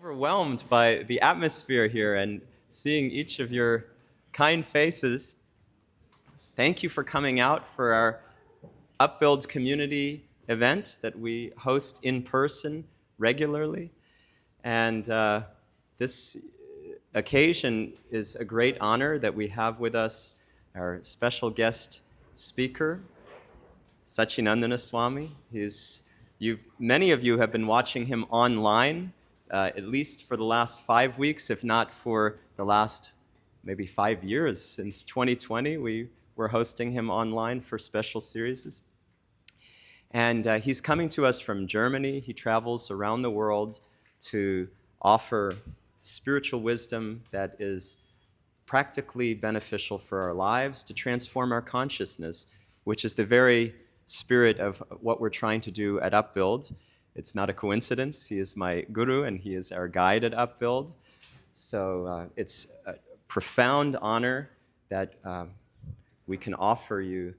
overwhelmed by the atmosphere here and seeing each of your kind faces. Thank you for coming out for our Upbuild community event that we host in person regularly. And this occasion is a great honor that we have with us our special guest speaker, Sacinandana Swami. Many of you have been watching him online, at least for the last 5 weeks, if not for the last maybe 5 years. Since 2020, we were hosting him online for special series. And he's coming to us from Germany. He travels around the world to offer spiritual wisdom that is practically beneficial for our lives, to transform our consciousness, which is the very spirit of what we're trying to do at Upbuild. It's not a coincidence. He is my guru and he is our guide at Upbuild. So it's a profound honor that we can offer you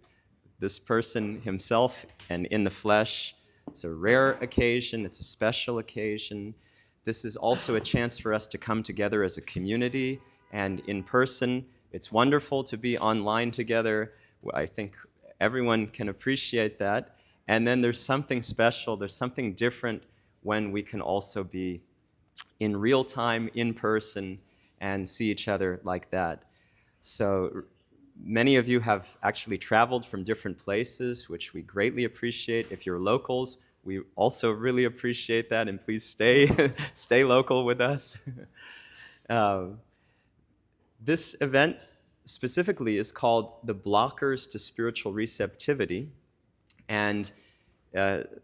this person himself and in the flesh. It's a rare occasion. It's a special occasion. This is also a chance for us to come together as a community and in person. It's wonderful to be online together. I think everyone can appreciate that. And then there's something special, there's something different when we can also be in real time, in person, and see each other like that. So many of you have actually traveled from different places, which we greatly appreciate. If you're locals, we also really appreciate that, and please stay local with us. This event specifically is called The Blockers to Spiritual Receptivity, and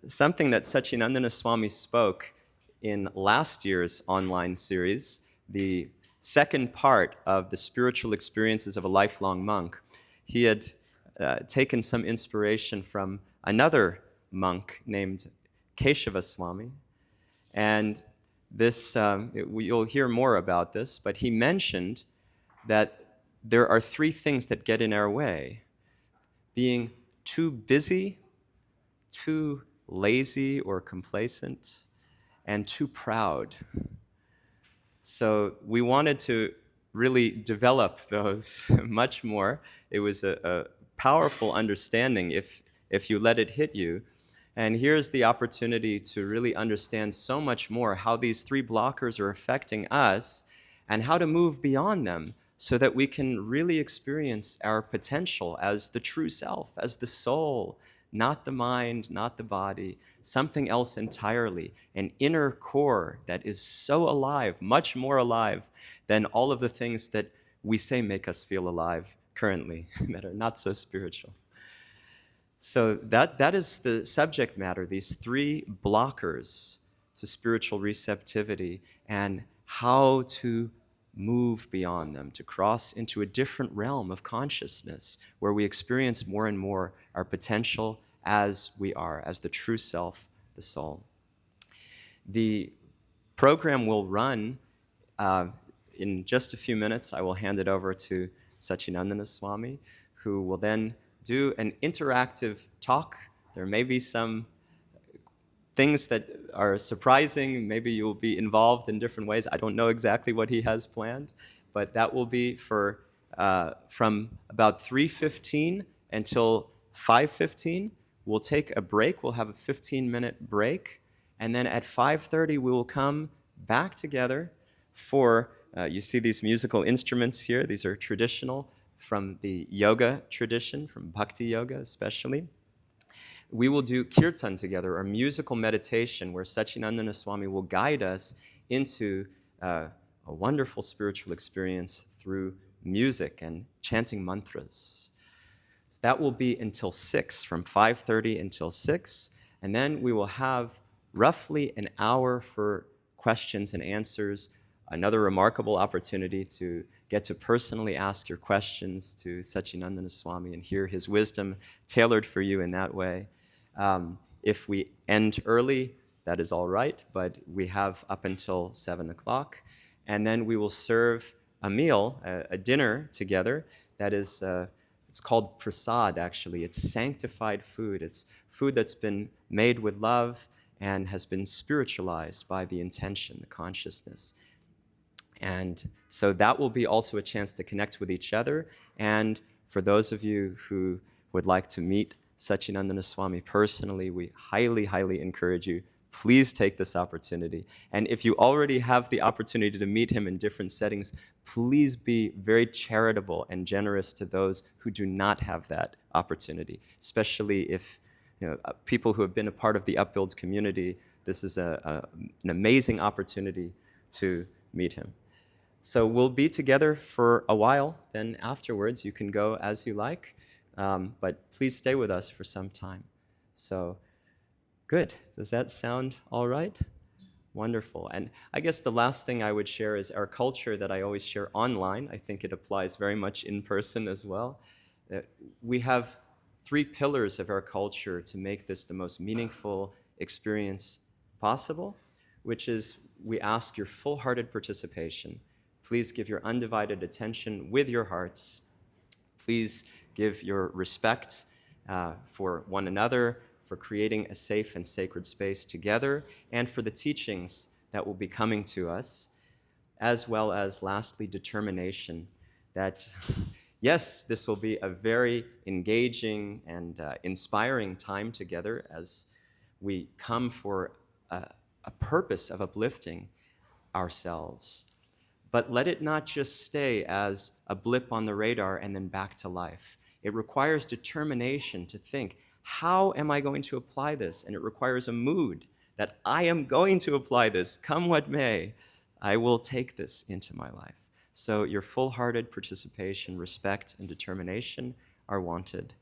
something that Sacinandana Swami spoke in last year's online series, the second part of the spiritual experiences of a lifelong monk. He had taken some inspiration from another monk named Keshava Swami, and this you'll hear more about this, but he mentioned that there are three things that get in our way: being too busy, too lazy or complacent, and too proud. So we wanted to really develop those much more. It was a powerful understanding if you let it hit you. And here's the opportunity to really understand so much more how these three blockers are affecting us and how to move beyond them, so that we can really experience our potential as the true self, as the soul, not the mind, not the body, something else entirely, an inner core that is so alive, much more alive than all of the things that we say make us feel alive currently, that are not so spiritual. So that is the subject matter, these three blockers to spiritual receptivity, and how to move beyond them, to cross into a different realm of consciousness where we experience more and more our potential as we are, as the true self, the soul. The program will run in just a few minutes. I will hand it over to Sacinandana Swami, who will then do an interactive talk. There may be some things that are surprising. Maybe you'll be involved in different ways. I don't know exactly what he has planned, but that will be for from about 3:15 until 5:15. We'll take a break. We'll have a 15-minute break, and then at 5:30 we will come back together for, you see these musical instruments here. These are traditional from the yoga tradition, from bhakti yoga especially. We will do kirtan together, or musical meditation, where Sacinandana Swami will guide us into a wonderful spiritual experience through music and chanting mantras. So that will be until 6, from 5:30 until 6, and then we will have roughly an hour for questions and answers, another remarkable opportunity to get to personally ask your questions to Sacinandana Swami and hear his wisdom tailored for you in that way. If we end early, that is all right, but we have up until 7 o'clock. And then we will serve a meal, a dinner together that is, it's called prasad, actually. It's sanctified food. It's food that's been made with love and has been spiritualized by the intention, the consciousness. And so that will be also a chance to connect with each other. And for those of you who would like to meet Sacinandana Swami personally, we highly, highly encourage you. Please take this opportunity. And if you already have the opportunity to meet him in different settings, please be very charitable and generous to those who do not have that opportunity, especially if people who have been a part of the Upbuild community. This is an amazing opportunity to meet him. So we'll be together for a while. Then afterwards, you can go as you like. But please stay with us for some time. So good. Does that sound all right? Wonderful. And I guess the last thing I would share is our culture that I always share online. I think it applies very much in person as well. We have 3 pillars of our culture to make this the most meaningful experience possible, which is we ask your full-hearted participation. Please give your undivided attention with your hearts. Please give your respect for one another, for creating a safe and sacred space together, and for the teachings that will be coming to us, as well as, lastly, determination that, yes, this will be a very engaging and inspiring time together as we come for a purpose of uplifting ourselves. But let it not just stay as a blip on the radar and then back to life. It requires determination to think, how am I going to apply this? And it requires a mood that I am going to apply this, come what may. I will take this into my life. So your full-hearted participation, respect, and determination are wanted.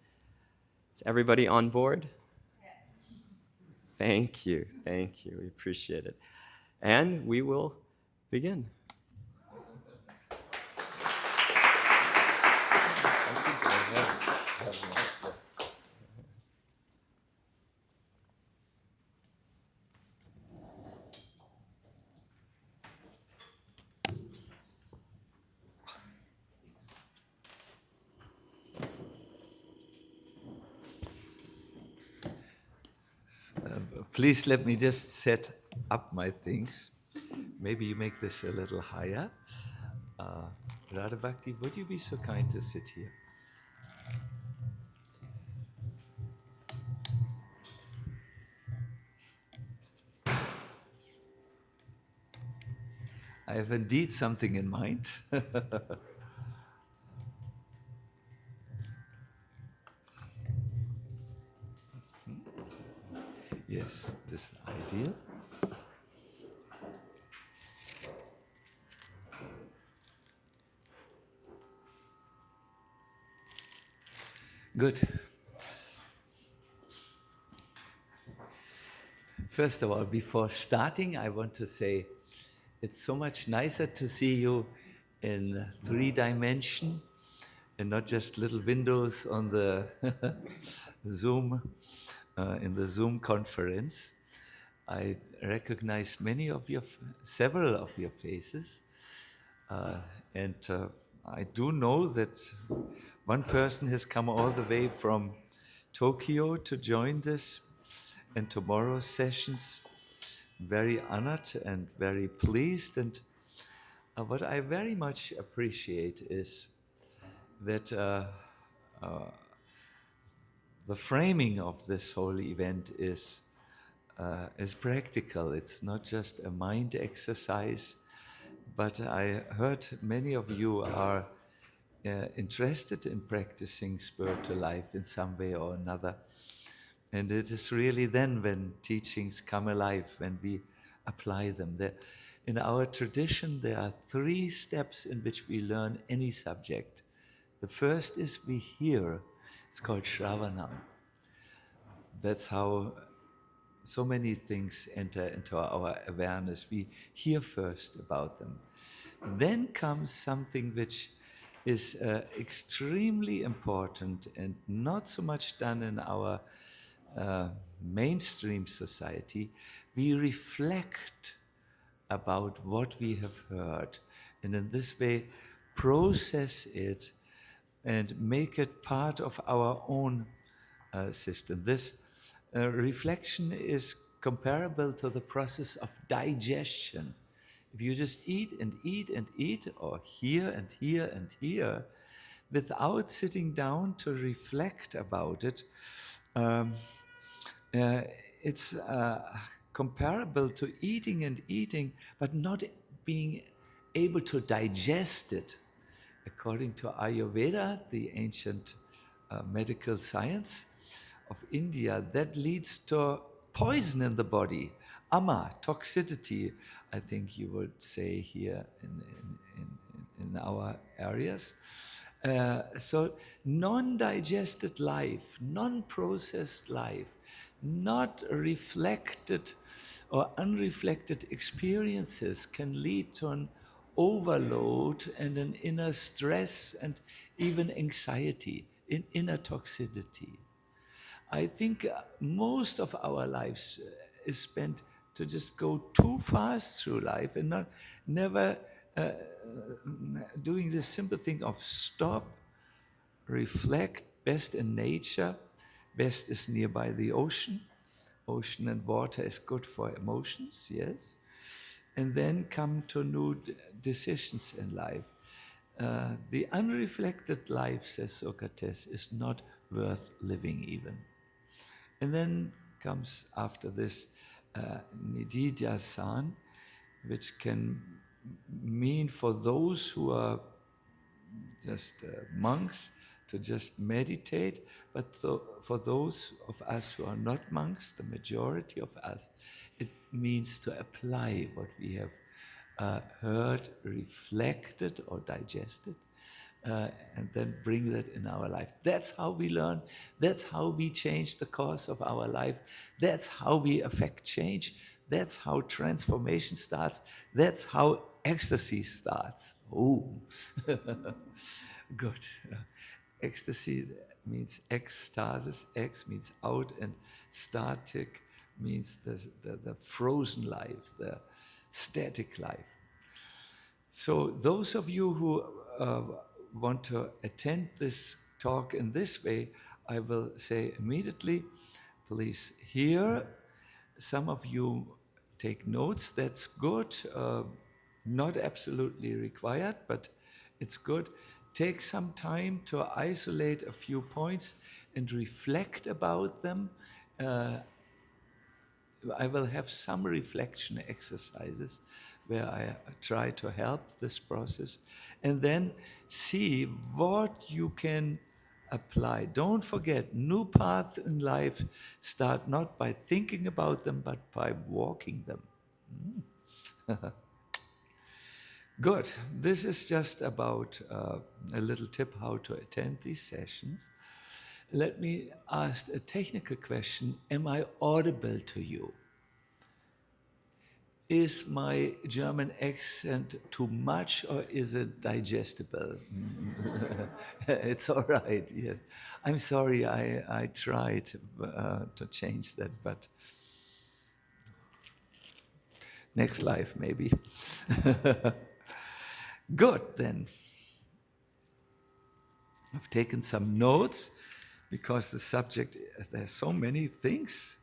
Is everybody on board? Yes. Thank you. Thank you. We appreciate it. And we will begin. Please let me just set up my things. Maybe you make this a little higher. Radha Bhakti, would you be so kind to sit here? I have indeed something in mind. Yes, this is ideal. Good. First of all, before starting, I want to say it's so much nicer to see you in 3 dimension and not just little windows on the Zoom, in the Zoom conference. I recognize several of your faces, and I do know that one person has come all the way from Tokyo to join this and tomorrow's sessions. Very honored and very pleased, and what I very much appreciate is that the framing of this whole event is practical. It's not just a mind exercise, but I heard many of you are interested in practicing spiritual life in some way or another. And it is really then when teachings come alive, when we apply them. In our tradition, there are 3 steps in which we learn any subject. The first is we hear. It's called Shravanam. That's how so many things enter into our awareness. We hear first about them. Then comes something which is extremely important and not so much done in our mainstream society. We reflect about what we have heard, and in this way process it and make it part of our own system. This reflection is comparable to the process of digestion. If you just eat and eat and eat, or here and here and here, without sitting down to reflect about it, um, it's comparable to eating and eating, but not being able to digest it. According to Ayurveda, the ancient medical science of India, that leads to poison in the body, ama, toxicity, I think you would say here in our areas. So non-digested life, non-processed life, not reflected or unreflected experiences can lead to an overload and an inner stress and even anxiety, inner toxicity. I think most of our lives is spent to just go too fast through life and never doing this simple thing of stop, reflect, best in nature, best is nearby the ocean. Ocean and water is good for emotions, yes. And then come to new decisions in life. The unreflected life, says Socrates, is not worth living even. And then comes after this Nididyasan, which can mean for those who are just monks to just meditate, but for those of us who are not monks, the majority of us, it means to apply what we have heard, reflected or digested, and then bring that in our life. That's how we learn. That's how we change the course of our life. That's how we affect change. That's how transformation starts. That's how ecstasy starts. Oh, good. Ecstasy means ecstasis. Ex means out, and static means the frozen life, the static life. So those of you who want to attend this talk in this way, I will say immediately, please hear. Some of you take notes, that's good. Not absolutely required, but it's good. Take some time to isolate a few points and reflect about them. I will have some reflection exercises where I try to help this process, and then see what you can apply. Don't forget, new paths in life start not by thinking about them, but by walking them. Good. This is just about a little tip how to attend these sessions. Let me ask a technical question. Am I audible to you? Is my German accent too much or is it digestible? It's all right, yes. I'm sorry, I tried to change that, but next life maybe. Good, then. I've taken some notes because the subject, there's so many things.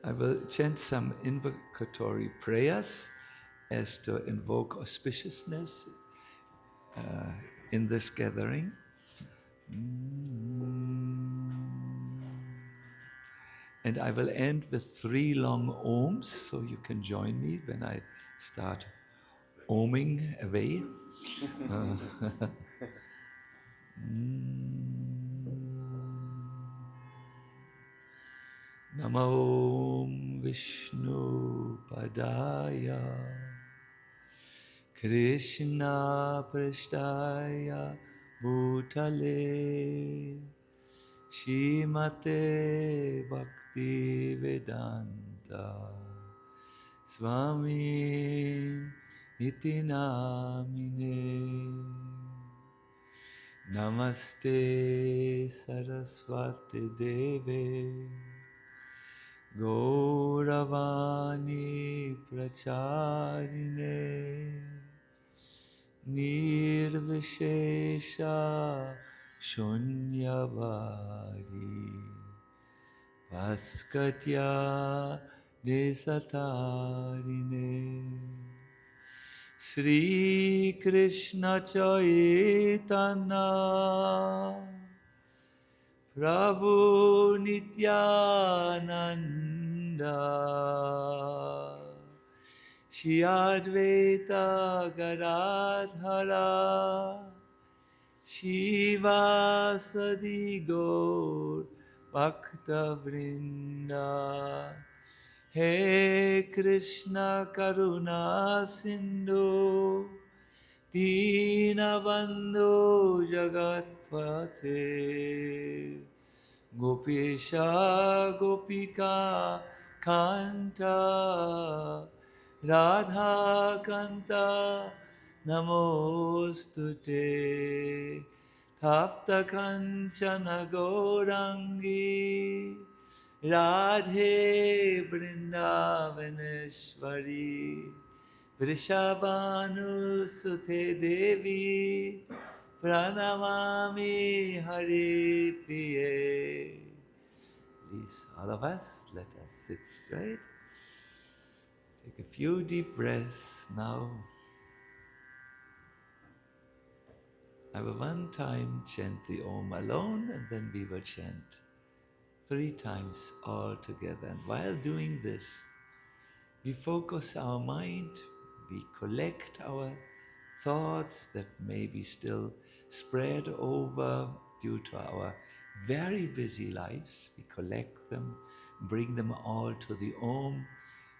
I will chant some invocatory prayers as to invoke auspiciousness in this gathering. And I will end with 3 long ohms, so you can join me when I start ohming away. Namo Vishnu Padaya Krishna Prasthaya Bhutale Shrimate Bhakti Vedanta Swami Iti Namine Namaste Saraswati Deve Gauravani Pracharine Nirvishesha Shunyavadi Paskatya Desatarine Sri Krishna Chaitanya Prabhu Nityananda Shri Advaita Gadadhara Shivasadi Gaur Bhakta Vrinda He Krishna Karuna Sindhu Dinabandhu Jagatpate Gopesha Gopika Kanta Radha Kanta Namostute Tapta Kanchana Gaurangi Radhe Vrindavaneshwari Vrishabhanu Sute Devi Pranamami Hari Priye. Please, all of us, let us sit straight. Take a few deep breaths now. I will one time chant the Om alone, and then we will chant 3 times all together. And while doing this, we focus our mind, we collect our thoughts that may be still spread over due to our very busy lives. We collect them, bring them all to the Om,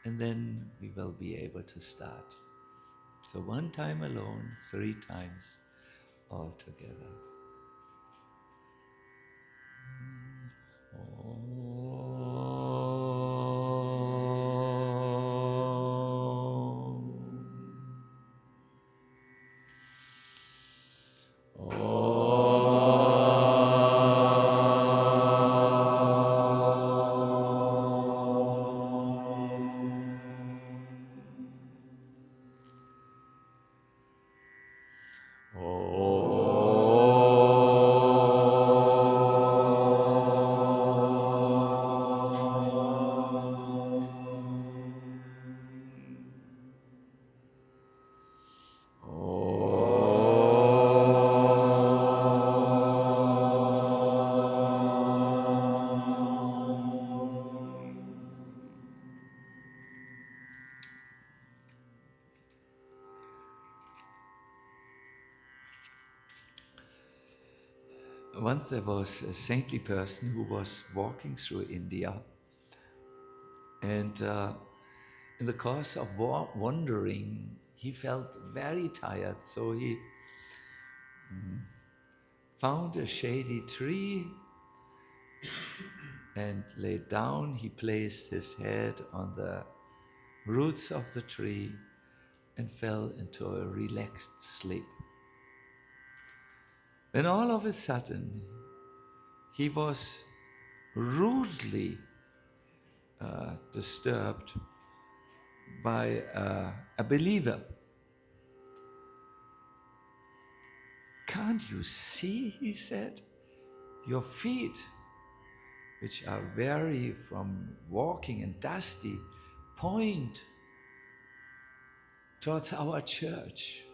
and then we will be able to start. So 1 time alone, 3 times all together. Once there was a saintly person who was walking through India, and in the course of wandering, he felt very tired, so he found a shady tree and laid down. He placed his head on the roots of the tree and fell into a relaxed sleep. Then all of a sudden, he was rudely disturbed by a believer. "Can't you see," he said, "your feet, which are weary from walking and dusty, point towards our church.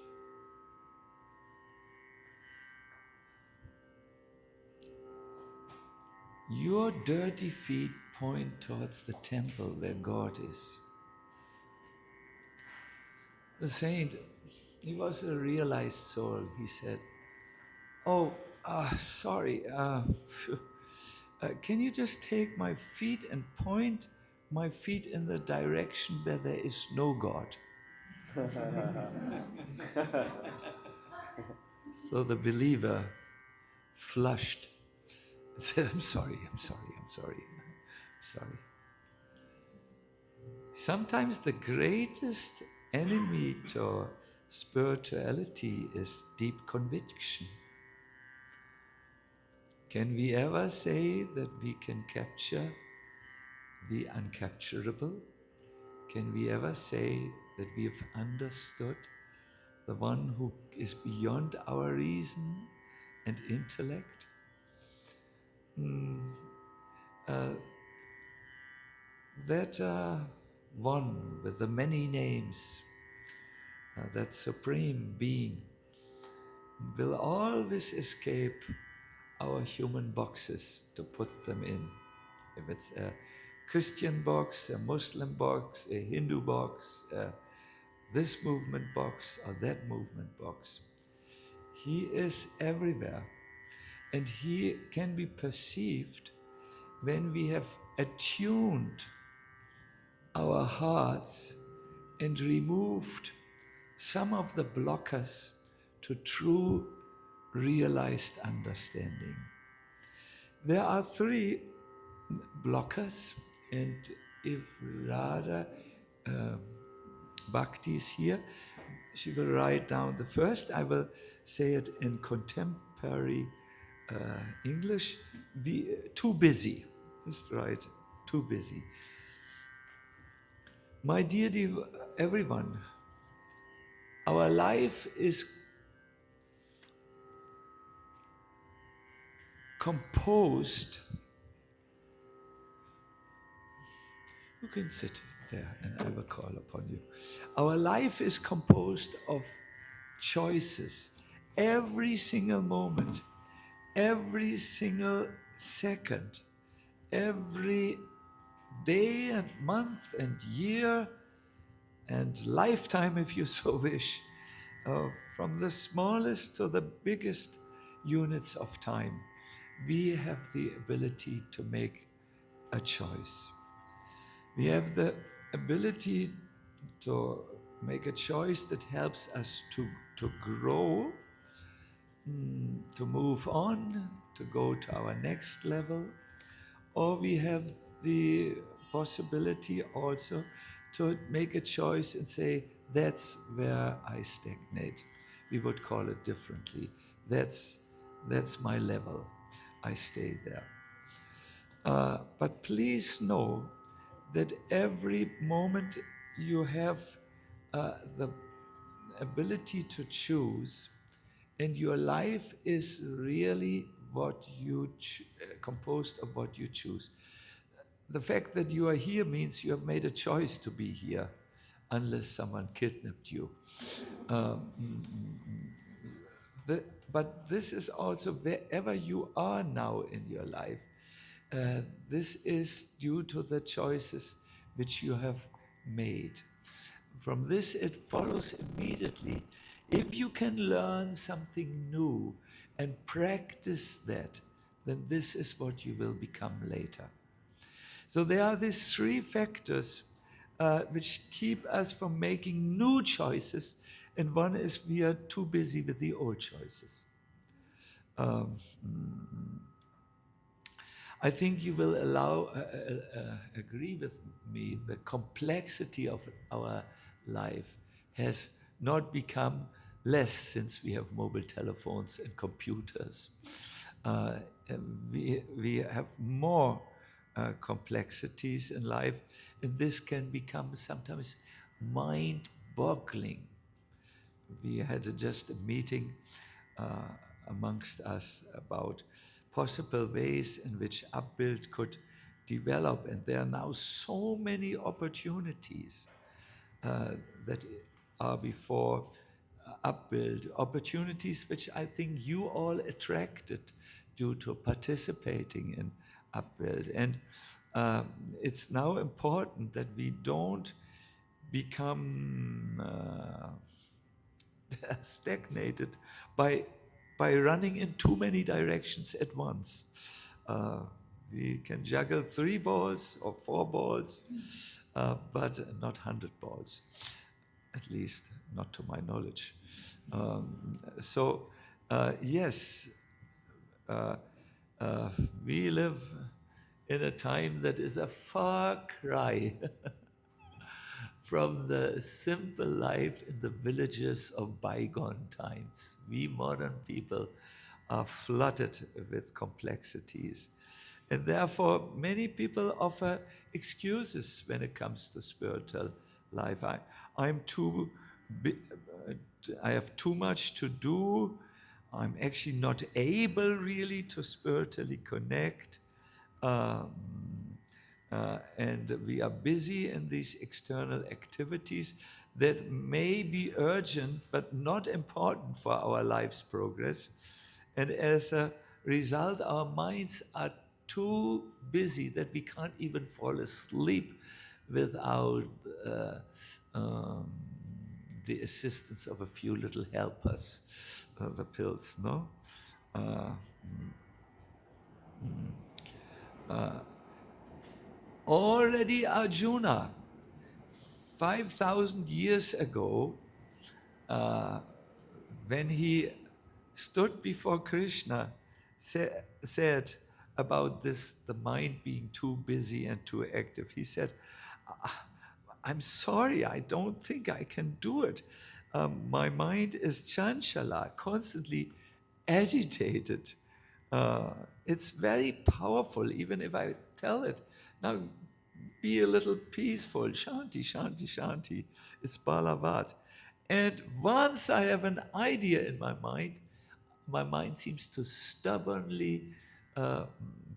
Your dirty feet point towards the temple where God is." The saint, he was a realized soul. He said, sorry, can you just take my feet and point my feet in the direction where there is no God? So the believer flushed and said, I'm sorry. Sometimes the greatest enemy to spirituality is deep conviction. Can we ever say that we can capture the uncapturable? Can we ever say that we have understood the one who is beyond our reason and intellect. That one with the many names, that supreme being, will always escape our human boxes to put them in. If it's a Christian box, a Muslim box, a Hindu box, this movement box or that movement box, he is everywhere. And he can be perceived when we have attuned our hearts and removed some of the blockers to true realized understanding. There are 3 blockers, and if Radha Bhakti is here, she will write down the first. I will say it in contemporary English. Too busy. Just right. Too busy. My dear everyone, our life is composed. You can sit there and I will call upon you. Our life is composed of choices. Every single moment, every single second, every day and month and year and lifetime, if you so wish, from the smallest to the biggest units of time, we have the ability to make a choice. We have the ability to make a choice that helps us to grow, to move on, to go to our next level, or we have the possibility also to make a choice and say, that's where I stagnate. We would call it differently. That's my level. I stay there. But please know that every moment you have the ability to choose, and your life is really what you composed of what you choose. The fact that you are here means you have made a choice to be here, unless someone kidnapped you. But this is also wherever you are now in your life. This is due to the choices which you have made. From this, it follows immediately. If you can learn something new and practice that, then this is what you will become later. So there are these 3 factors which keep us from making new choices, and one is we are too busy with the old choices. I think you will agree with me, the complexity of our life has not become less since we have mobile telephones and computers. We have more complexities in life, and this can become sometimes mind-boggling. We had just a meeting amongst us about possible ways in which Upbuild could develop, and there are now so many opportunities that are before Upbuild, opportunities which I think you all attracted due to participating in Upbuild. And it's now important that we don't become stagnated by running in too many directions at once. We can juggle 3 balls or 4 balls, but not 100 balls, at least not to my knowledge. Yes, we live in a time that is a far cry from the simple life in the villages of bygone times. We modern people are flooded with complexities. And therefore, many people offer excuses when it comes to spiritual life. I'm too I have too much to do. I'm actually not able really to spiritually connect. Um, and we are busy in these external activities that may be urgent but not important for our life's progress. And as a result, our minds are too busy that we can't even fall asleep without um, the assistance of a few little helpers, the pills, no? Uh, Already Arjuna, 5,000 years ago, when he stood before Krishna, said about this, the mind being too busy and too active, he said, I'm sorry, I don't think I can do it. My mind is chanchala, constantly agitated. It's very powerful, even if I tell it. Now, be a little peaceful. Shanti, shanti, shanti. It's balavat. And once I have an idea in my mind seems to stubbornly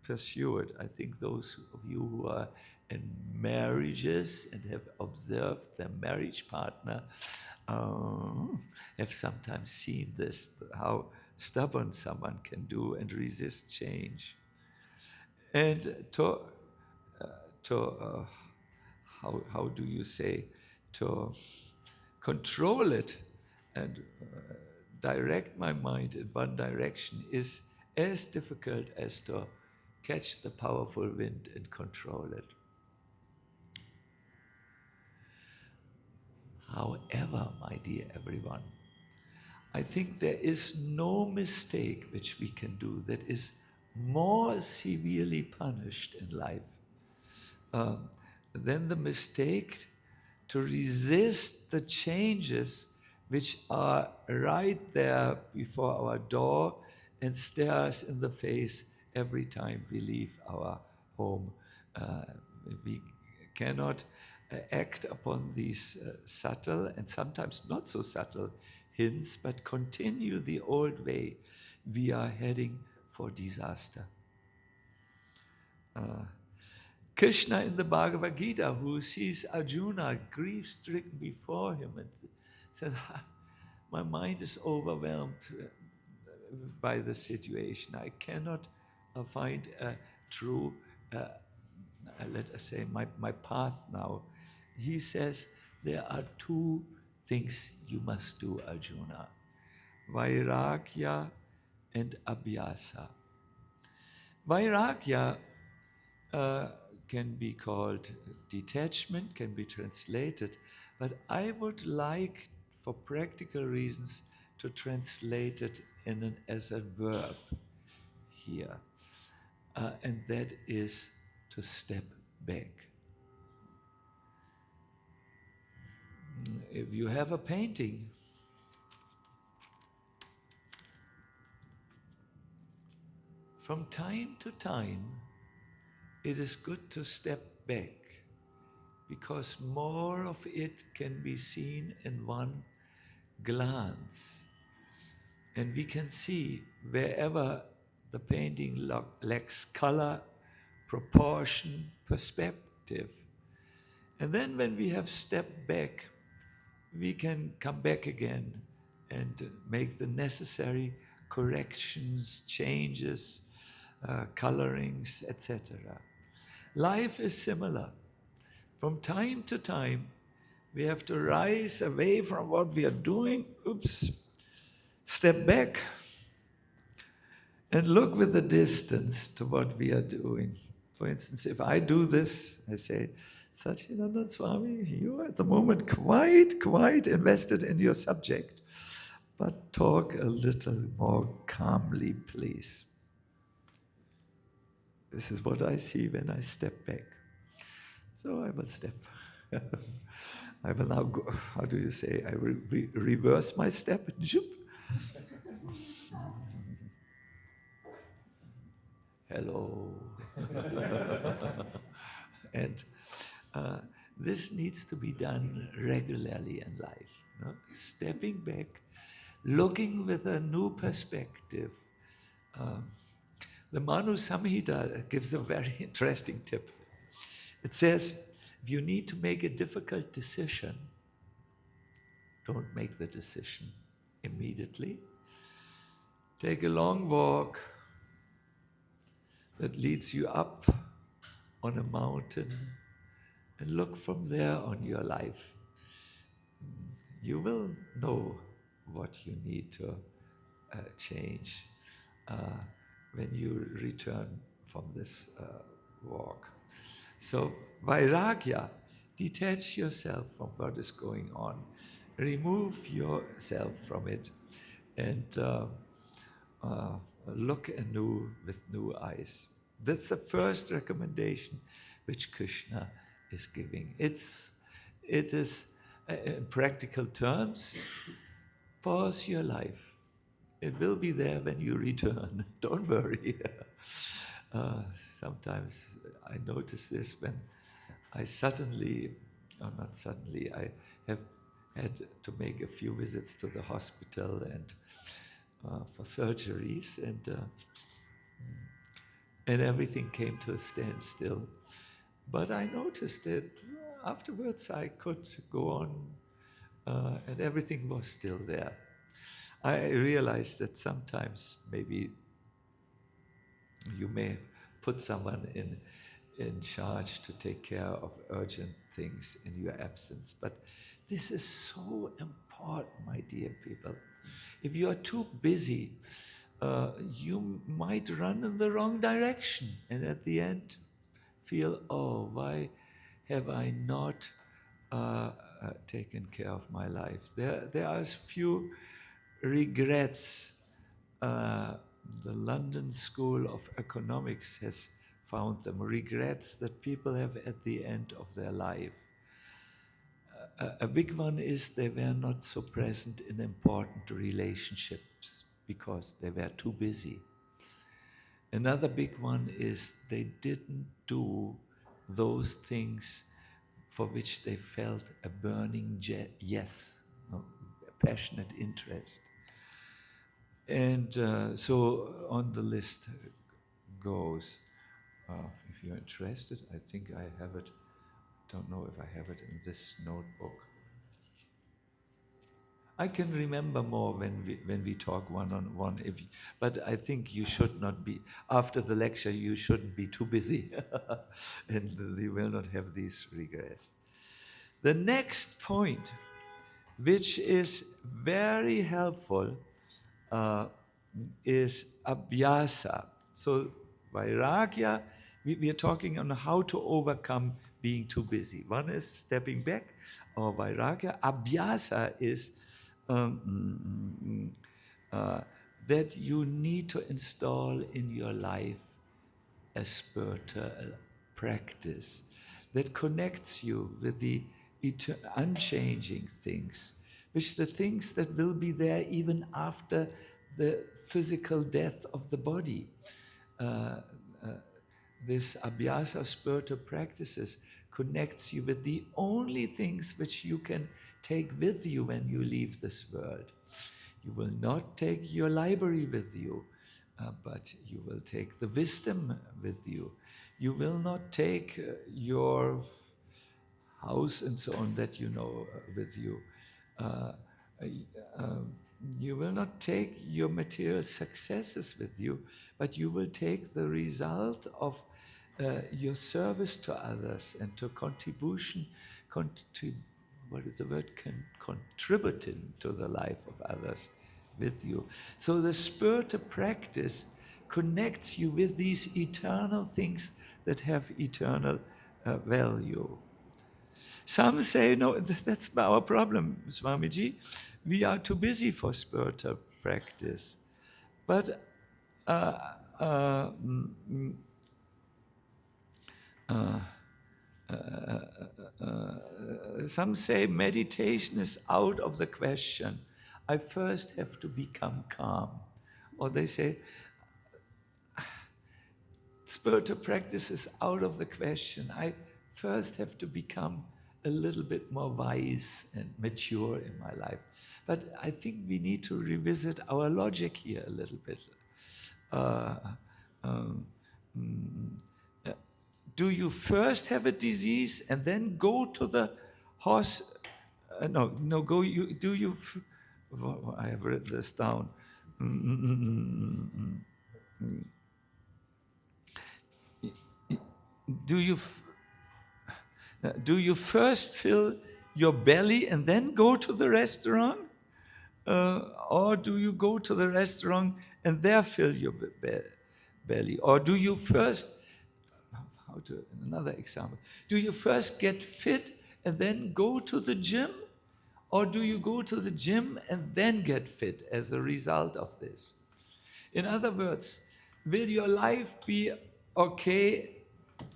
pursue it. I think those of you who are in marriages and have observed their marriage partner have sometimes seen this, how stubborn someone can do and resist change. And to how do you say, to control it and direct my mind in one direction is as difficult as to catch the powerful wind and control it. However, my dear everyone, I think there is no mistake which we can do that is more severely punished in life than the mistake to resist the changes which are right there before our door and stare us in the face every time we leave our home. We cannot act upon these subtle and sometimes not so subtle hints, but continue the old way. We are heading for disaster. Krishna in the Bhagavad Gita, who sees Arjuna grief-stricken before him and says, my mind is overwhelmed by the situation. I cannot find a true, let us say, my path now. He says, there are two things you must do, Arjuna. Vairagya and Abhyasa. Vairagya can be called detachment, can be translated, but I would like, for practical reasons, to translate it as a verb here, and that is to step back. If you have a painting, from time to time, it is good to step back because more of it can be seen in one glance. And we can see wherever the painting lacks color, proportion, perspective. And then when we have stepped back, we can come back again and make the necessary corrections, changes, colorings, etc. Life is similar. From time to time, we have to rise away from what we are doing, step back, and look with a distance to what we are doing. For instance, if I do this, I say, Sacinandana Swami, you are at the moment quite invested in your subject, but talk a little more calmly, please. This is what I see when I step back. So I will step. I will now go, how do you say, I will reverse my step. Hello. And this needs to be done regularly in life. No? Stepping back, looking with a new perspective. The Manu Samhita gives a very interesting tip. It says, if you need to make a difficult decision, don't make the decision immediately. Take a long walk that leads you up on a mountain and look from there on your life. You will know what you need to change when you return from this walk. So, Vairagya, detach yourself from what is going on. Remove yourself from it and look anew with new eyes. That's the first recommendation which Krishna is giving. It is, in practical terms, pause your life. It will be there when you return. Don't worry. Sometimes I notice this when I suddenly, or not suddenly, I have had to make a few visits to the hospital and for surgeries, and everything came to a standstill. But I noticed that afterwards I could go on, and everything was still there. I realized that sometimes maybe you may put someone in charge to take care of urgent things in your absence. But this is so important, my dear people. If you are too busy, you might run in the wrong direction and at the end feel, oh, why have I not taken care of my life? There are a few regrets. The London School of Economics has found them, regrets that people have at the end of their life. A big one is they were not so present in important relationships because they were too busy. Another big one is they didn't do those things for which they felt a burning yes, a passionate interest. And so on the list goes. If you're interested, I think I have it. Don't know if I have it in this notebook. I can remember more when we talk one-on-one. But I think you should not be, after the lecture, you shouldn't be too busy. And you will not have these regrets. The next point, which is very helpful, is abhyasa. So vairagya, we are talking on how to overcome being too busy. One is stepping back, or vairagya. Abhyasa is that you need to install in your life a spiritual practice that connects you with the unchanging things, which the things that will be there even after the physical death of the body. This abhyasa spiritual practices connects you with the only things which you can take with you when you leave this world. You will not take your library with you, but you will take the wisdom with you. You will not take your house and so on that you know with you. You will not take your material successes with you, but you will take the result of your service to others and to contribution, what is the word? Contributing to the life of others with you. So the spiritual practice connects you with these eternal things that have eternal value. Some say, no, that's our problem, Swamiji. We are too busy for spiritual practice. But some say meditation is out of the question. I first have to become calm. Or they say, spiritual practice is out of the question. I first have to become a little bit more wise and mature in my life. But I think we need to revisit our logic here a little bit. Uh, um, do you first have a disease and then go to the horse? No, go. Do you? I have written this down. Do you? Do you first fill your belly and then go to the restaurant? Or do you go to the restaurant and there fill your belly? Or do you first, another example, do you first get fit and then go to the gym? Or do you go to the gym and then get fit as a result of this? In other words, will your life be okay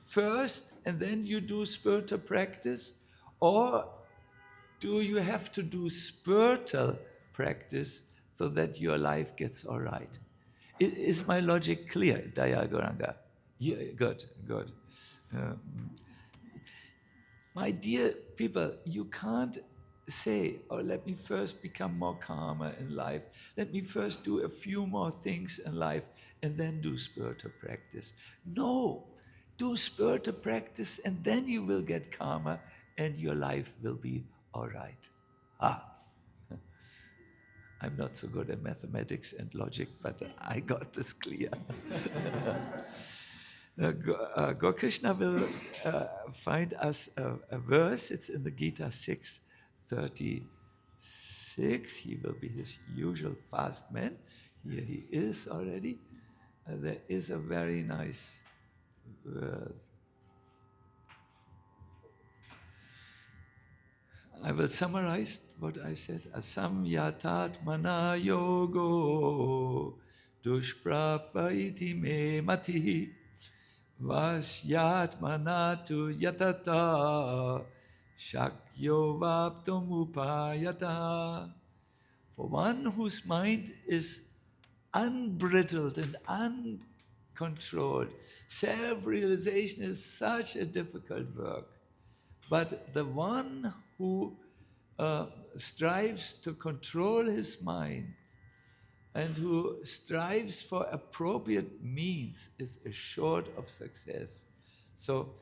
first and then you do spiritual practice? Or do you have to do spiritual practice so that your life gets all right? Is my logic clear, Dayaguranga? Yeah, good. My dear people, you can't say, oh, let me first become more calmer in life. Let me first do a few more things in life and then do spiritual practice. No, do spiritual practice and then you will get calmer and your life will be all right. I'm not so good at mathematics and logic, but I got this clear. Krishna will find us a verse. It's in the Gita 6:36. He will be his usual fast man. Here he is already. There is a very nice word. I will summarize what I said. Asamyatatmana yogo dushprapa iti me mati vasyatmana tu yatata shakyo vaptum upayata. For one whose mind is unbridled and uncontrolled, self-realization is such a difficult work. But the one who strives to control his mind and who strives for appropriate means is assured of success. So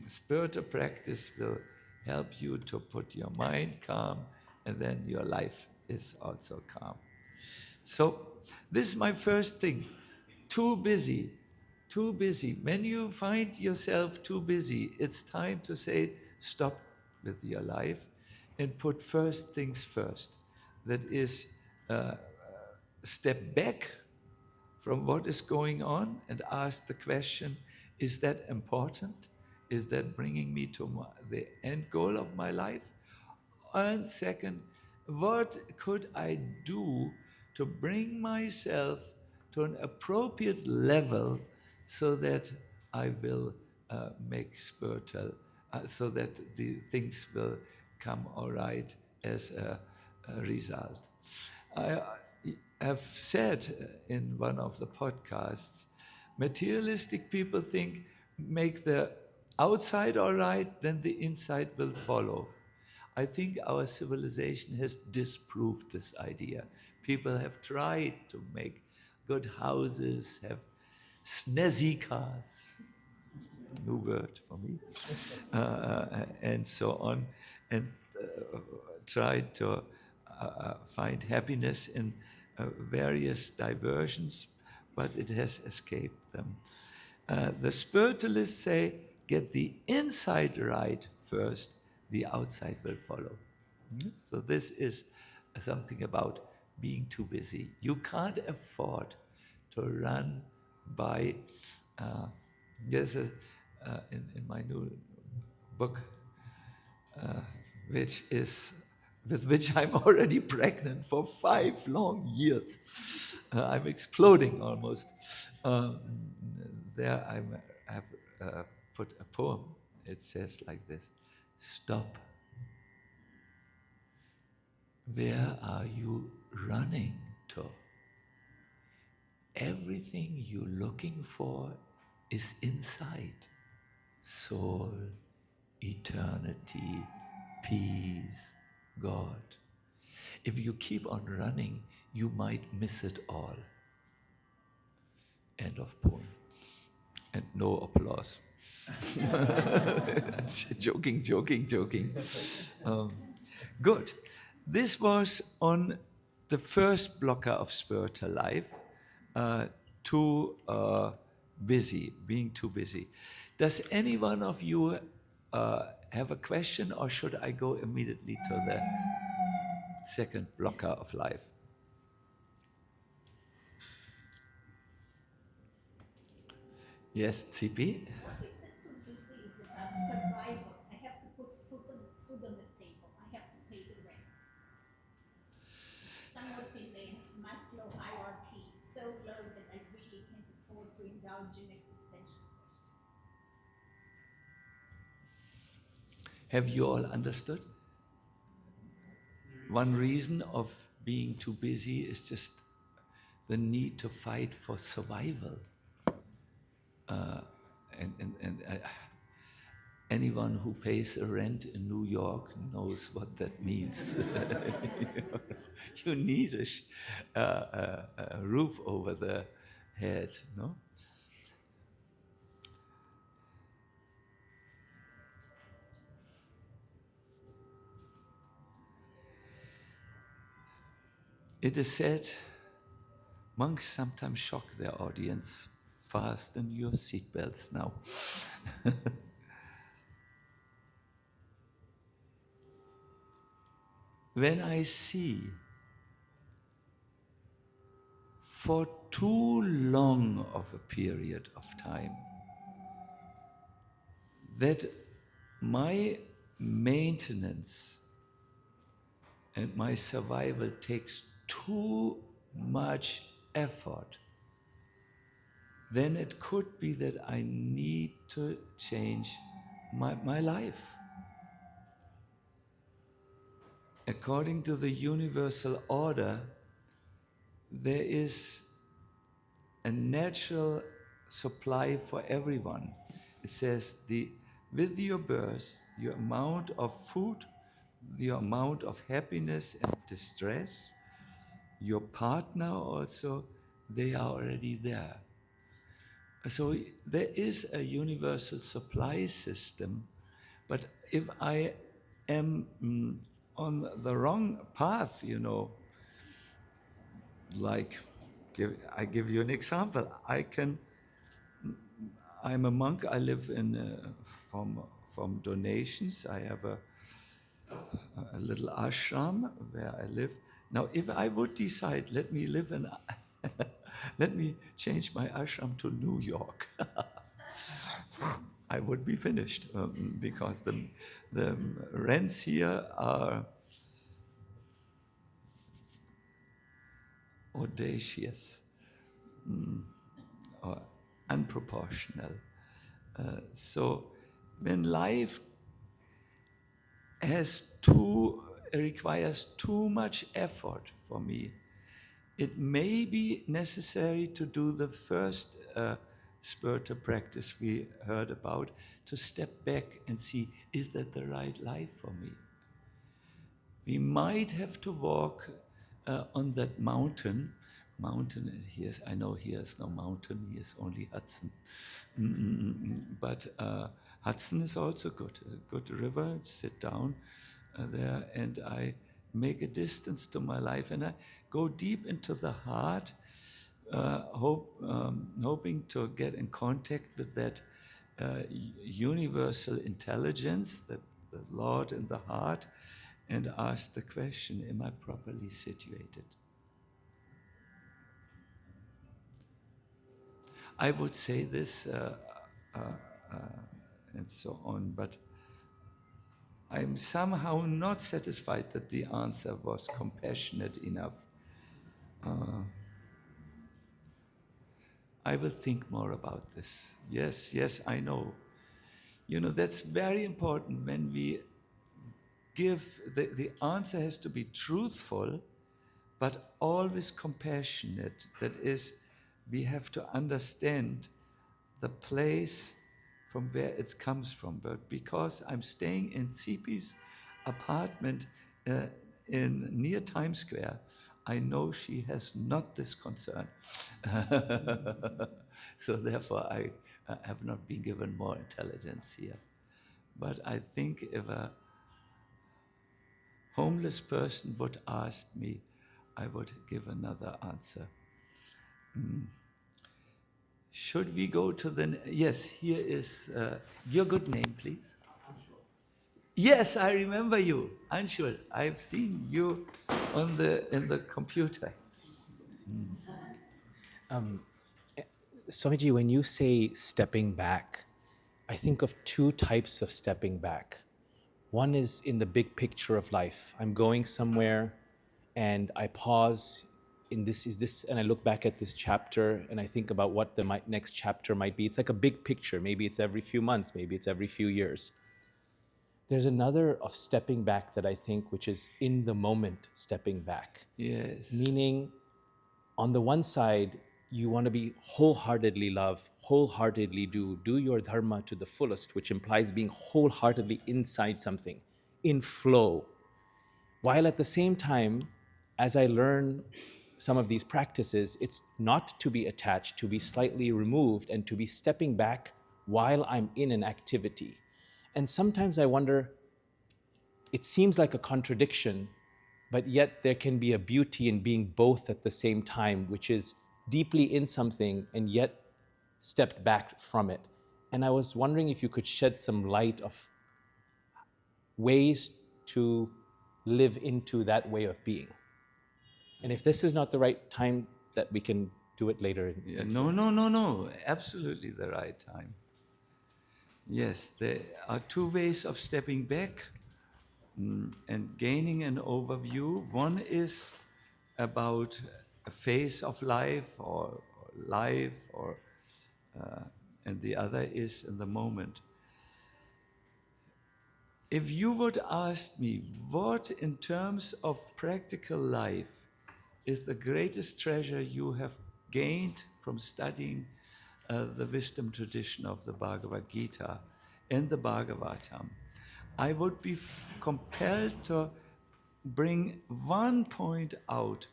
spiritual practice will help you to put your mind calm, and then your life is also calm. So this is my first thing. Too busy. When you find yourself too busy, it's time to say, stop with your life and put first things first. That is, step back from what is going on and ask the question, is that important? Is that bringing me to the end goal of my life? And second, what could I do to bring myself to an appropriate level so that I will make spiritual, so that the things will come all right as a result. I have said in one of the podcasts, materialistic people think, make the outside all right, then the inside will follow. I think our civilization has disproved this idea. People have tried to make good houses, have snazzy cars, new word for me, and so on, and tried to find happiness in various diversions, but it has escaped them. The spiritualists say, get the inside right first, the outside will follow. So this is something about being too busy. You can't afford to run by, there's in my new book, with which I'm already pregnant for 5 long years. I'm exploding almost. There I have put a poem. It says like this: stop. Where are you running to? Everything you're looking for is inside. Soul, eternity, peace, God. If you keep on running, you might miss it all. End of poem. And no applause. Joking. Good. This was on the first blocker of spiritual life, being too busy. Does any one of you have a question, or should I go immediately to the second blocker of life? Yes, Tsipi? What if the too busy is about survival? I have to put food on the table. I have to pay the rent. Somewhat in the Maslow hierarchy, so low that I really can't afford to indulge in existential questions. Have you all understood? One reason of being too busy is just the need to fight for survival. Anyone who pays a rent in New York knows what that means. You need a roof over the head, no? It is said, monks sometimes shock their audience. Fasten your seatbelts now. When I see for too long of a period of time that my maintenance and my survival takes too much effort, then it could be that I need to change my life. According to the universal order, there is a natural supply for everyone. It says, with your birth, your amount of food, the amount of happiness and distress, your partner also, they are already there. So there is a universal supply system, but if I am on the wrong path, like, I give you an example. I'm a monk. I live from donations. I have a little ashram where I live. Now, if I would decide, let me change my ashram to New York, I would be finished because the rents here are audacious or unproportional. So when life requires too much effort for me, it may be necessary to do the first spiritual practice we heard about, to step back and see, is that the right life for me? We might have to walk on that mountain. I know here's no mountain, here's only Hudson. But Hudson is also good, a good river. Sit down there and I make a distance to my life and I go deep into the heart, hoping to get in contact with that universal intelligence, the Lord in the heart, and ask the question, am I properly situated? I would say this and so on, but I'm somehow not satisfied that the answer was compassionate enough. I will think more about this. Yes, I know. That's very important when we give, the answer has to be truthful, but always compassionate. That is, we have to understand the place from where it comes from, but because I'm staying in Tsipi's apartment in near Times Square, I know she has not this concern. So therefore, I have not been given more intelligence here. But I think if a homeless person would ask me, I would give another answer. Should we go to the... Yes, here is your good name, please. Yes, I remember you, Anshul. I've seen you in the computer. Swamiji, when you say stepping back, I think of two types of stepping back. One is in the big picture of life. I'm going somewhere and I pause in this, and I look back at this chapter and I think about what the next chapter might be. It's like a big picture. Maybe it's every few months, maybe it's every few years. There's another of stepping back that I think, which is in the moment stepping back. Yes. Meaning, on the one side, you want to be wholeheartedly love, wholeheartedly do your dharma to the fullest, which implies being wholeheartedly inside something, in flow. While at the same time, as I learn some of these practices, it's not to be attached, to be slightly removed, and to be stepping back while I'm in an activity. And sometimes I wonder, it seems like a contradiction, but yet there can be a beauty in being both at the same time, which is deeply in something and yet stepped back from it. And I was wondering if you could shed some light of ways to live into that way of being. And if this is not the right time, that we can do it later. Yeah, no. Absolutely the right time. Yes, there are two ways of stepping back and gaining an overview. One is about a phase of life or life, and the other is in the moment. If you would ask me what, in terms of practical life, is the greatest treasure you have gained from studying the wisdom tradition of the Bhagavad Gita and the Bhagavatam, I would be compelled to bring one point out.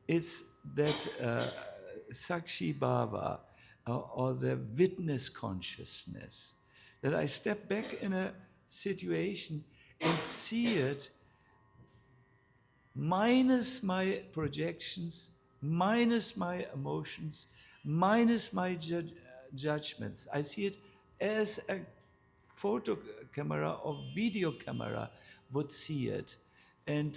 It's that Sakshi Bhava, or the witness consciousness, that I step back in a situation and see it minus my projections, minus my emotions, minus my judgments. I see it as a photo camera or video camera would see it, and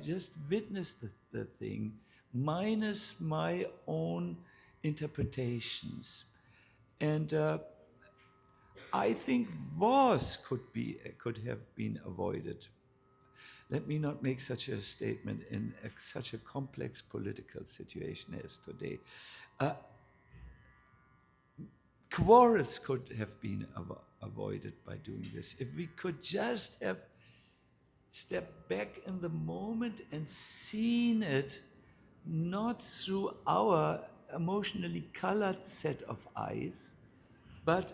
just witness the thing minus my own interpretations. And I think wars could have been avoided. Let me not make such a statement in such a complex political situation as today. Quarrels could have been avoided by doing this. If we could just have stepped back in the moment and seen it not through our emotionally colored set of eyes, but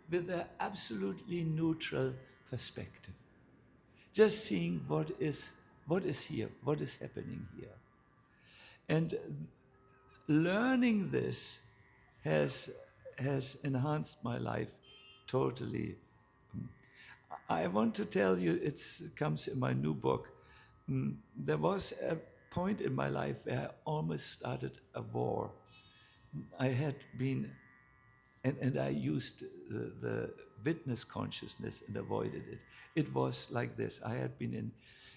with an absolutely neutral perspective. Just seeing what is here, what is happening here. And learning this has enhanced my life totally. I want to tell you, it comes in my new book. There was a point in my life where I almost started a war. I had been, and I used the witness consciousness and avoided it. It was like this. I had been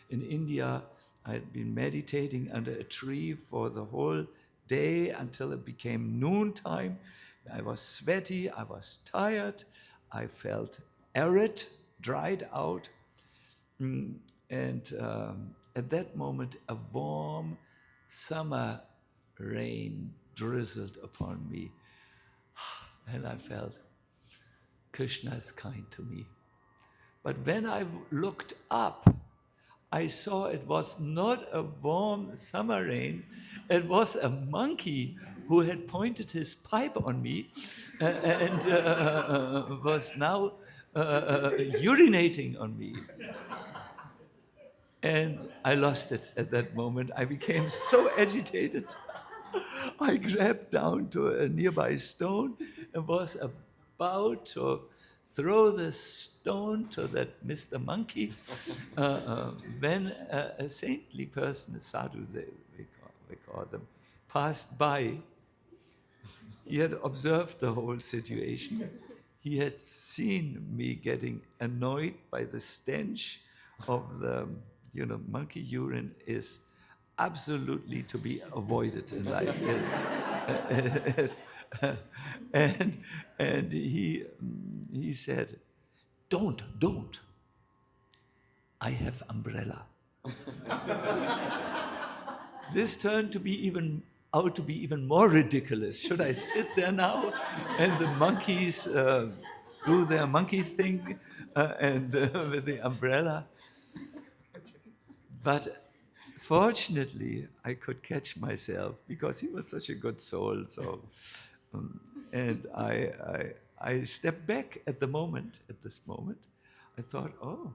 in India. I had been meditating under a tree for the whole day until it became noontime. I was sweaty. I was tired. I felt arid, dried out. And at that moment, a warm summer rain drizzled upon me. And I felt Krishna is kind to me. But when I looked up, I saw it was not a warm summer rain. It was a monkey who had pointed his pipe on me and was now urinating on me. And I lost it at that moment. I became so agitated. I grabbed down to a nearby stone and was about to throw the stone to that Mr. Monkey when a saintly person, a sadhu, we call them, passed by. He had observed the whole situation. He had seen me getting annoyed by the stench of the, monkey urine is absolutely to be avoided in life. and he said, don't. I have umbrella. This turned to be out to be even more ridiculous. Should I sit there now and the monkeys do their monkey thing and with the umbrella? But fortunately, I could catch myself because he was such a good soul. So, and I stepped back at this moment. I thought, oh,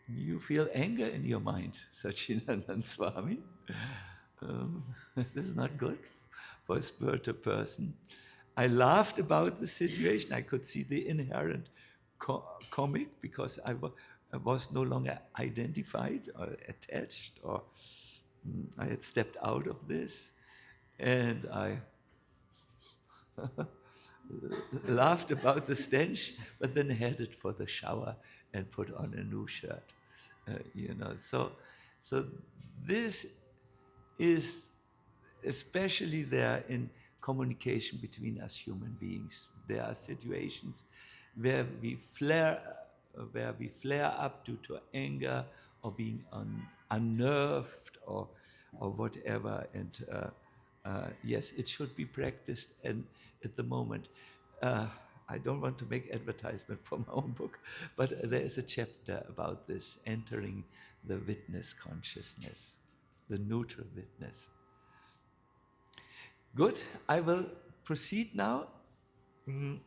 you feel anger in your mind, Sacinandana Swami. This is not good for a spiritual person. I laughed about the situation. I could see the inherent comic because I was no longer identified or attached, or I had stepped out of this, and I laughed about the stench, but then headed for the shower and put on a new shirt. So this is especially there in communication between us human beings. There are situations where we flare up due to anger or being unnerved or whatever. And yes, it should be practiced. And at the moment, I don't want to make advertisement for my own book, but there is a chapter about this, entering the witness consciousness, the neutral witness. Good, I will proceed now. Too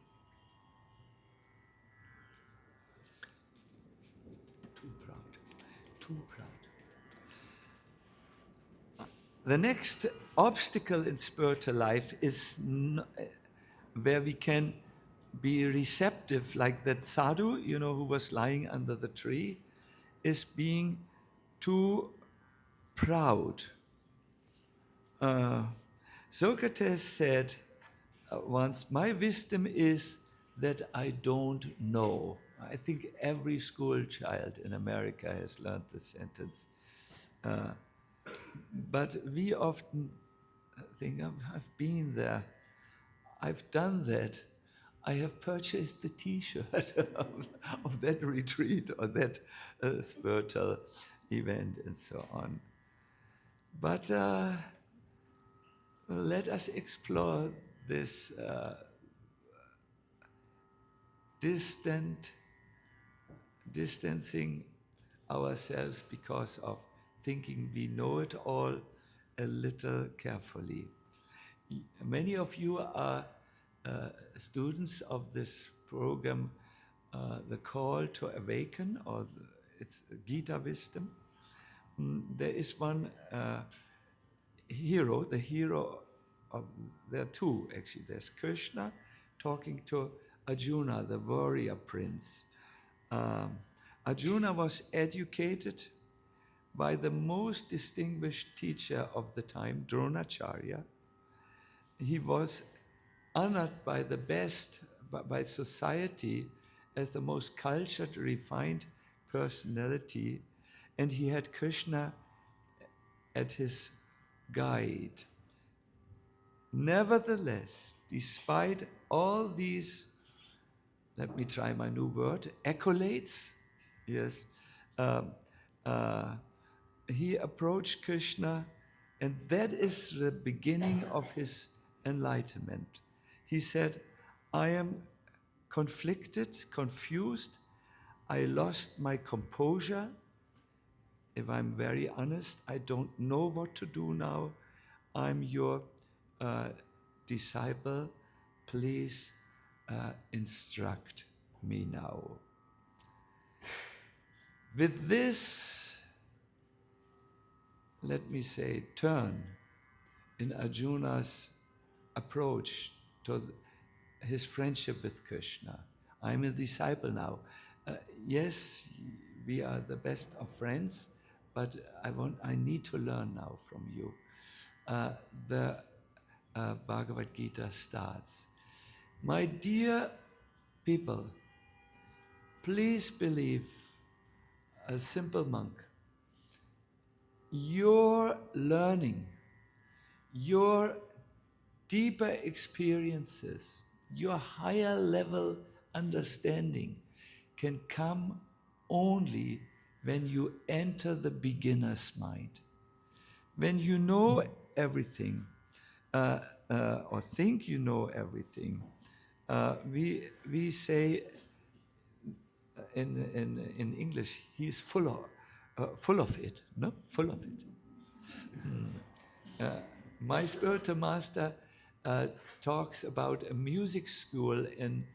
proud. The next obstacle in spiritual life is where we can be receptive, like that sadhu, who was lying under the tree, is being too proud. Socrates said once, my wisdom is that I don't know. I think every school child in America has learned this sentence. But we often think, I've been there, I've done that, I have purchased the T-shirt of that retreat or that spiritual event and so on. But let us explore this distancing ourselves because of thinking we know it all a little carefully. Many of you are students of this program, The Call to Awaken, or it's Gita Wisdom. There is one hero, there are two actually. There's Krishna talking to Arjuna, the warrior prince. Arjuna was educated by the most distinguished teacher of the time, Dronacharya. He was honored by the best, by society, as the most cultured, refined personality, and he had Krishna at his guide. Nevertheless, despite all these, let me try my new word, accolades, yes, he approached Krishna, and that is the beginning of his enlightenment. He said, I am conflicted, confused, I lost my composure. If I'm very honest, I don't know what to do now. I'm your disciple. please instruct me now. With this, let me say, turn in Arjuna's approach to his friendship with Krishna. I'm a disciple now. Yes, we are the best of friends, but I need to learn now from you. The Bhagavad Gita starts. My dear people, please believe, a simple monk, your learning, your deeper experiences, your higher level understanding can come only when you enter the beginner's mind. When you know everything, or think you know everything, we say in English, he's full of it, no? Full of it. My spiritual master talks about a music school in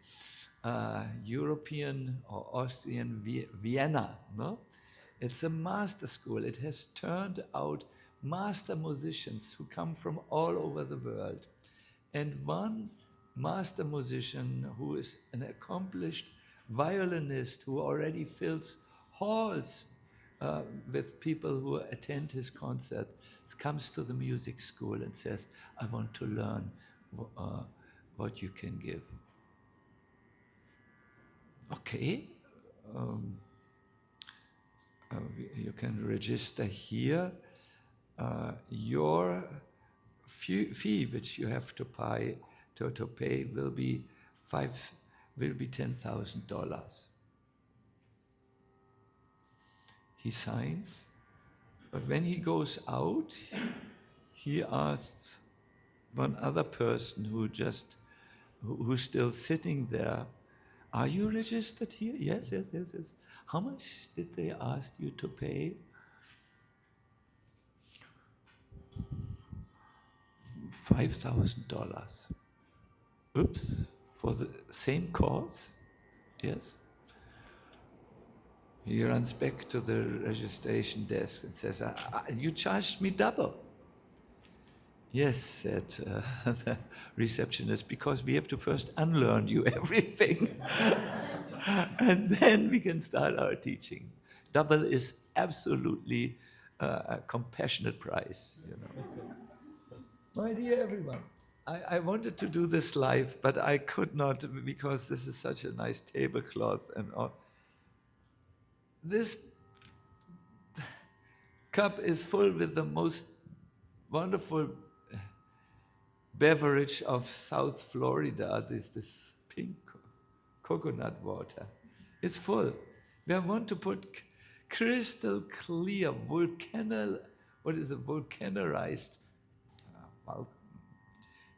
European or Austrian Vienna, no? It's a master school. It has turned out master musicians who come from all over the world. And one master musician who is an accomplished violinist who already fills halls with people who attend his concert, comes to the music school and says, I want to learn what you can give. Okay, you can register here. Your fee which you have to pay will be $10,000. He signs, but when he goes out, he asks one other person who's still sitting there, are you registered here? Yes. How much did they ask you to pay? $5,000. Oops, for the same course? Yes. He runs back to the registration desk and says, you charged me double. Yes, said the receptionist, because we have to first unlearn you everything. And then we can start our teaching. Double is absolutely a compassionate price, you know. My dear everyone, I wanted to do this live, but I could not because this is such a nice tablecloth and all. This cup is full with the most wonderful beverage of South Florida. This pink coconut water. It's full. We want to put crystal clear vulcanized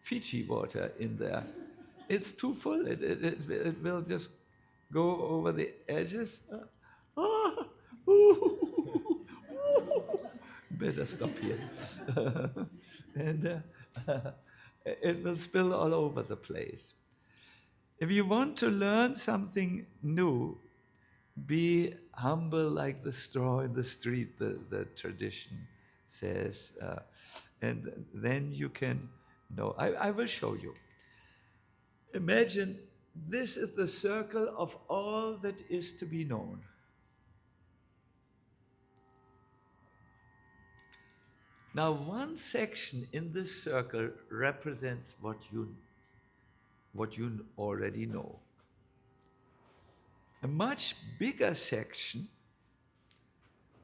Fiji water in there. It's too full. It will just go over the edges. Better stop here. And it will spill all over the place. If you want to learn something new, be humble like the straw in the street, the tradition says. And then you can know. I will show you. Imagine this is the circle of all that is to be known. Now, one section in this circle represents what you already know. A much bigger section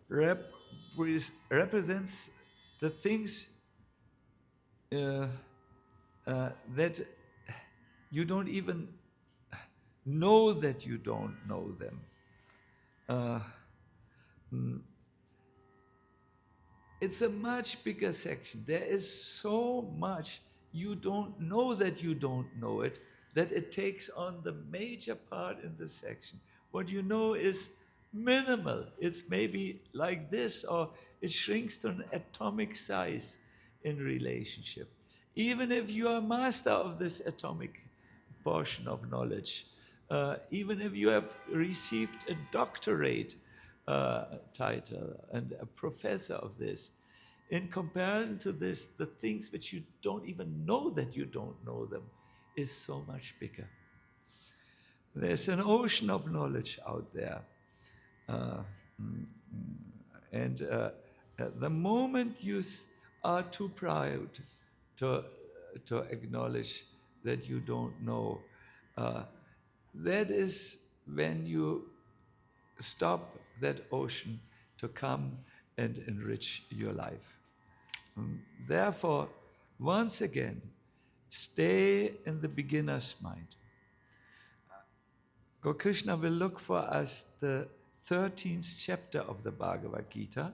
represents the things that you don't even know that you don't know them. It's a much bigger section. There is so much you don't know that you don't know it, that it takes on the major part in this section. What you know is minimal. It's maybe like this, or it shrinks to an atomic size in relationship. Even if you are master of this atomic portion of knowledge. Even if you have received a doctorate title and a professor of this, in comparison to this, the things which you don't even know that you don't know them is so much bigger. There's an ocean of knowledge out there. And the moment you are too proud to acknowledge that you don't know, that is when you stop that ocean to come and enrich your life. Therefore, once again, stay in the beginner's mind. Krishna will look for us the 13th chapter of the Bhagavad Gita.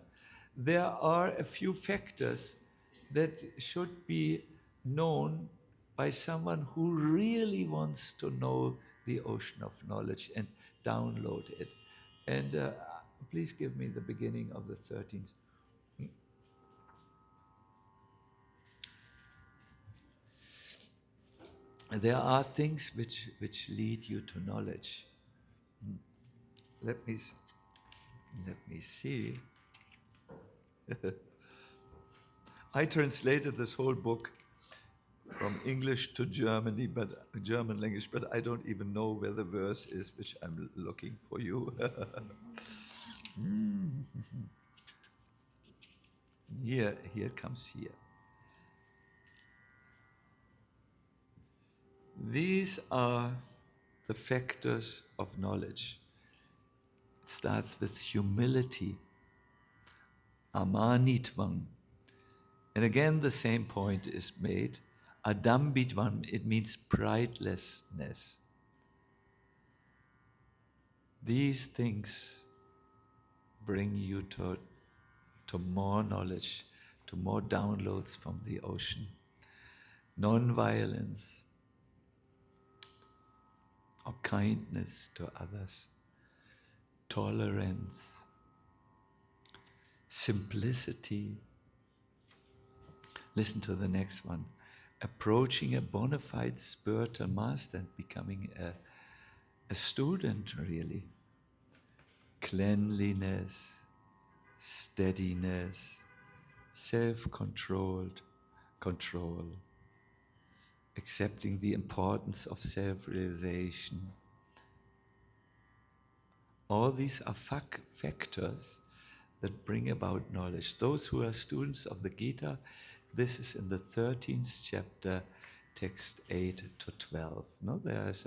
There are a few factors that should be known by someone who really wants to know the ocean of knowledge and download it. And please give me the beginning of the 13th. There are things which lead you to knowledge. Let me see. I translated this whole book from English to German language, but I don't even know where the verse is which I'm looking for you. Here it comes here. These are the factors of knowledge. It starts with humility, amanitvam. And again, the same point is made. Adambitvam, it means pridelessness. These things bring you to more knowledge, to more downloads from the ocean. Non-violence, or kindness to others, tolerance, simplicity. Listen to the next one. Approaching a bona fide spiritual master and becoming a student, really. Cleanliness, steadiness, self-control, accepting the importance of self-realization. All these are factors that bring about knowledge. Those who are students of the Gita, this is in the 13th chapter, text 8 to 12. No, there is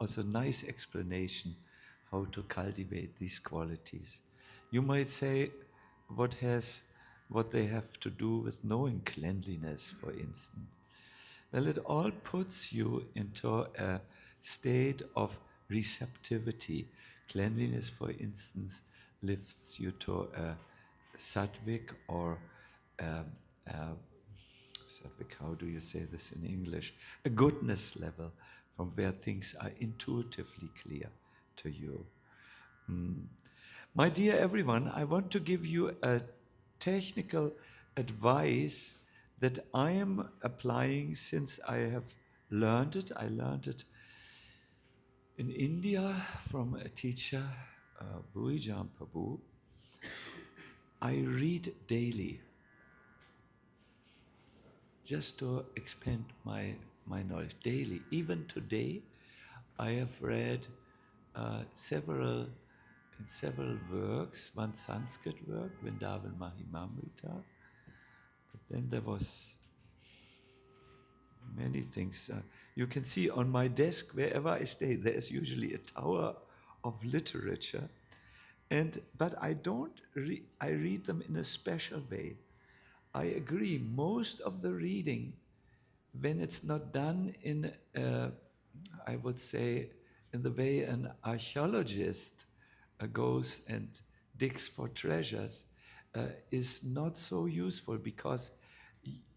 also a nice explanation how to cultivate these qualities. You might say, what they have to do with knowing cleanliness, for instance? Well, it all puts you into a state of receptivity. Cleanliness, for instance, lifts you to a sattvic or sattvic, how do you say this in English? A goodness level from where things are intuitively clear to you. My dear everyone, I want to give you a technical advice that I am applying since I have learned it. I learned it in India from a teacher, Bhuijan Prabhu. I read daily just to expand my knowledge daily. Even today, I have read several works, one Sanskrit work, Vrindavan Mahimamrita, but then there was many things. You can see on my desk, wherever I stay, there is usually a tower of literature, but I don't I read them in a special way. I agree, most of the reading, when it's not done in, I would say, in the way an archaeologist goes and digs for treasures, is not so useful because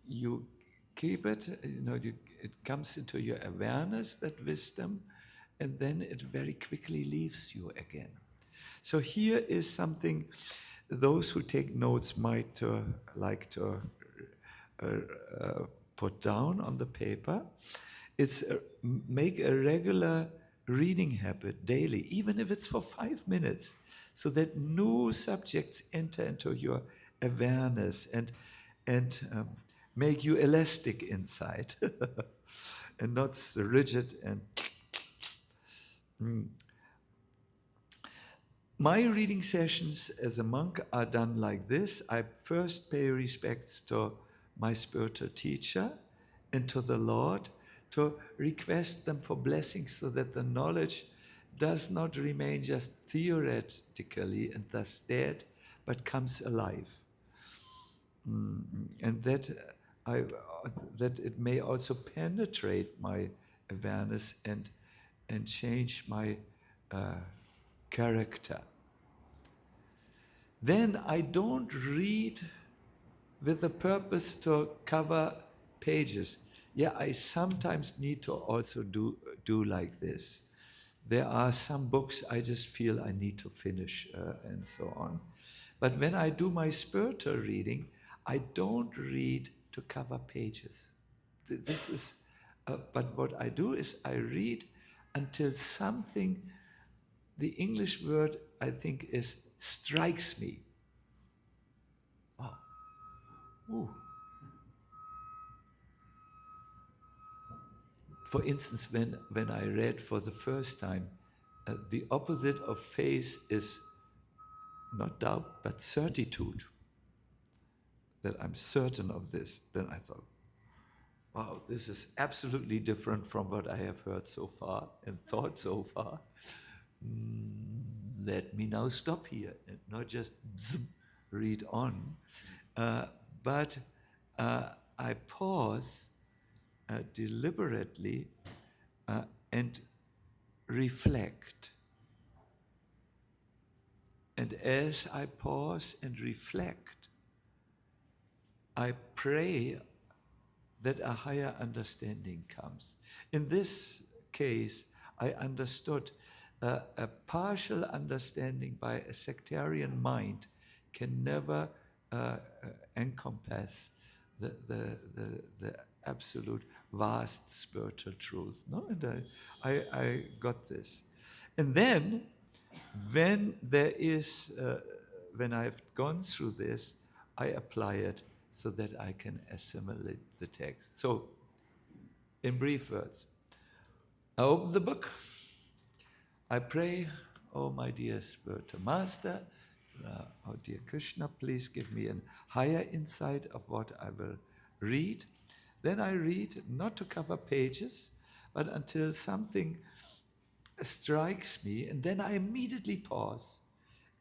you keep it, it comes into your awareness, that wisdom, and then it very quickly leaves you again. So here is something those who take notes might like to put down on the paper. make a regular reading habit daily, even if it's for 5 minutes, so that new subjects enter into your awareness and make you elastic inside and not rigid and my reading sessions as a monk are done like this. I first pay respects to my spiritual teacher and to the Lord, to request them for blessings so that the knowledge does not remain just theoretically and thus dead, but comes alive. And that it may also penetrate my awareness and change my character. Then I don't read with the purpose to cover pages. Yeah, I sometimes need to also do like this. There are some books I just feel I need to finish and so on. But when I do my spiritual reading, I don't read to cover pages. This is, but what I do is I read until something, the English word I think is strikes me. Oh. Ooh. For instance, when I read for the first time, the opposite of faith is not doubt, but certitude. That I'm certain of this. Then I thought, wow, this is absolutely different from what I have heard so far and thought so far. Let me now stop here and not just read on. But I pause deliberately and reflect. And as I pause and reflect, I pray that a higher understanding comes. In this case, I understood a partial understanding by a sectarian mind can never encompass the absolute vast spiritual truth. No? And I got this. And then, when I've gone through this, I apply it so that I can assimilate the text. So, in brief words, I open the book, I pray, oh my dear spiritual master, oh dear Krishna, please give me a higher insight of what I will read. Then I read, not to cover pages, but until something strikes me, and then I immediately pause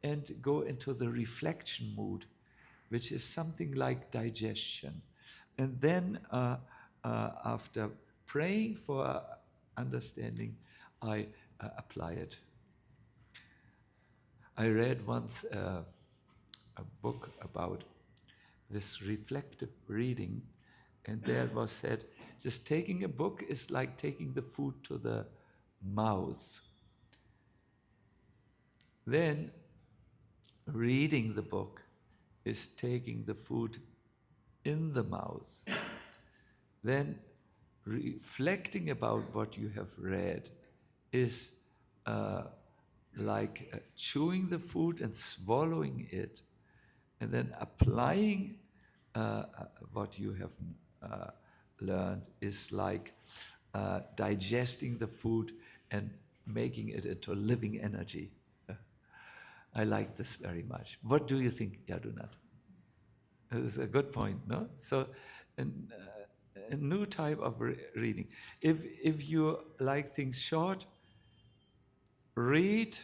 and go into the reflection mood, which is something like digestion. And then after praying for understanding, I apply it. I read once a book about this reflective reading, and there it was said, just taking a book is like taking the food to the mouth. Then reading the book is taking the food in the mouth. Then reflecting about what you have read is like chewing the food and swallowing it, and then applying what you have learned is like digesting the food and making it into living energy. I like this very much. What do you think, Yadunat? This is a good point, no? So, a new type of reading. If you like things short, read,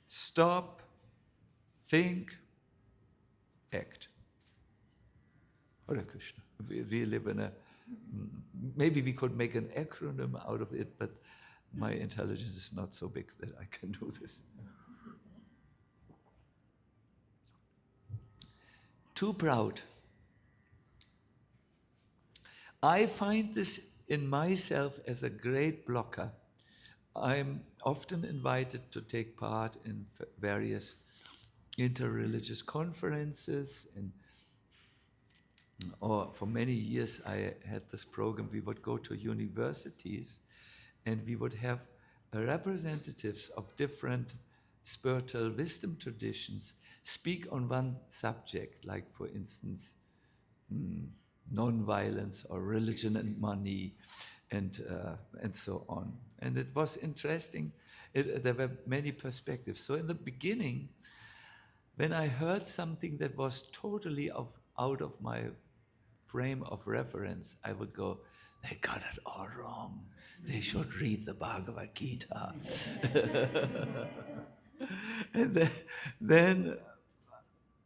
stop, think, act. Hare Krishna. We live in maybe we could make an acronym out of it, but my intelligence is not so big that I can do this. Too proud. I find this in myself as a great blocker. I'm often invited to take part in various interreligious conferences, and or for many years I had this program. We would go to universities and we would have representatives of different spiritual wisdom traditions speak on one subject, like for instance, non-violence or religion and money, and so on. And it was interesting. There were many perspectives. So in the beginning, when I heard something that was totally out of my frame of reference, I would go, they got it all wrong. They should read the Bhagavad Gita. And then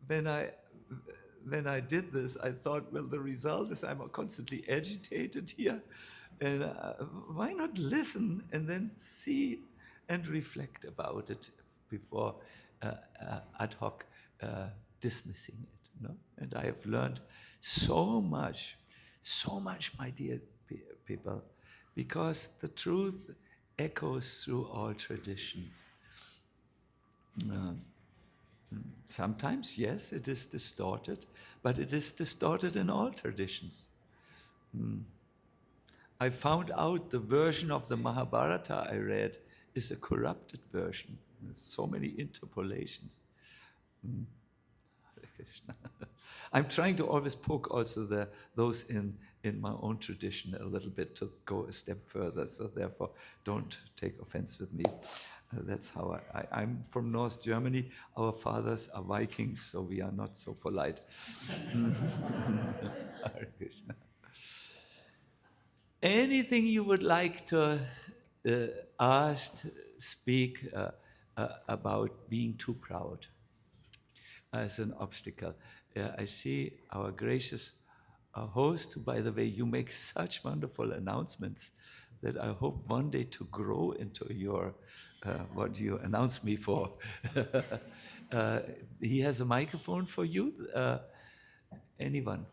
when I did this, I thought, well, the result is I'm constantly agitated here. And why not listen and then see and reflect about it before ad hoc dismissing it? No? And I have learned so much, my dear people, because the truth echoes through all traditions. Sometimes, yes, it is distorted, but it is distorted in all traditions. I found out the version of the Mahabharata I read is a corrupted version. There's so many interpolations. Hare Krishna. I'm trying to always poke also those in my own tradition a little bit to go a step further, so therefore don't take offense with me. That's how I'm from North Germany. Our fathers are Vikings, so we are not so polite. Hare Krishna. Anything you would like to ask, speak about being too proud as an obstacle? I see our gracious host, who, by the way, you make such wonderful announcements that I hope one day to grow into your, what you announced me for. He has a microphone for you. Anyone?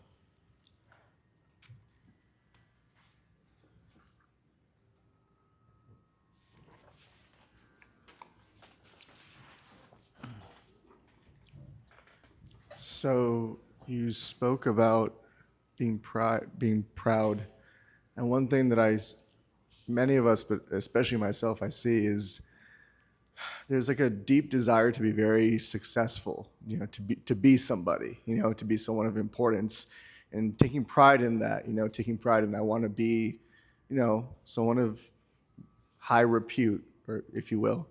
So you spoke about being proud, and one thing that many of us, but especially myself, I see is there's like a deep desire to be very successful, to be somebody, to be someone of importance, and taking pride in that, taking pride in I want to be, someone of high repute, or if you will.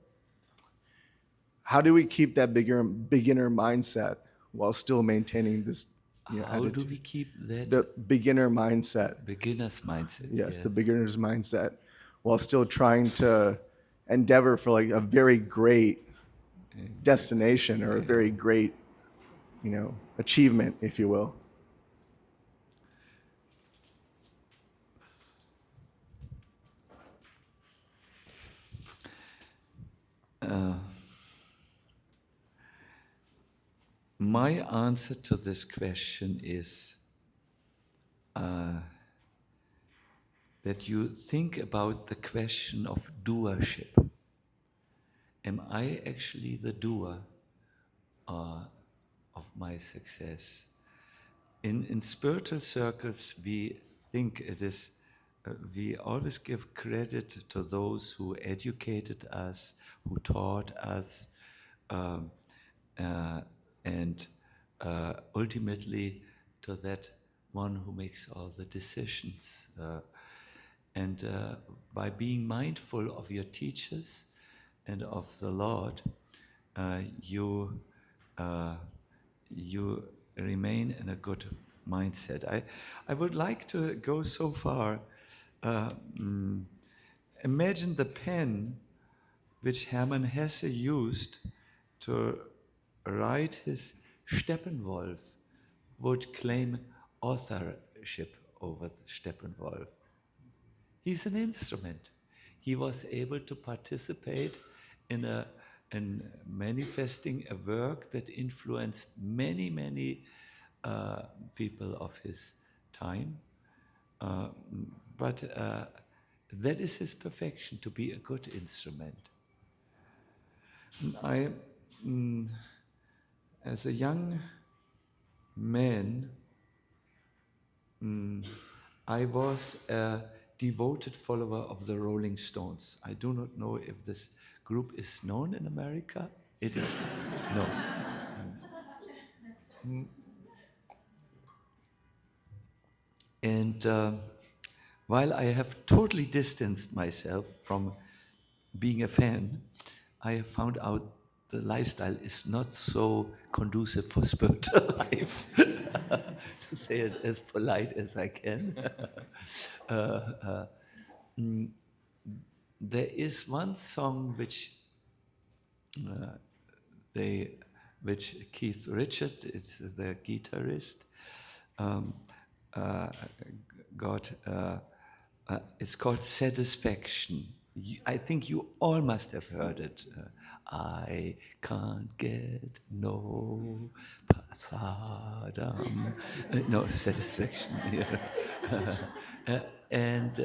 How do we keep that beginner mindset while still maintaining this How attitude? do we keep that? The beginner mindset. Beginner's mindset. Yes, yeah. the beginner's mindset, while still trying to endeavor for like a very great destination or a very great, achievement, if you will. My answer to this question is that you think about the question of doership. Am I actually the doer of my success? In spiritual circles, we think it is, we always give credit to those who educated us, who taught us, and ultimately to that one who makes all the decisions. And by being mindful of your teachers and of the Lord, you remain in a good mindset. I would like to go so far. Imagine the pen which Hermann Hesse used to write his Steppenwolf would claim authorship over Steppenwolf. He's an instrument. He was able to participate in manifesting a work that influenced many, many people of his time. But that is his perfection, to be a good instrument. As a young man, I was a devoted follower of the Rolling Stones. I do not know if this group is known in America. It is no. And while I have totally distanced myself from being a fan, I have found out the lifestyle is not so conducive for spiritual life, to say it as polite as I can. There is one song they, which Keith Richard, it's the guitarist, got. It's called Satisfaction. I think you all must have heard it. I can't get no pasadam. No, satisfaction. And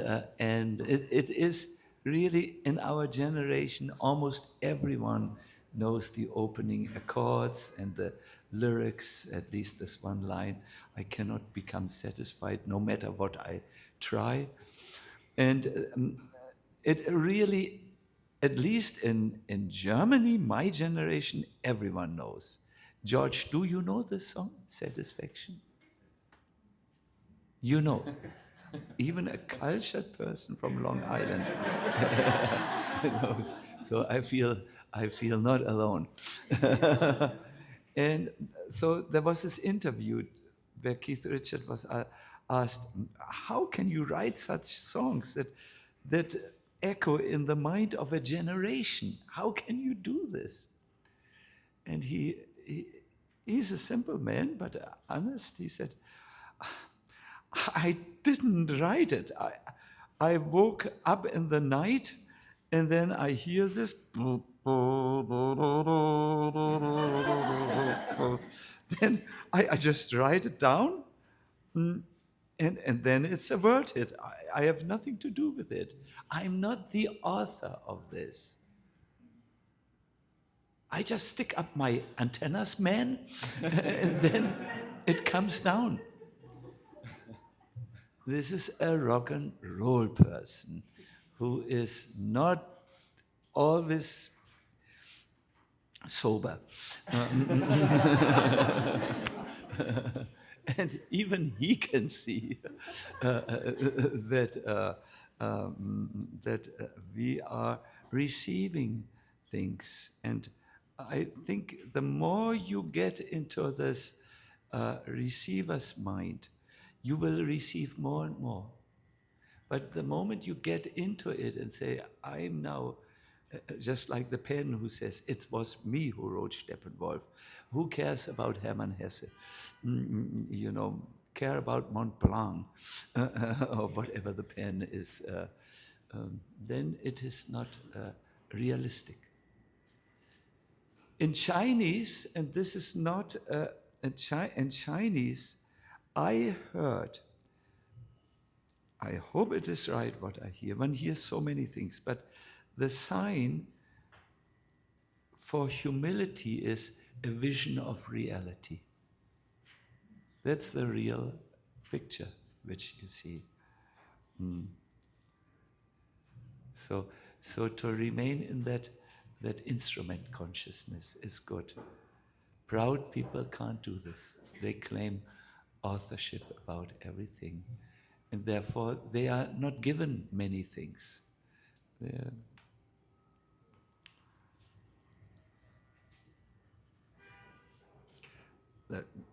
it is really in our generation, almost everyone knows the opening accords and the lyrics, at least this one line, I cannot become satisfied no matter what I try. And it really, at least in Germany, my generation, everyone knows. George, do you know this song, Satisfaction? You know. Even a cultured person from Long Island knows. So I feel not alone. And so there was this interview where Keith Richard was asked, how can you write such songs that echo in the mind of a generation? How can you do this? And he's a simple man, but honest. He said, I didn't write it. I woke up in the night and then I hear this. Then I just write it down and then it's a word hit. I have nothing to do with it. I'm not the author of this. I just stick up my antennas, man, and then it comes down. This is a rock and roll person who is not always sober. And even he can see that we are receiving things. And I think the more you get into this receiver's mind, you will receive more and more. But the moment you get into it and say, I'm now, just like the pen who says, it was me who wrote Steppenwolf. Who cares about Hermann Hesse? You know, care about Mont Blanc or whatever the pen is. Then it is not realistic. In Chinese, and this is not, in Chinese, I heard, I hope it is right what I hear. One hears so many things, but the sign for humility is a vision of reality. That's the real picture which you see. So to remain in that instrument consciousness is good. Proud people can't do this. They claim authorship about everything. And therefore, they are not given many things.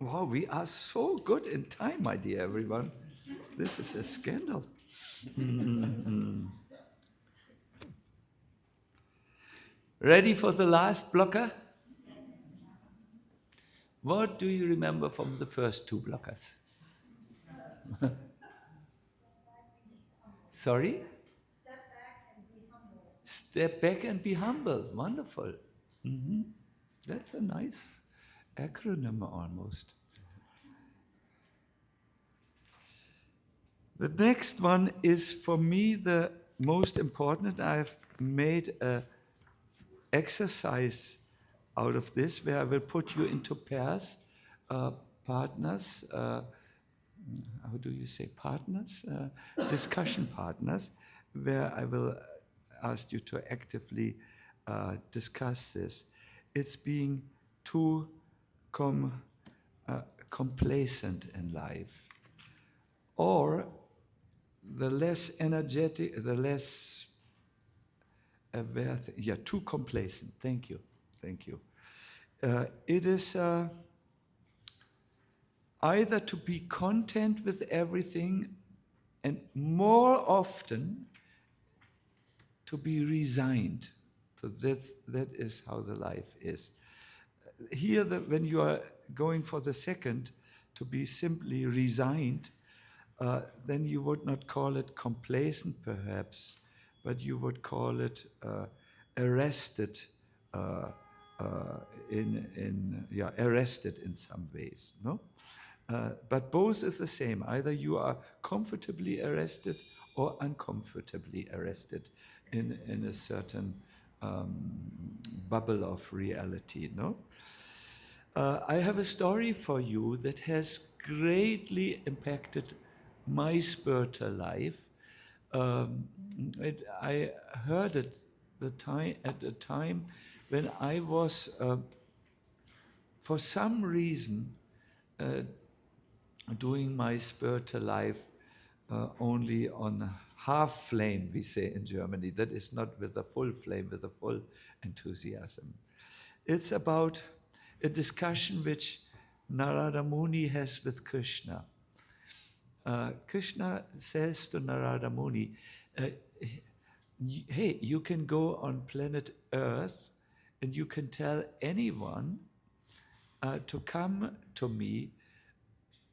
Wow, we are so good in time, my dear everyone. This is a scandal. Ready for the last blocker? What do you remember from the first two blockers? Sorry? Step back and be humble. Step back and be humble. Wonderful. That's a nice acronym almost. The next one is for me the most important. I've made an exercise out of this where I will put you into pairs, partners, how do you say, partners, discussion partners, where I will ask you to actively discuss this. It's being too complacent in life, or the less energetic, the less aware, too complacent. Thank you. It is either to be content with everything, and more often to be resigned. So that is how the life is. Here, when you are going for the second, to be simply resigned, then you would not call it complacent, perhaps, but you would call it arrested. Arrested in some ways, no? But both is the same. Either you are comfortably arrested or uncomfortably arrested in a certain bubble of reality, no? I have a story for you that has greatly impacted my spiritual life. I heard it at the time when I was, for some reason, doing my spiritual life only on half flame, we say in Germany. That is not with a full flame, with a full enthusiasm. It's about a discussion which Narada Muni has with Krishna. Krishna says to Narada Muni, hey, you can go on planet Earth and you can tell anyone to come to me.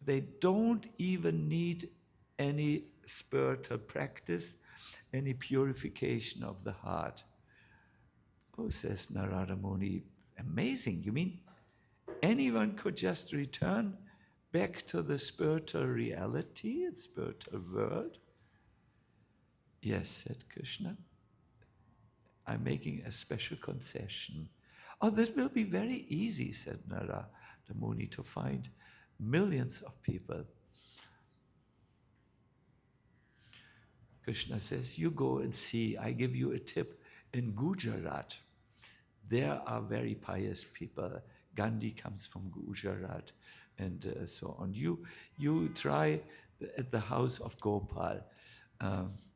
They don't even need any spiritual practice, any purification of the heart. Oh, says Narada Muni, amazing. You mean anyone could just return back to the spiritual reality, the spiritual world? Yes, said Krishna. I'm making a special concession. Oh, that will be very easy, said Narada Muni, to find millions of people. Krishna says, you go and see. I give you a tip. In Gujarat, there are very pious people. Gandhi comes from Gujarat, and so on. You try at the house of Gopal.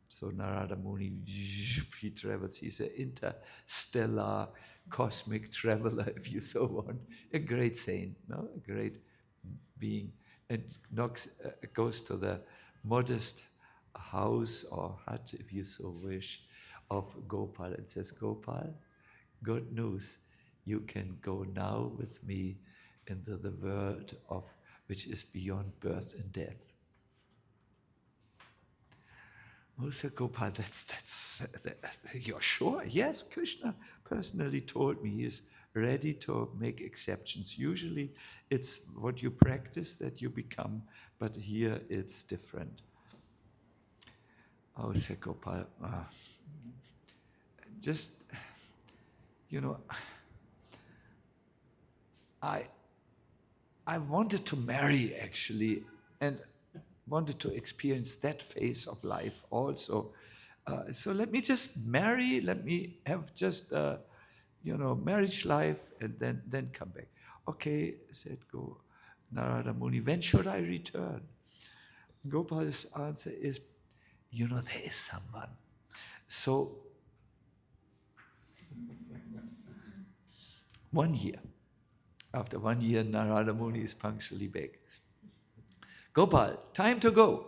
So Narada Muni, he travels. He's an interstellar cosmic traveler, if you so want. A great saint, no? A great being. And goes to the modest house or hut, if you so wish, of Gopal and says, Gopal, good news. You can go now with me into the world of which is beyond birth and death. Oh, said Gopal, you're sure? Yes, Krishna personally told me he is ready to make exceptions. Usually it's what you practice that you become, but here it's different. Oh, said Gopal, just, I wanted to marry, actually, and wanted to experience that phase of life also. So let me just marry, let me have just, marriage life, and then come back. Okay, said Narada Muni, when should I return? Gopal's answer is, there is someone. So, 1 year. After 1 year, Narada Muni is punctually back. Gopal, time to go.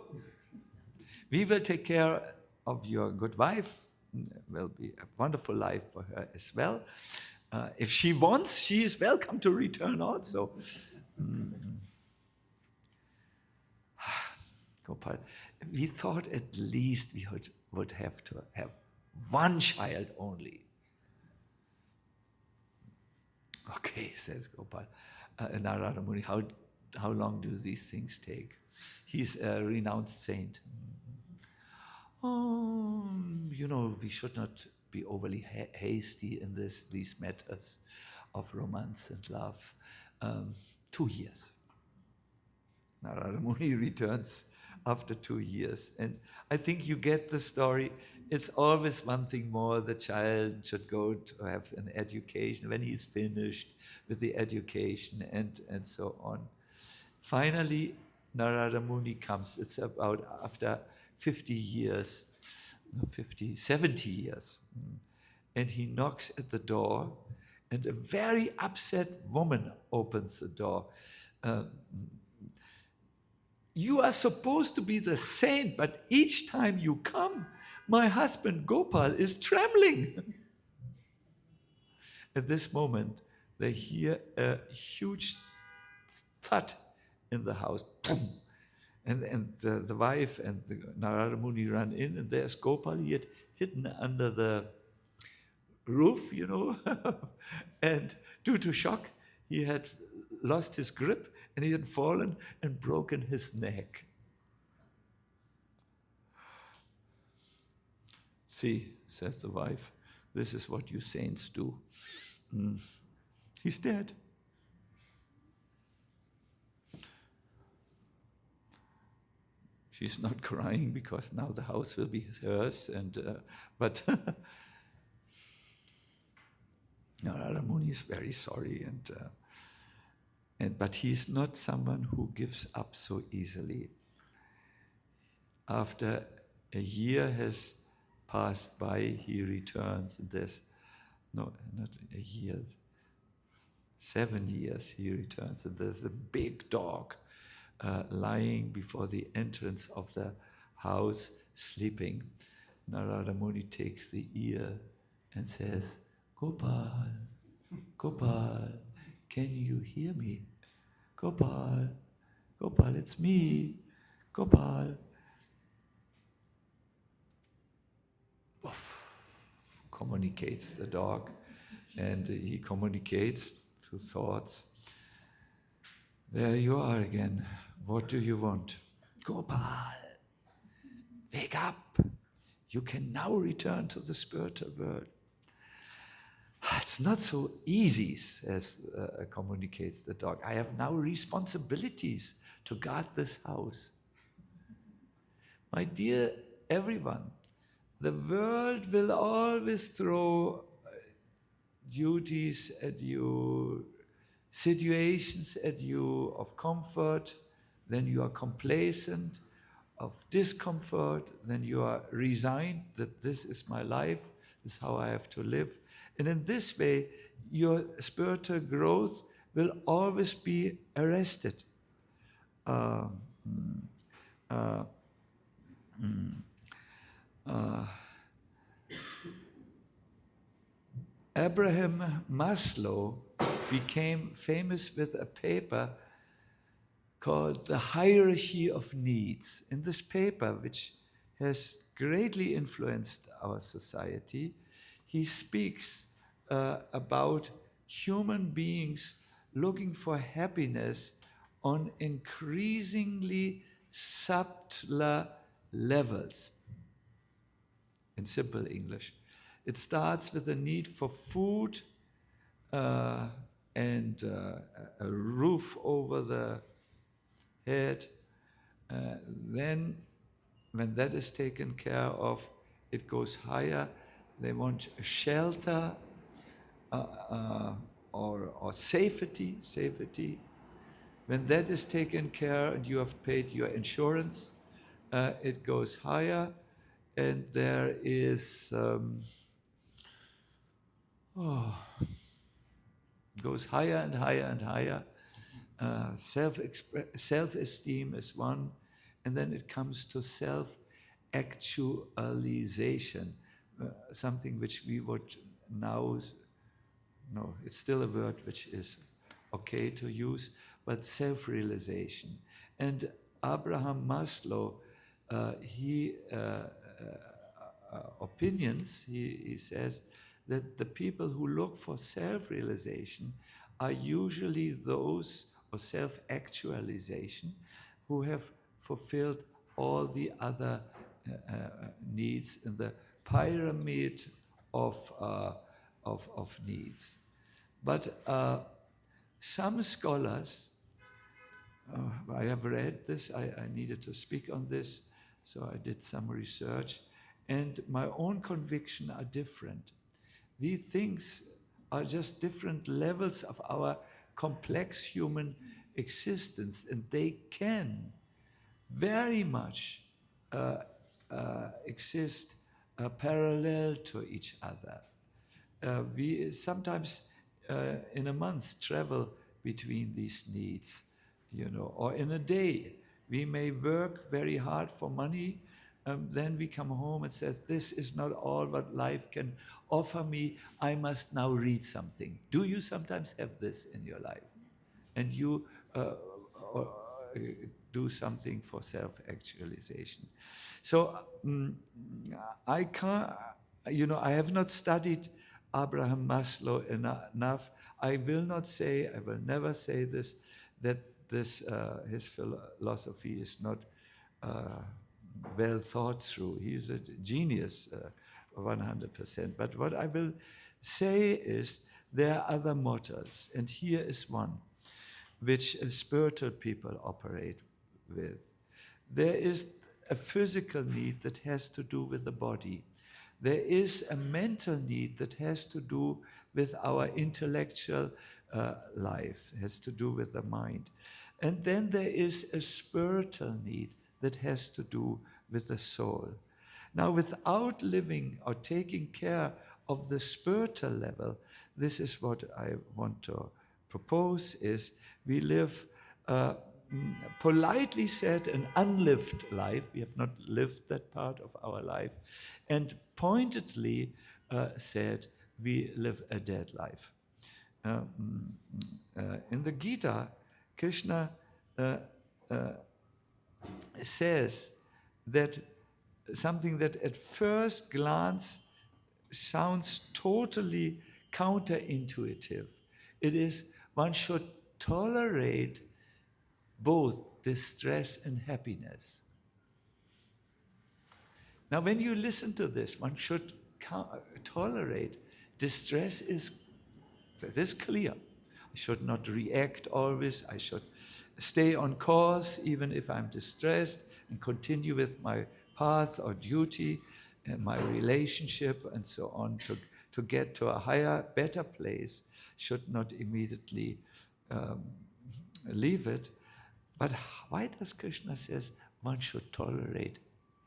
We will take care of your good wife. Will be a wonderful life for her as well. If she wants, she is welcome to return also. Gopal, we thought at least we would have to have one child only. Okay, says Gopal. Narada Muni, how long do these things take? He's a renounced saint. Oh, we should not be overly hasty in these matters of romance and love. 2 years. Narada Muni returns after 2 years. And I think you get the story. It's always one thing more. The child should go to have an education when he's finished with the education and so on. Finally, Narada Muni comes. It's about after 50 years, no, 50, 70 years. And he knocks at the door, and a very upset woman opens the door. You are supposed to be the saint, but each time you come, my husband Gopal is trembling. At this moment, they hear a huge thud in the house. And the wife and the Narada Muni run in, and there's Gopal. He had hidden under the roof, and due to shock, he had lost his grip and he had fallen and broken his neck. See, says the wife, this is what you saints do. He's dead. She's not crying because now the house will be hers, but Narada Muni is very sorry, but he's not someone who gives up so easily. After a year has passed by, he returns. Not a year, 7 years he returns, and there's a big dog lying before the entrance of the house, sleeping. Narada Muni takes the ear and says, Gopal, Gopal, can you hear me? Gopal, Gopal, it's me, Gopal. Woof, communicates the dog, and he communicates through thoughts. There you are again. What do you want? Gopal, wake up. You can now return to the spiritual world. It's not so easy, communicates the dog. I have now responsibilities to guard this house. My dear everyone, the world will always throw duties at you, situations at you of comfort, then you are complacent, of discomfort, then you are resigned that this is my life, this is how I have to live. And in this way, your spiritual growth will always be arrested. Abraham Maslow became famous with a paper called The Hierarchy of Needs. In this paper, which has greatly influenced our society, he speaks about human beings looking for happiness on increasingly subtler levels. In simple English, it starts with the need for food and a roof over the head. Then, when that is taken care of, it goes higher. They want a shelter or safety. When that is taken care and you have paid your insurance, it goes higher. And there is, goes higher and higher and higher. Self-esteem is one. And then it comes to self-actualization, something which we would now, no, it's still a word which is okay to use, but self-realization. And Abraham Maslow, he says that the people who look for self-realization are usually those, or self-actualization, who have fulfilled all the other needs in the pyramid of needs. But some scholars I have read this, I needed to speak on this, so I did some research, and my own conviction are different. These things are just different levels of our complex human existence, and they can very much exist parallel to each other. We sometimes in a month travel between these needs, or in a day we may work very hard for money. Then we come home and says, this is not all what life can offer me. I must now read something. Do you sometimes have this in your life? And you do something for self-actualization. So I can't, I have not studied Abraham Maslow enough. I will not say, I will never say this, that this his philosophy is not well thought through. He is a genius, 100%. But what I will say is there are other models, and here is one which spiritual people operate with. There is a physical need that has to do with the body. There is a mental need that has to do with our intellectual life, has to do with the mind. And then there is a spiritual need that has to do with the soul. Now, without living or taking care of the spiritual level, this is what I want to propose, is we live, politely said, an unlived life. We have not lived that part of our life. And pointedly said, we live a dead life. In the Gita, Krishna says that something that at first glance sounds totally counterintuitive. It is one should tolerate both distress and happiness. Now, when you listen to this, one should tolerate distress that is clear. I should not react always. I should stay on course even if I'm distressed and continue with my path or duty and my relationship and so on to get to a higher, better place. Should not immediately leave it. But why does Krishna says one should tolerate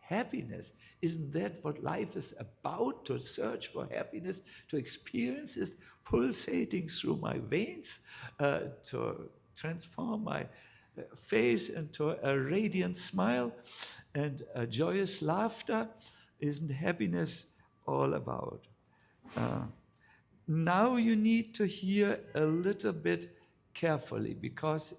happiness? Isn't that what life is about? To search for happiness, to experience it pulsating through my veins, to transform my face into a radiant smile and a joyous laughter. Isn't happiness all about? Now you need to hear a little bit carefully, because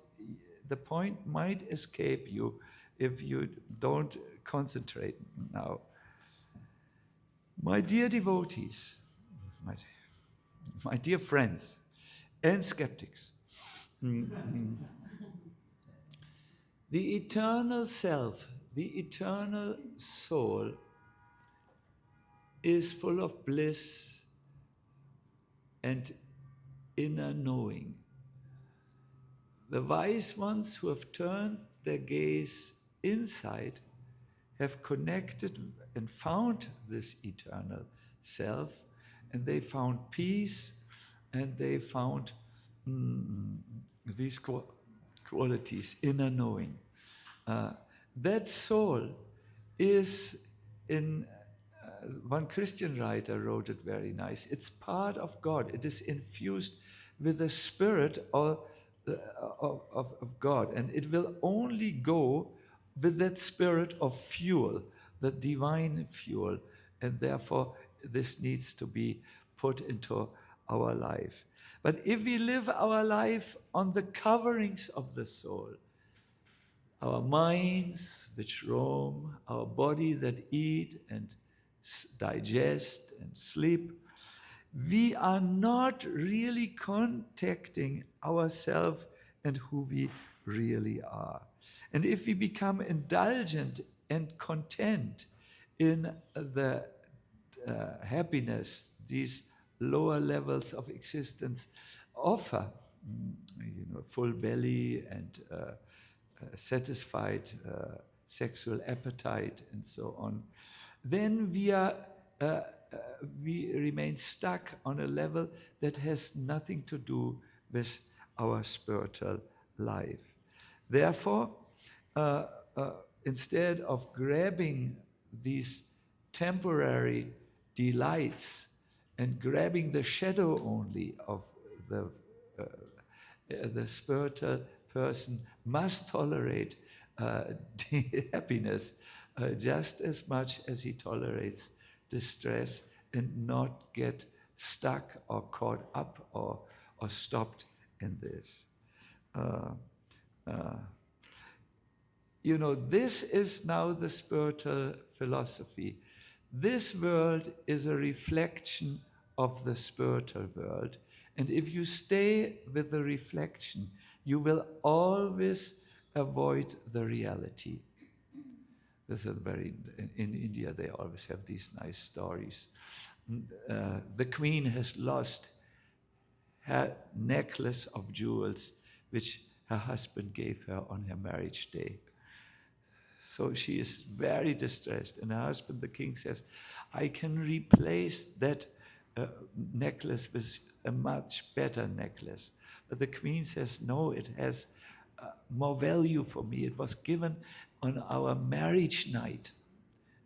the point might escape you if you don't concentrate now. My dear devotees, my dear friends and skeptics, the eternal self, the eternal soul is full of bliss and inner knowing. The wise ones who have turned their gaze inside have connected and found this eternal self, and they found peace, and they found these qualities, inner knowing. That soul is in one Christian writer wrote it very nice. It's part of God. It is infused with the spirit of God, and it will only go with that spirit of fuel, the divine fuel, and therefore this needs to be put into our life. But if we live our life on the coverings of the soul, our minds which roam, our body that eat and digest and sleep, we are not really contacting ourselves and who we really are. And if we become indulgent and content in the happiness these lower levels of existence offer, full belly and satisfied sexual appetite and so on, then we remain stuck on a level that has nothing to do with our spiritual life. Therefore, instead of grabbing these temporary delights and grabbing the shadow only of the spiritual person must tolerate happiness just as much as he tolerates distress, and not get stuck or caught up or stopped in this. This is now the spiritual philosophy. This world is a reflection of the spiritual world. And if you stay with the reflection, you will always avoid the reality. This is in India, they always have these nice stories. The queen has lost her necklace of jewels, which her husband gave her on her marriage day. So she is very distressed. And her husband, the king, says, I can replace that necklace with a much better necklace. But the queen says, no, it has more value for me. It was given on our marriage night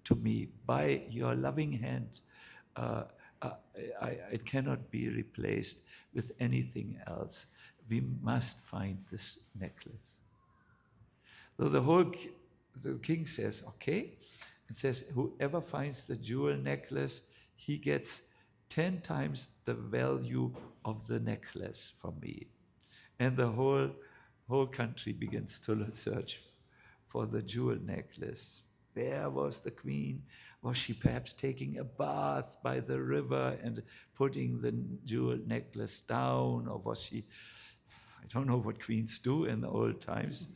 to me by your loving hand. It cannot be replaced with anything else. We must find this necklace. So the king says, okay, and says, whoever finds the jewel necklace, he gets 10 times the value of the necklace from me. And the whole country begins to search for the jewel necklace. Where was the queen? Was she perhaps taking a bath by the river and putting the jewel necklace down? Or was she, I don't know what queens do in the old times,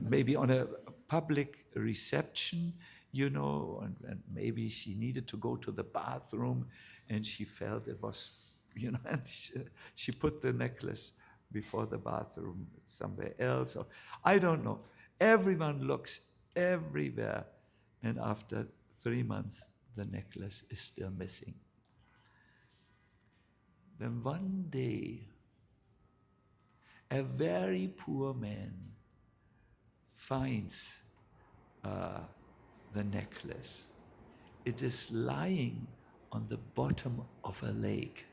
maybe on a public reception, and maybe she needed to go to the bathroom and she felt it was, and she put the necklace before the bathroom somewhere else. Or I don't know. Everyone looks everywhere. And after 3 months, the necklace is still missing. Then one day, a very poor man finds the necklace. It is lying on the bottom of a lake.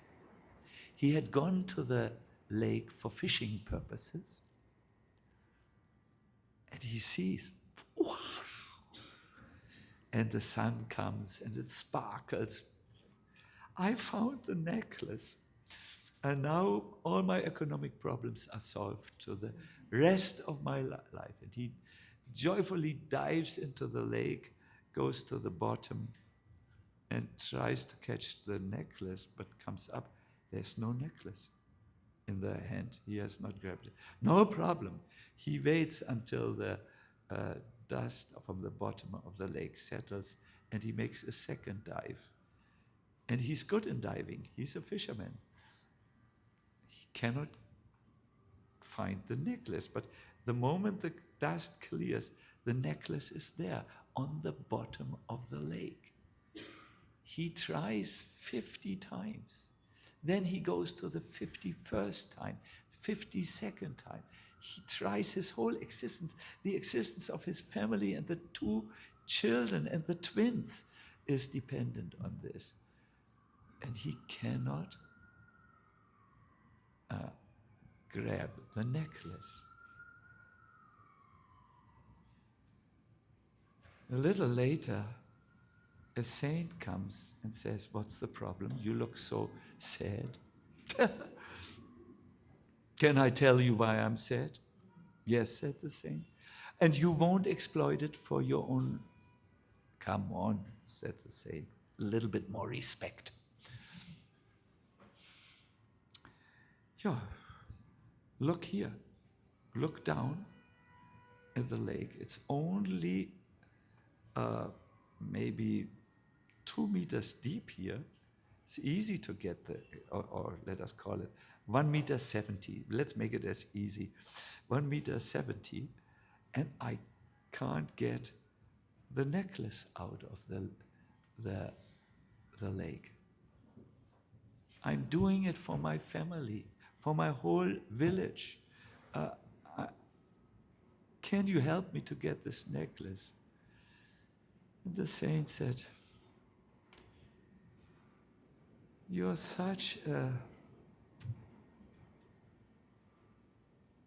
He had gone to the lake for fishing purposes, and he sees, wow! And the sun comes and it sparkles. I found the necklace. And now all my economic problems are solved to the rest of my life. And he joyfully dives into the lake, goes to the bottom, and tries to catch the necklace, but comes up. There's no necklace in the hand. He has not grabbed it. No problem. He waits until the dust from the bottom of the lake settles, and he makes a second dive. And he's good in diving. He's a fisherman. He cannot find the necklace, but the moment the dust clears, the necklace is there on the bottom of the lake. He tries 50 times. Then he goes to the 51st time, 52nd time. He tries his whole existence, the existence of his family and the 2 children and the twins is dependent on this. And he cannot grab the necklace. A little later, a saint comes and says, what's the problem? You look so sad. Can I tell you why I'm sad? Yes, said the saint. And you won't exploit it for your own. Come on, said the saint. A little bit more respect. Yeah, look here. Look down at the lake. It's only maybe 2 meters deep here. It's easy to get or let us call it 1.70 meters. Let's make it as easy. 1.70 meters. and I can't get the necklace out of the lake. I'm doing it for my family, for my whole village. Can you help me to get this necklace? And the saint said, you're such an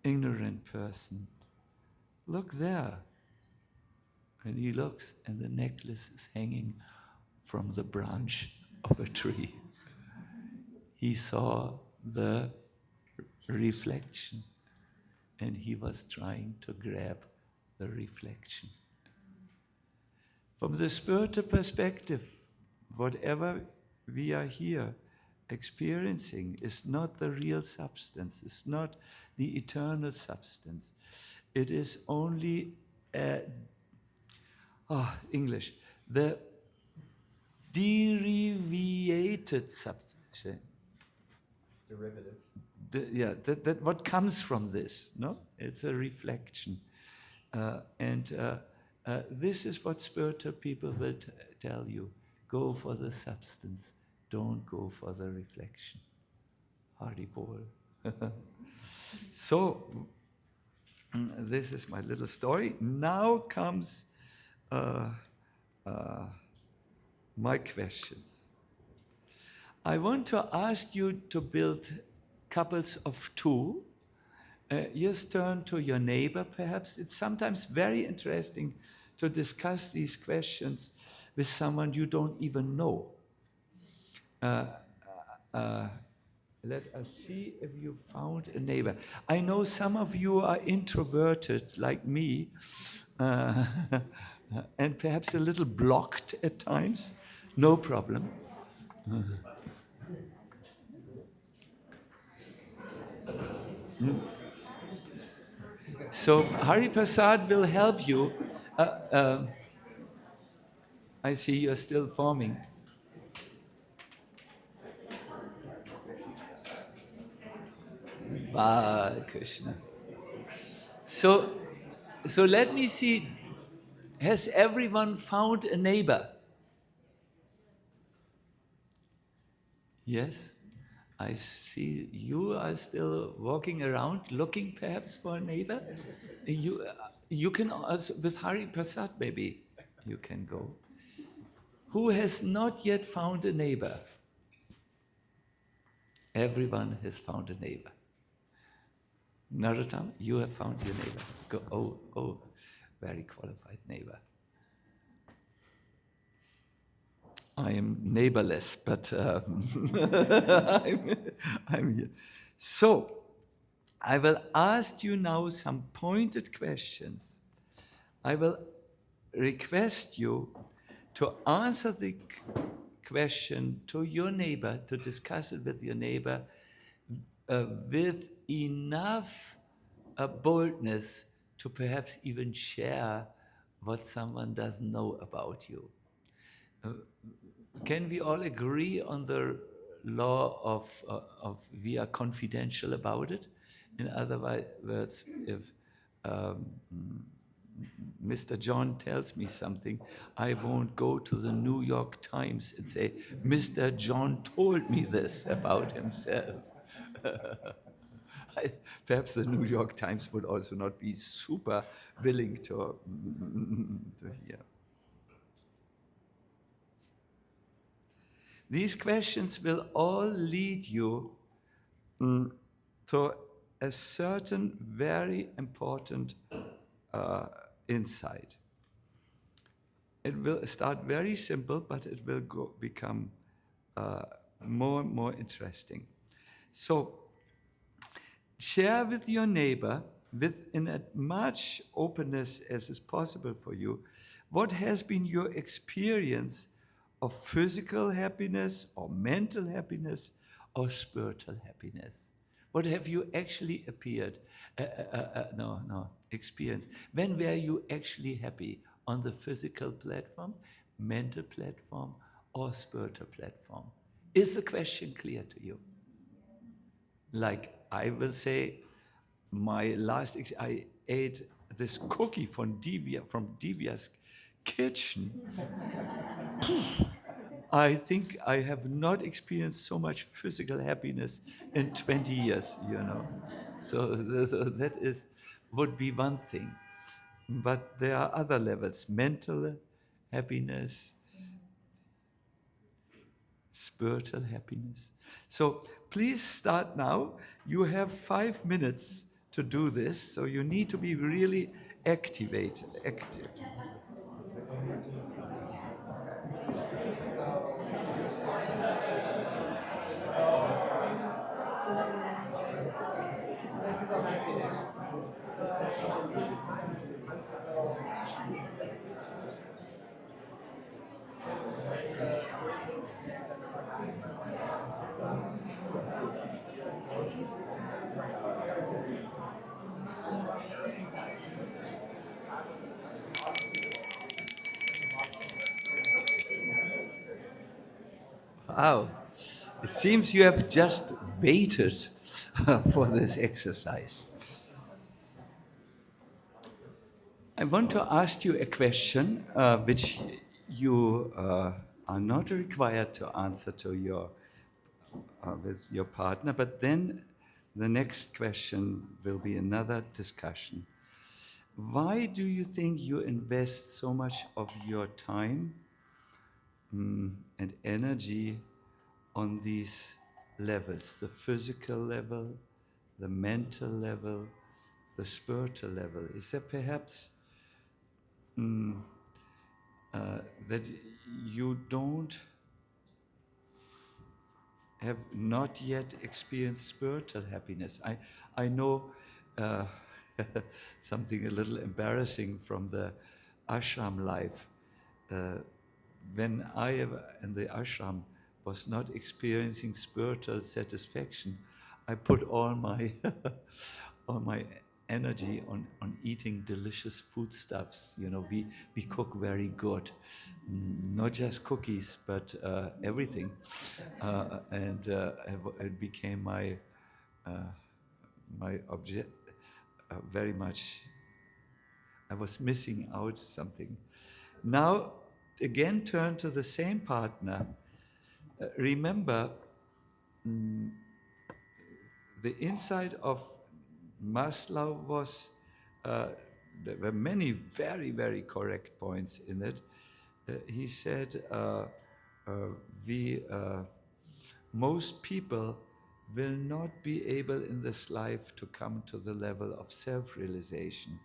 ignorant person. Look there. And he looks, and the necklace is hanging from the branch of a tree. He saw the reflection, and he was trying to grab the reflection. From the spiritual perspective, whatever we are here experiencing is not the real substance, it's not the eternal substance. It is only English, the derivated substance. Derivative. That what comes from this, no? It's a reflection. This is what spiritual people will tell you. Go for the substance, don't go for the reflection. Hardy Bol. So, this is my little story. Now comes my questions. I want to ask you to build couples of two. Just turn to your neighbor, perhaps. It's sometimes very interesting to discuss these questions with someone you don't even know. Let us see if you found a neighbor. I know some of you are introverted, like me, and perhaps a little blocked at times. No problem. So Hari Prasad will help you. I see you're still forming. Krishna. So let me see. Has everyone found a neighbor? Yes? I see you are still walking around looking perhaps for a neighbor. You can also, with Hari Prasad maybe, you can go. Who has not yet found a neighbor? Everyone has found a neighbor. Narottam, you have found your neighbor. Go. Oh, very qualified neighbor. I am neighborless, but I'm here. So, I will ask you now some pointed questions. I will request you to answer the question to your neighbor, to discuss it with your neighbor with enough boldness to perhaps even share what someone doesn't know about you. Can we all agree on the law of we are confidential about it? In other words, if Mr. John tells me something, I won't go to the New York Times and say, Mr. John told me this about himself. Perhaps the New York Times would also not be super willing to hear. These questions will all lead you to a certain very important insight. It will start very simple, but it will become more and more interesting. So, share with your neighbor, in as much openness as is possible for you, what has been your experience of physical happiness or mental happiness or spiritual happiness. What have you actually experienced? When were you actually happy? On the physical platform, mental platform, or spiritual platform? Is the question clear to you? Like I will say, I ate this cookie from Divia's kitchen, I think I have not experienced so much physical happiness in 20 years, So that would be one thing. But there are other levels: mental happiness, spiritual happiness. So please start now. You have 5 minutes to do this, so you need to be really active. Wow. It seems you have just waited for this exercise. I want to ask you a question which you are not required to answer to with your partner, but then the next question will be another discussion. Why do you think you invest so much of your time and energy on these levels, the physical level, the mental level, the spiritual level? Is there perhaps that you don't have not yet experienced spiritual happiness? I know something a little embarrassing from the ashram life. When I in the ashram was not experiencing spiritual satisfaction, I put all my all my energy on eating delicious foodstuffs. We cook very good, not just cookies, but everything, and it became my object. Very much, I was missing out something. Now, again, turn to the same partner. Remember, the inside of Maslow was, there were many very, very correct points in it. He said, most people will not be able in this life to come to the level of self-realization.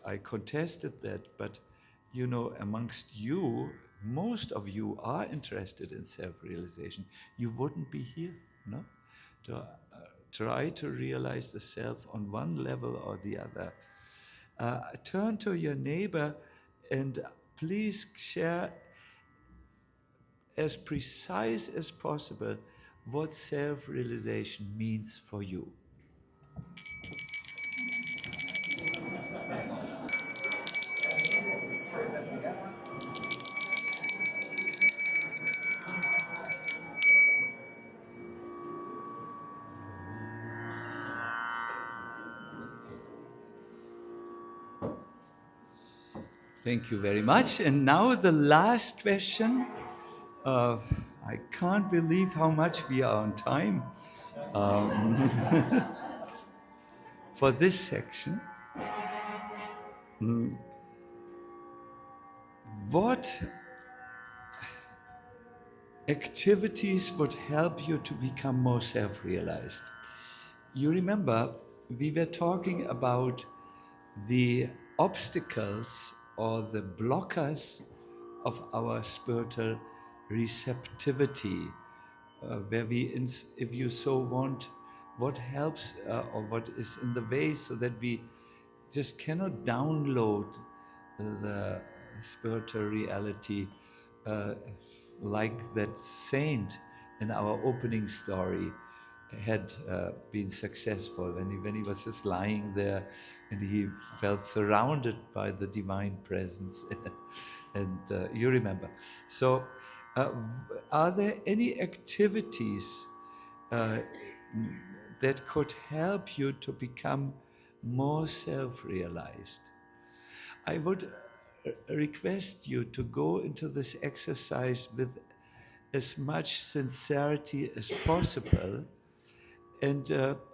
I contested that, but amongst you, most of you are interested in self-realization. You wouldn't be here, no? To try to realize the self on one level or the other. Turn to your neighbor and please share as precise as possible what self-realization means for you. Thank you very much. And now the last question. I can't believe how much we are on time for this section. What activities would help you to become more self-realized? You remember we were talking about the obstacles or the blockers of our spiritual receptivity, where if you so want, what helps or what is in the way so that we just cannot download the spiritual reality like that saint in our opening story had been successful when he was just lying there and he felt surrounded by the divine presence. And you remember. So are there any activities that could help you to become more self-realized. I would request you to go into this exercise with as much sincerity as possible. And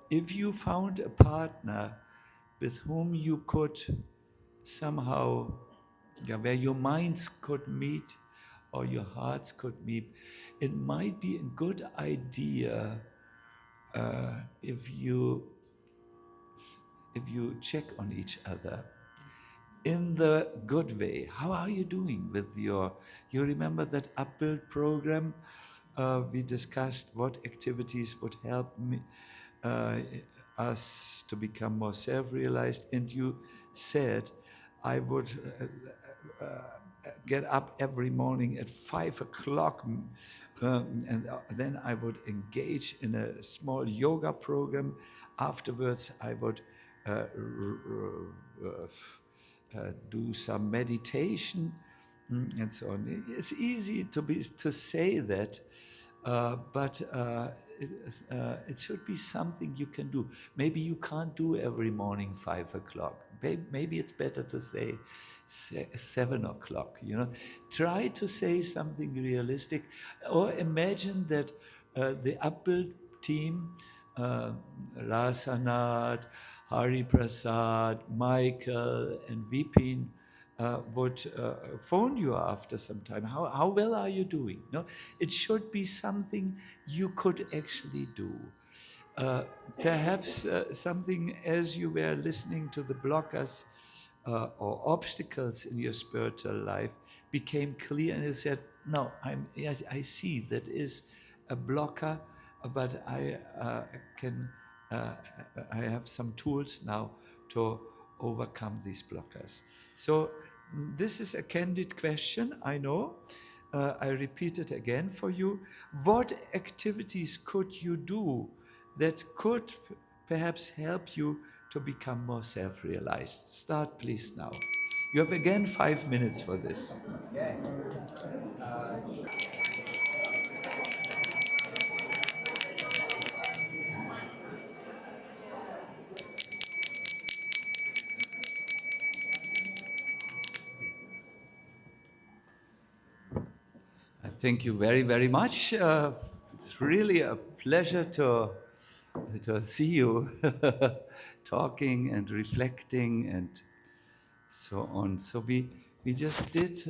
if you found a partner with whom you could somehow, where your minds could meet or your hearts could meet, it might be a good idea if you check on each other in the good way. How are you doing with you remember that upbuild program? We discussed what activities would help me, us to become more self-realized, and you said I would get up every morning at 5 o'clock, and then I would engage in a small yoga program. Afterwards, I would do some meditation, and so on. It's easy to say that, but it should be something you can do. Maybe you can't do every morning 5 o'clock. Maybe it's better to say 7 o'clock. Try to say something realistic, or imagine that the upbuild team, Rasanat, Hari Prasad, Michael, and Vipin would phone you after some time. How well are you doing? No, it should be something you could actually do. Perhaps something, as you were listening to the blockers or obstacles in your spiritual life, became clear, and you said, "No, yes, I see that is a blocker, but I have some tools now to overcome these blockers." So this is a candid question, I know. I repeat it again for you. What activities could you do that could perhaps help you to become more self-realized? Start, please, now. You have again 5 minutes for this. Thank you very, very much. It's really a pleasure to see you talking and reflecting and so on. So we just did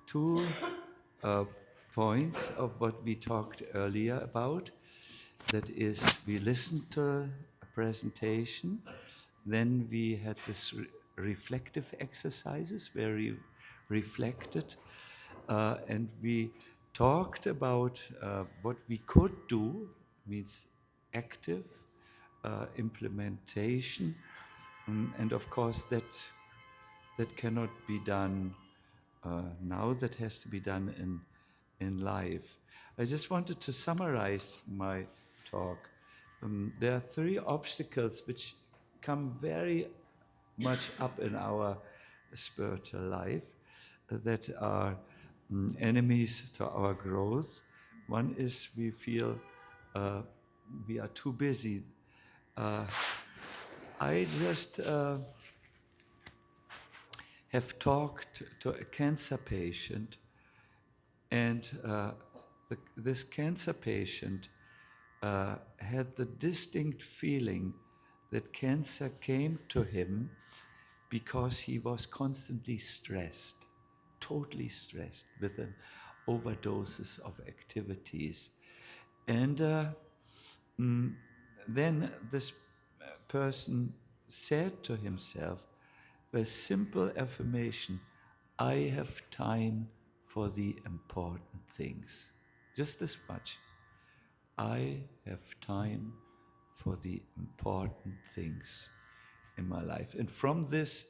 two points of what we talked earlier about. That is, we listened to a presentation, then we had this reflective exercises where we reflected, and we talked about what we could do, means active implementation, and of course that cannot be done now, that has to be done in life. I just wanted to summarize my talk. There are 3 obstacles which come very much up in our spiritual life that are enemies to our growth. One is we feel we are too busy. I just have talked to a cancer patient, and this cancer patient had the distinct feeling that cancer came to him because he was constantly stressed, totally stressed with an overdoses of activities. And then this person said to himself a simple affirmation: I have time for the important things. Just this much. I have time for the important things in my life. And from this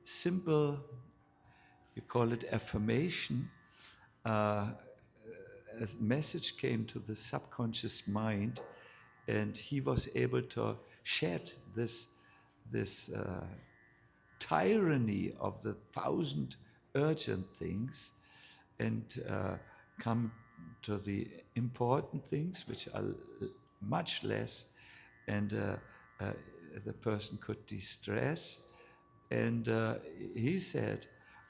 simple, you call it affirmation, a message came to the subconscious mind, and he was able to shed this tyranny of the 1,000 urgent things and come to the important things, which are much less, and the person could de-stress. And he said,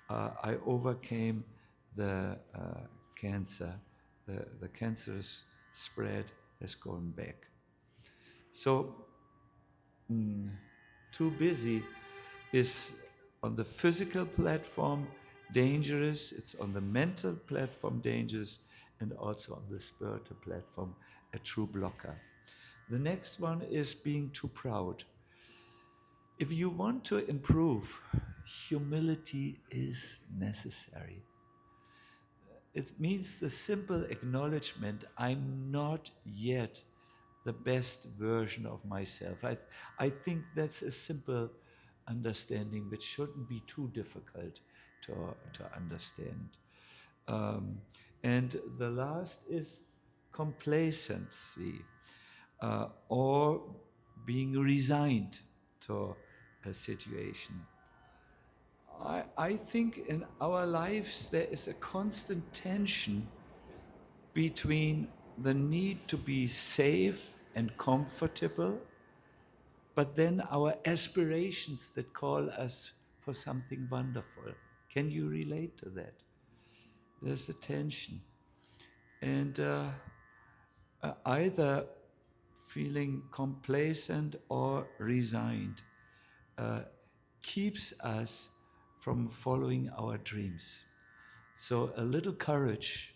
I overcame the cancer. The cancerous spread has gone back. So, too busy is on the physical platform dangerous, it's on the mental platform dangerous, and also on the spiritual platform a true blocker. The next one is being too proud. If you want to improve, humility is necessary. It means the simple acknowledgement, I'm not yet the best version of myself. I think that's a simple understanding which shouldn't be too difficult to understand. And the last is complacency, or being resigned to a situation. I think in our lives there is a constant tension between the need to be safe and comfortable, but then our aspirations that call us for something wonderful. Can you relate to that? There's a tension. And either feeling complacent or resigned keeps us from following our dreams. So a little courage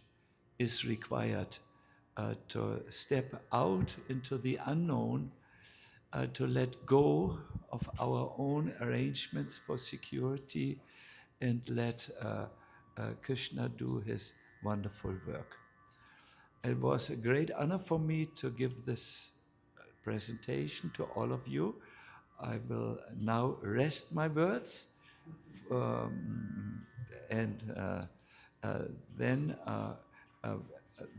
is required to step out into the unknown, to let go of our own arrangements for security and let Krishna do his wonderful work. It was a great honor for me to give this presentation to all of you. I will now rest my words, and then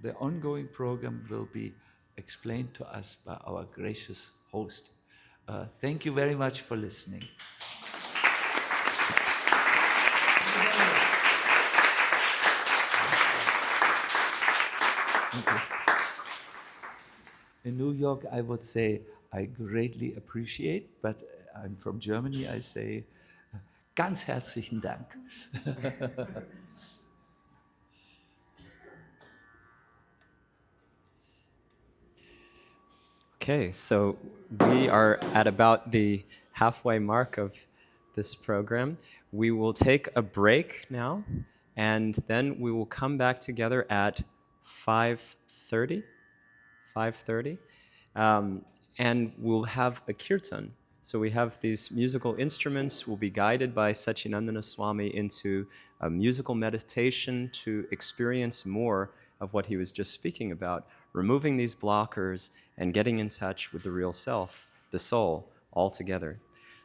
the ongoing program will be explained to us by our gracious host. Thank you very much for listening. In New York, I would say, I greatly appreciate, but I'm from Germany, I say, ganz herzlichen Dank. Okay, so we are at about the halfway mark of this program. We will take a break now, and then we will come back together at 5:30. 5:30, and we'll have a kirtan. So we have these musical instruments. We'll be guided by Sacinandana Swami into a musical meditation to experience more of what he was just speaking about, removing these blockers and getting in touch with the real self, the soul, all together.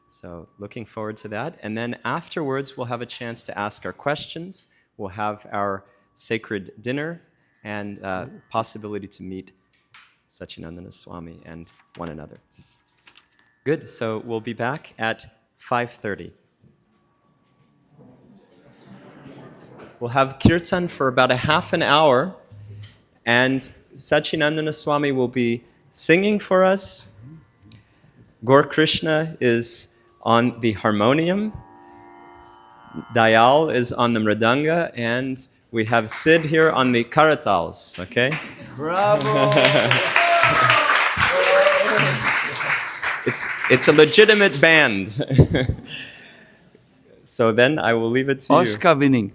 So looking forward to that. And then afterwards, we'll have a chance to ask our questions. We'll have our sacred dinner and possibility to meet Sacinandana Swami and one another. Good, so we'll be back at 5:30. We'll have kirtan for about a half an hour, and Sacinandana Swami will be singing for us. Gaur Krishna is on the harmonium, Dayal is on the mridanga, and we have Sid here on the karatals, okay? Bravo! It's a legitimate band. So then I will leave it to you. Oscar winning.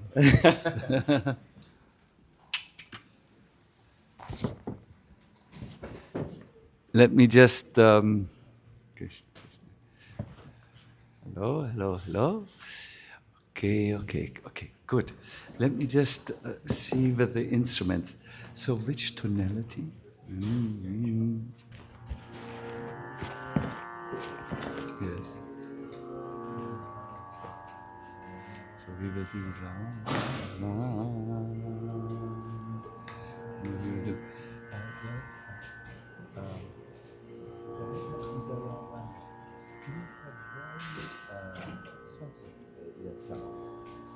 Let me just... hello, hello. Okay, good. Let me just see with the instruments. So which tonality? Yes. So we will do we will do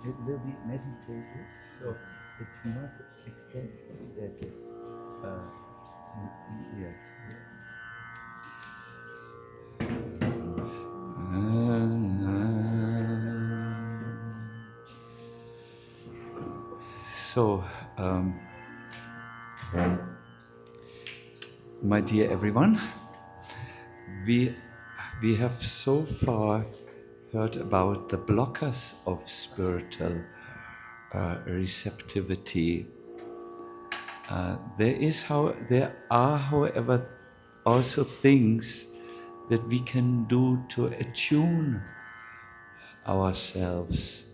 it will be meditative, so it's not ecstatic. Yes. So, my dear everyone, we have so far heard about the blockers of spiritual receptivity. There are, however, also things that we can do to attune ourselves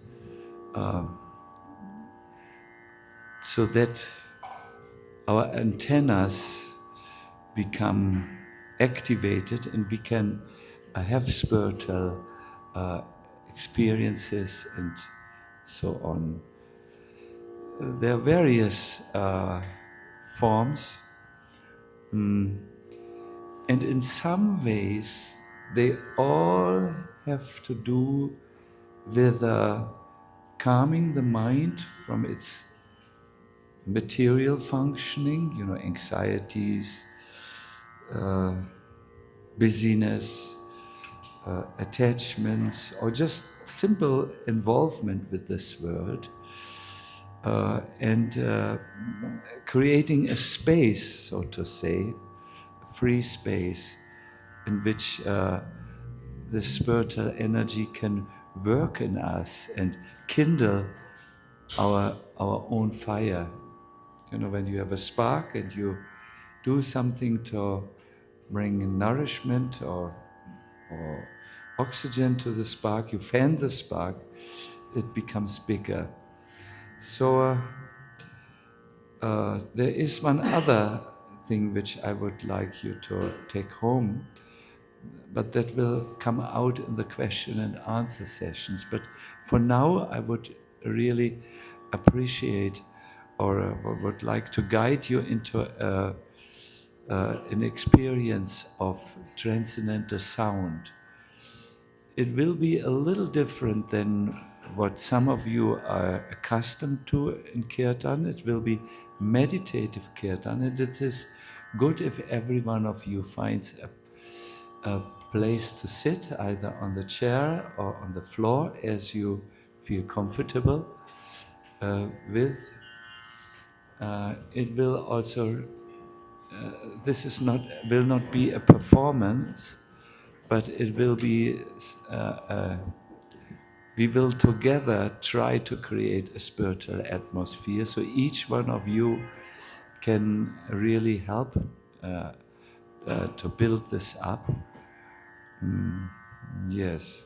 so that our antennas become activated and we can have spiritual experiences and so on. There are various forms, and in some ways they all have to do with calming the mind from its material functioning, anxieties, busyness, attachments, or just simple involvement with this world, and creating a space, so to say, a free space in which the spiritual energy can work in us and kindle our own fire. When you have a spark and you do something to bring nourishment or oxygen to the spark, you fan the spark, it becomes bigger. So there is one other thing which I would like you to take home, but that will come out in the question and answer sessions. But for now, I would really appreciate or would like to guide you into an experience of transcendental sound. It will be a little different than what some of you are accustomed to in Kirtan. It will be meditative Kirtan, and it is good if every one of you finds a place to sit, either on the chair or on the floor, as you feel comfortable with. It will also, will not be a performance, but it will be, we will together try to create a spiritual atmosphere, so each one of you can really help to build this up. Yes.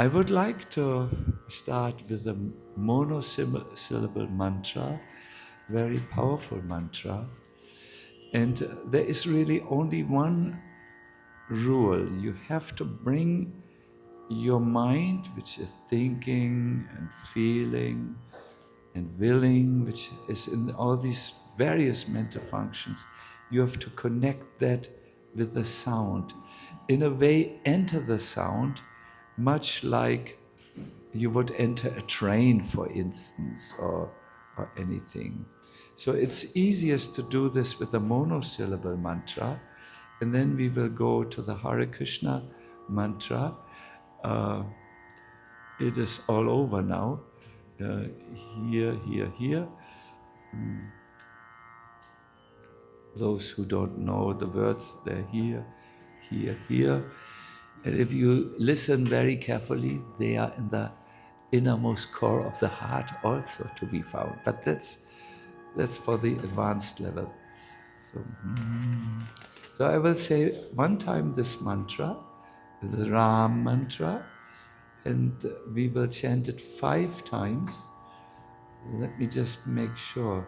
I would like to start with a monosyllable mantra, very powerful mantra. And there is really only one rule. You have to bring your mind, which is thinking and feeling and willing, which is in all these various mental functions, you have to connect that with the sound. In a way, enter the sound, much like you would enter a train, for instance, or anything. So it's easiest to do this with a monosyllable mantra, and then we will go to the Hare Krishna mantra. It is all over now. Here, here, here. Those who don't know the words, they're here, here, here. And if you listen very carefully, they are in the innermost core of the heart also to be found. But that's for the advanced level. So I will say one time this mantra, the Ram mantra, and we will chant it 5 times. Let me just make sure.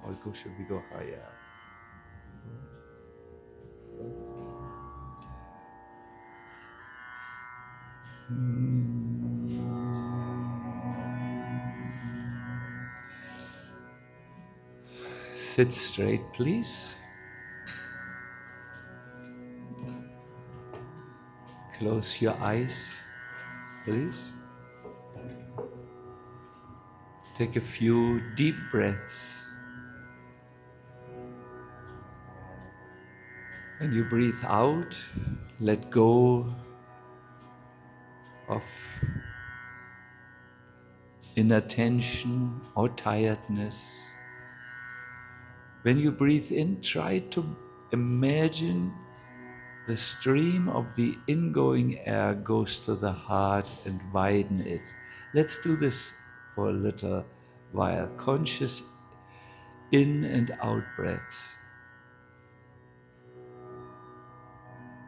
Or should we go higher? Sit straight, please. Close your eyes, please. Take a few deep breaths. When you breathe out, let go of inattention or tiredness. When you breathe in, try to imagine the stream of the ingoing air goes to the heart and widen it. Let's do this for a little while. Conscious in and out breaths.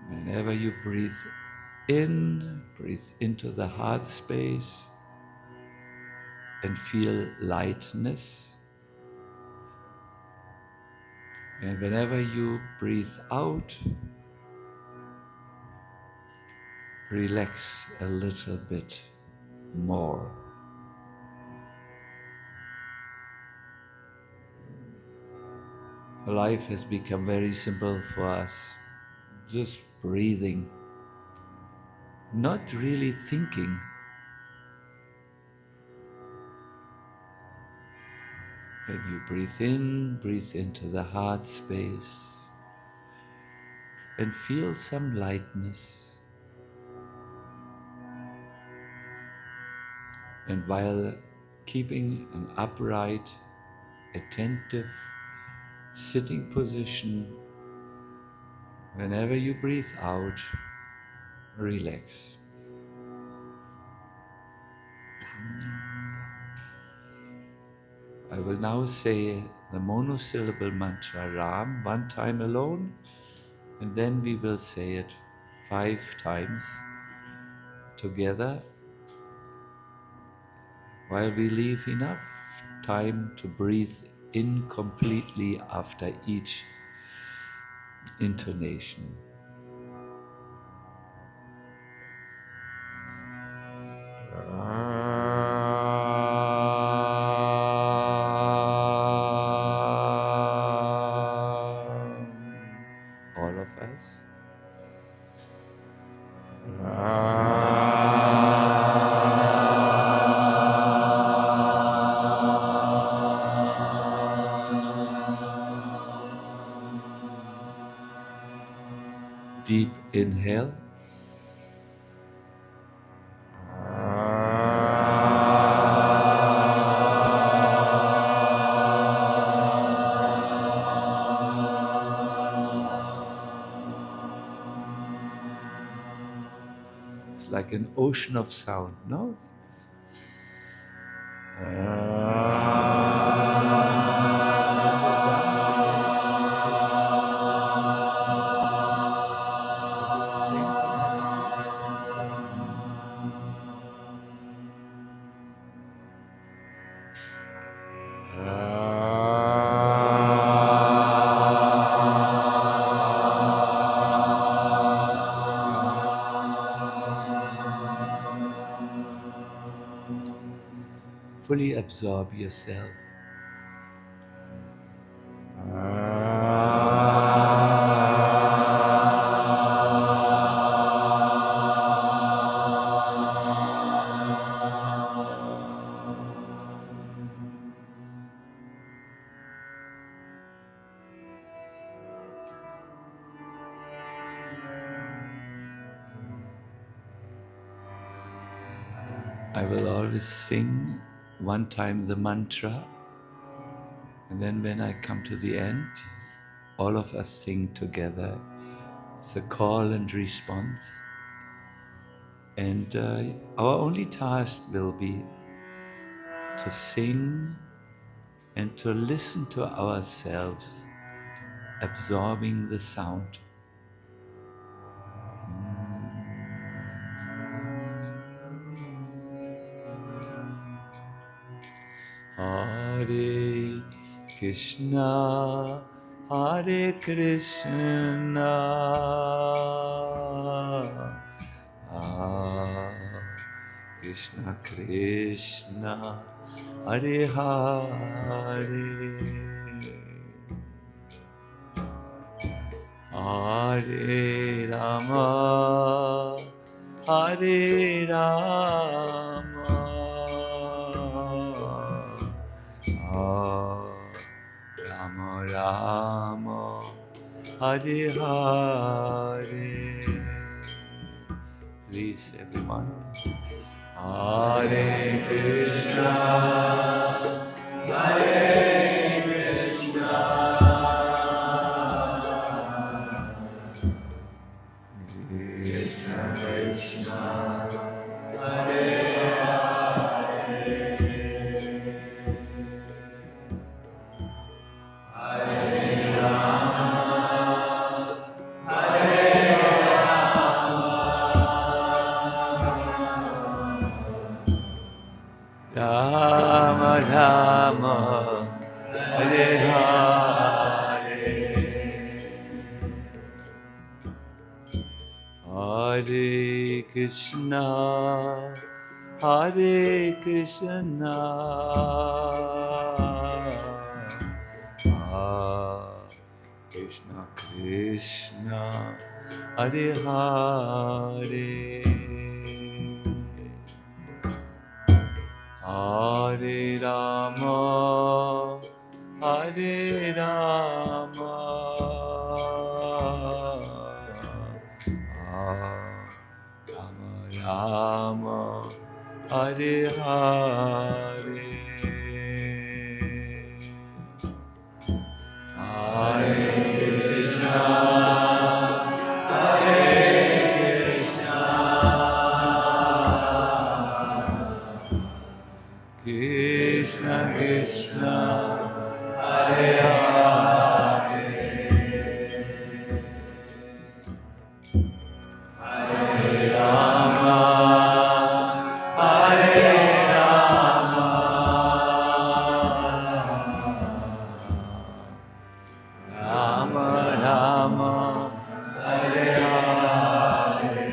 Whenever you breathe in, breathe into the heart space and feel lightness. And whenever you breathe out, relax a little bit more. Life has become very simple for us. Just breathing, not really thinking. When you breathe into the heart space and feel some lightness. And while keeping an upright, attentive sitting position, whenever you breathe out, relax. I will now say the monosyllable mantra Ram one time alone, and then we will say it 5 times together, while we leave enough time to breathe in completely after each intonation. All of us. Deep inhale. It's like an ocean of sound, no? Fully absorb yourself. I will always sing one time the mantra, and then when I come to the end, all of us sing together. It's a call and response. And our only task will be to sing and to listen to ourselves, absorbing the sound. Hare Krishna, Hare Krishna, Krishna Krishna, Hare Hare, Hare Rama, Hare Rama, Rama Rama, Hare Hare. Please, everyone, Hare Krishna, Krishna Krishna, Rama Rama, Hare Hare, Hare Krishna, Hare Krishna, Krishna Krishna, Hare Hare, Hare Rama, Hare Rama, Rama Rama, Hare Hare, Hare Krishna, Krishna Krishna, Hare Hare, Hare Rama, Hare Rama, Rama Rama, Hare Hare.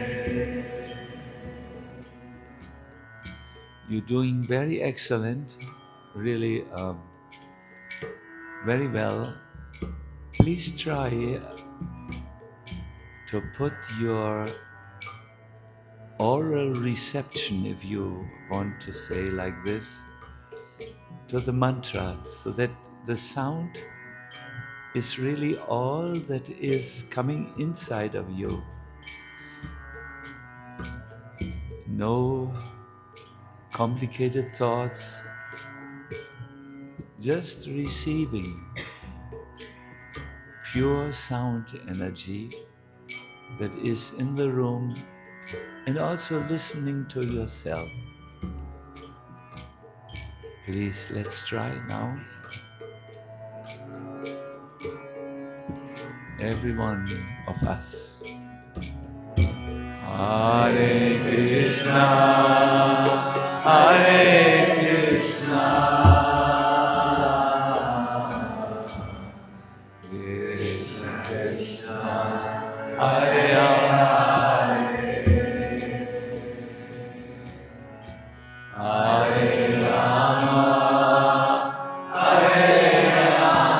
You're doing very excellent, really very well. Please try to put your oral reception, if you want to say like this, to the mantra, so that the sound is really all that is coming inside of you. No complicated thoughts, just receiving pure sound energy that is in the room, and also listening to yourself. Please, let's try now. Every one of us. Hare Krishna, Hare Krishna, Krishna Krishna, Hare Hare, Hare Rama, Hare Rama,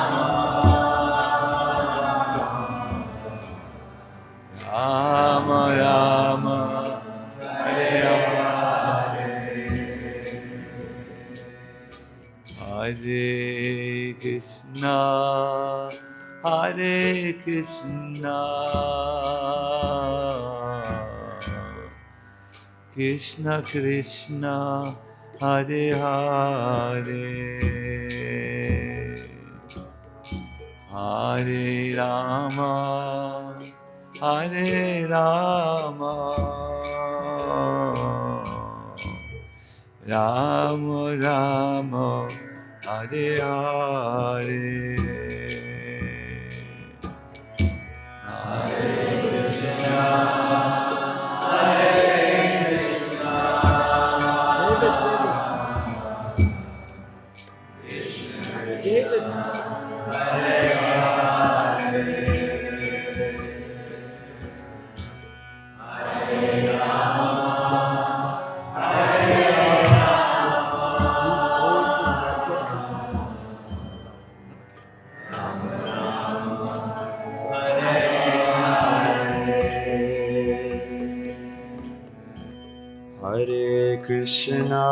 Rama Rama, Hare Hare, Hare Krishna, Hare Krishna, Krishna Krishna, Hare Hare, Hare Rama, Hare Rama, Rama Rama, Hare Hare, Hare Krishna, Hare Krishna, Krishna Hare Hare, Hare Rama, Hare Hare Krishna,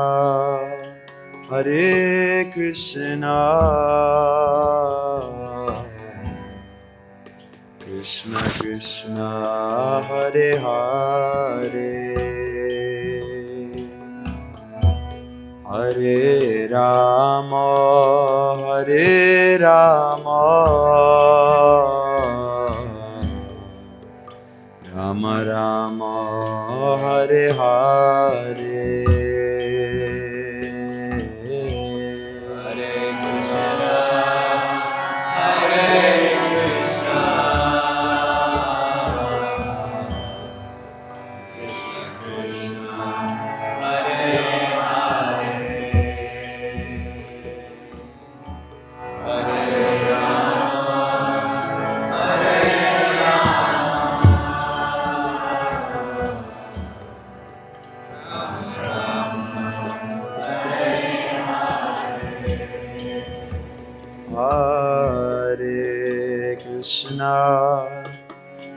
Hare Krishna, Krishna Krishna, Hare Hare, Hare Rama, Hare Rama, Rama Rama, Hare Hare. Hare Krishna,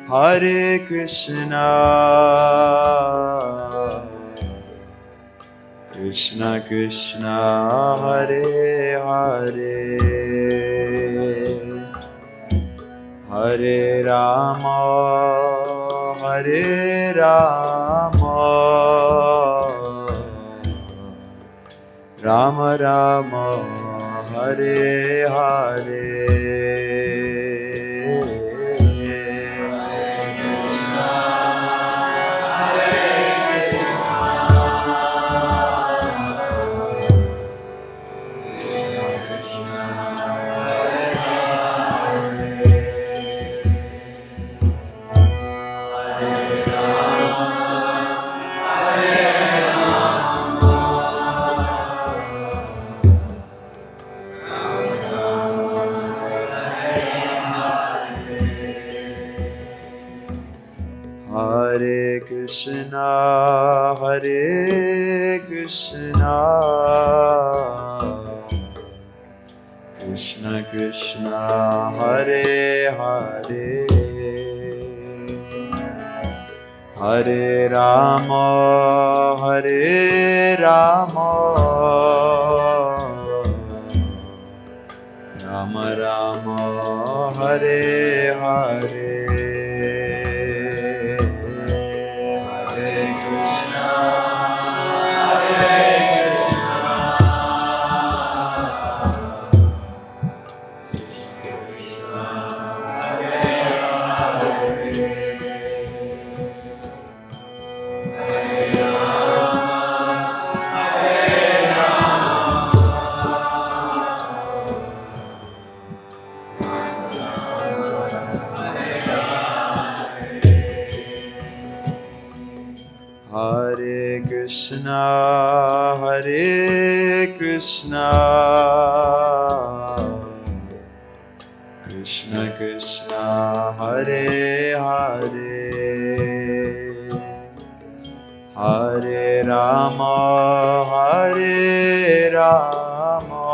Hare Krishna, Krishna Krishna, Hare Hare, Hare Rama, Hare Hare Krishna, Hare Krishna, Krishna Krishna, Hare Hare, Hare Rama, Hare Rama, Rama Rama, Hare Hare. Hare Krishna, Hare Krishna, Krishna Krishna, Hare Hare, Hare Rama, Hare Rama, Rama Rama, Hare Hare. Hare Krishna, Hare Krishna, Krishna Krishna, Hare Hare, Hare Rama, Hare Rama,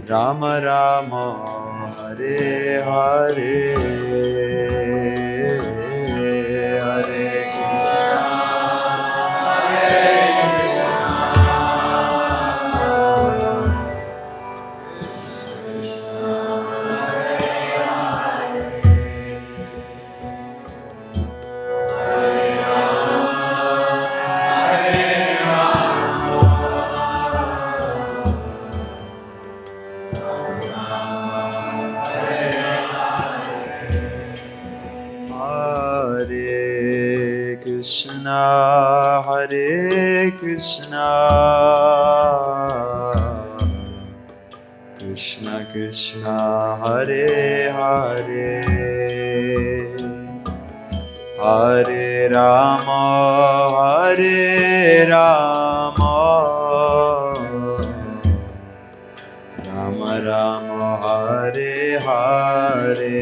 Rama Rama, Hare Hare. Hare Krishna, Hare Krishna, Krishna Krishna, Hare Hare, Hare Rama, Hare Rama, Rama Rama, Hare Hare.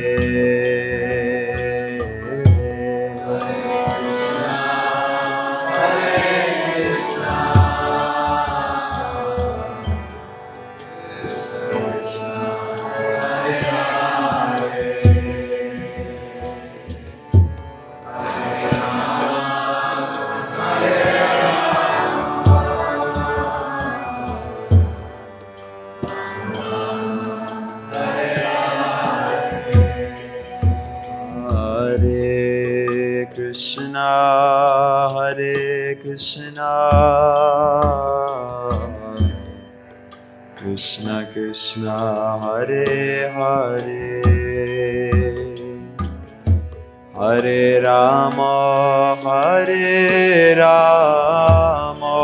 Krishna Krishna Hare Hare Hare Rama Hare Rama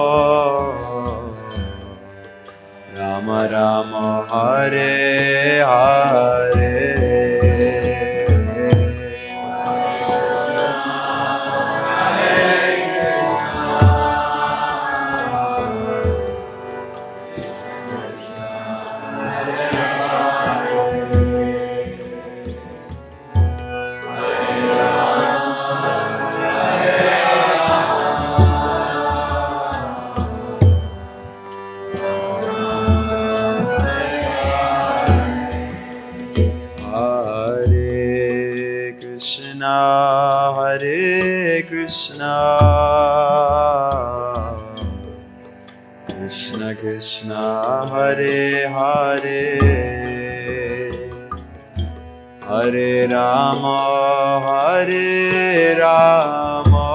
Rama Rama Hare Hare Hare Krishna Krishna Krishna Hare Hare Hare Rama Hare Rama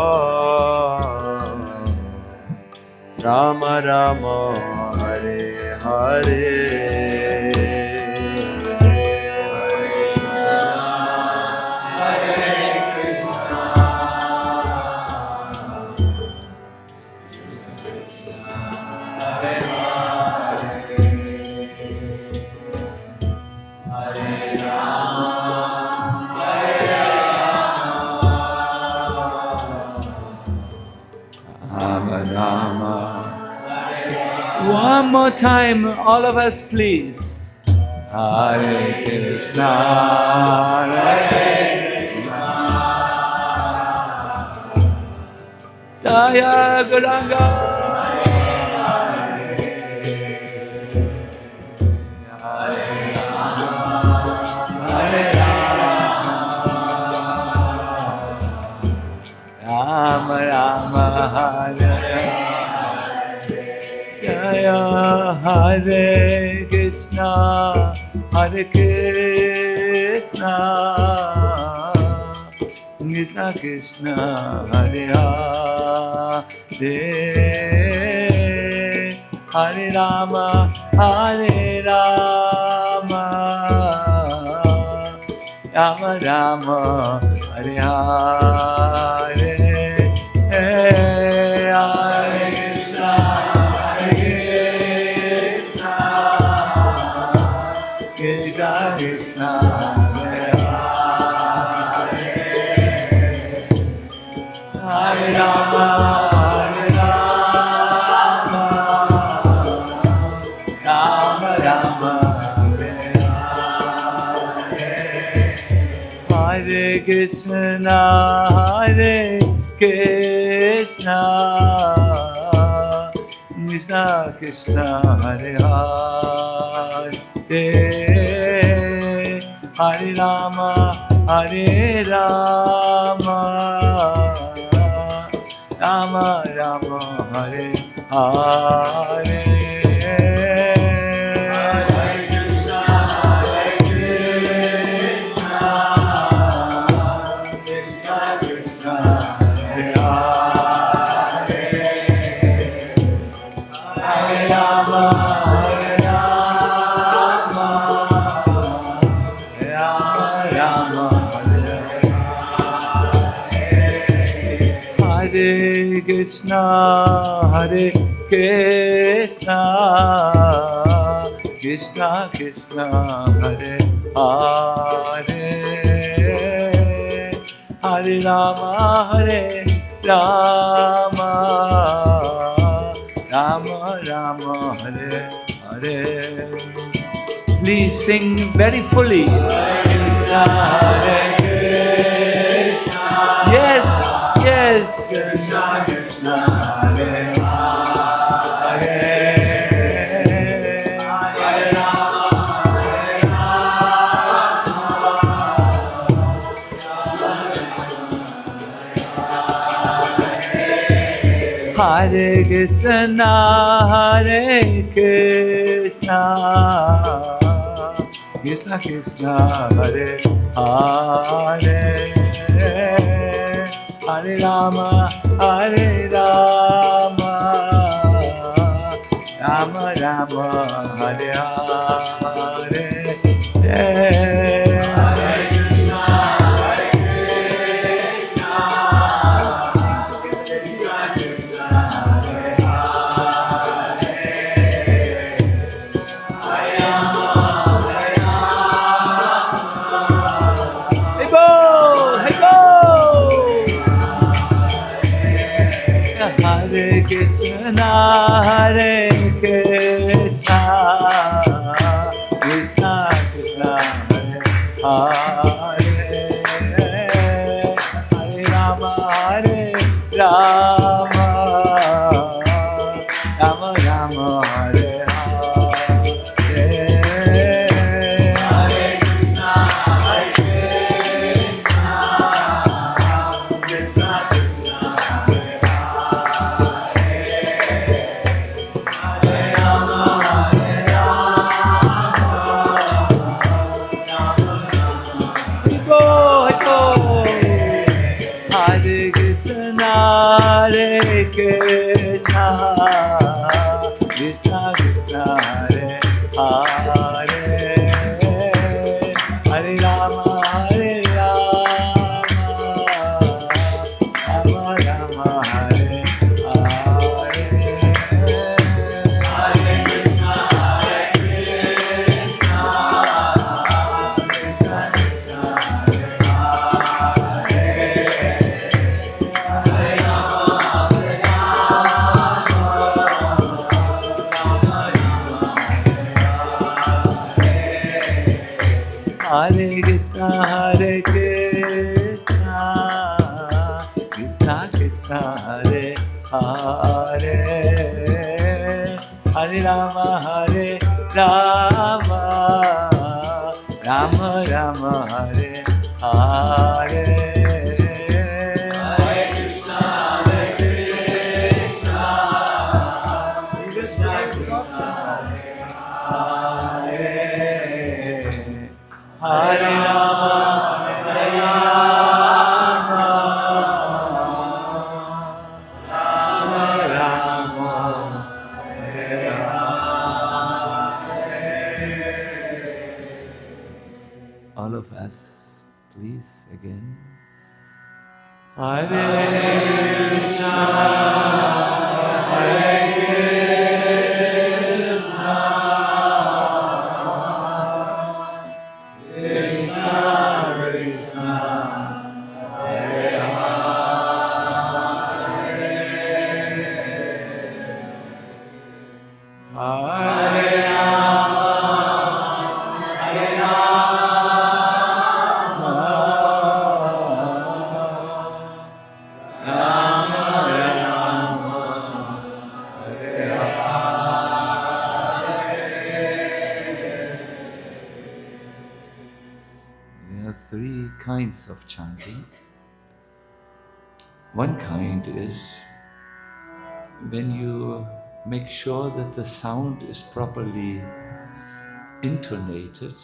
Rama Rama Hare Hare One more time, all of us, please. Hare Krishna, Hare Krishna, Jaya Guranga. Rama Rama Hare Jaya Hare Krishna Hare Krishna Krishna Krishna Hare Hare Hare Rama Hare Rama Rama Rama Hare Hare Hare Krishna Krishna Krishna Hare Hare Rama Hare Rama Rama Rama Hare Krishna Hare Krishna Krishna Krishna Hare Hare Hare Rama Hare Rama Rama Rama Hare Hare Hare Krishna, Hare Krishna, Krishna Krishna, Hare Hare, Hare Rama, Hare Rama, Rama Rama, Hare Hare. Please sing very fully. Hare Krishna, Hare Krishna. Yes. Yes, Krishna Krishna Hare Hare, Hare Rama Hare Rama, Hare Krishna, Hare Krishna, Krishna Krishna Hare Hare. Hare Rama, Hare Rama, Rama Rama Hare Hare Hey go! Hey go! Hare Krishna, Hare Krishna, Krishna Krishna, Hare Hare, Hare Rama, Hare Rama, Rama Rama, Hare Hare. Hare Krishna, Hare Krishna, Krishna Krishna, Hare Hare, Hare Rama, Hare Rama, Rama Rama, Hare Hare Krishna, Hare Krishna, Krishna Krishna, Hare Hare, Hare Rama, Hare Rama, Rama Rama, Hare Hare. Hare Rama, Hare Rama, Rama Rama, Hare Hare. All of us, please, again. Hare Krishna, Hare Krishna, Krishna Krishna, Hare Hare, Hare Rama, Hare Rama, Rama Rama, Hare Hare. There are three kinds of chanting. One kind is when you make sure that the sound is properly intonated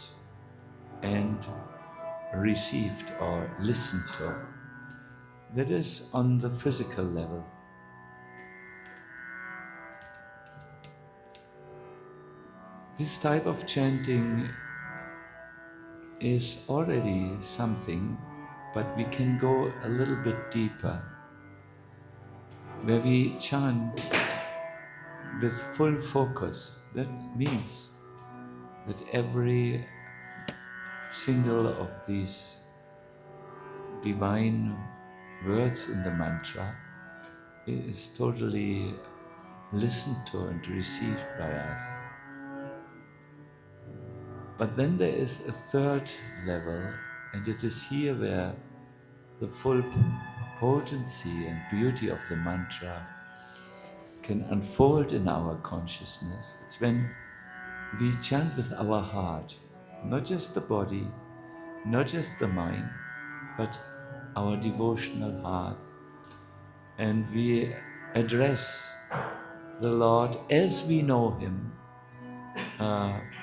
and received or listened to. That is on the physical level. This type of chanting is already something, but we can go a little bit deeper, where we chant with full focus. That means that every single of these divine words in the mantra is totally listened to and received by us. But then there is a third level, and it is here where the full potency and beauty of the mantra can unfold in our consciousness. It's when we chant with our heart, not just the body, not just the mind, but our devotional hearts. And we address the Lord as we know Him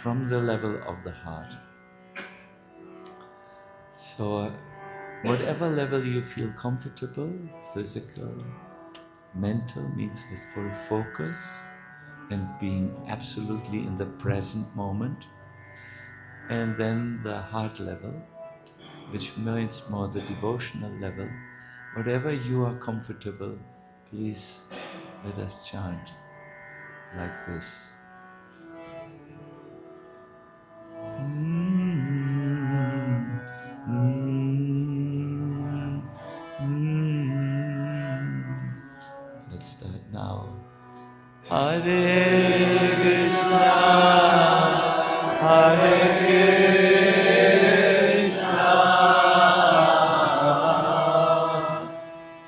from the level of the heart. So whatever level you feel comfortable, physical, mental, means with full focus, and being absolutely in the present moment. And then the heart level, which means more the devotional level. Whatever you are comfortable, please let us chant like this. Let's start now. Hare Krishna, Hare Krishna,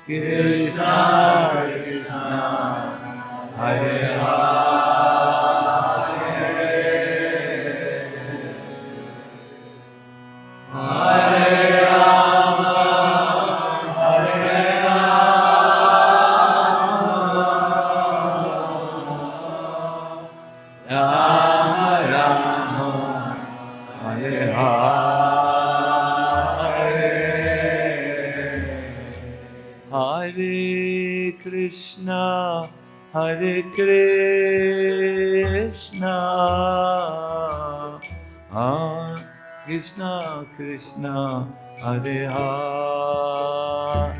Krishna Krishna, Hare Hare Krishna, Hare Krishna, Krishna Krishna, Hare Hare,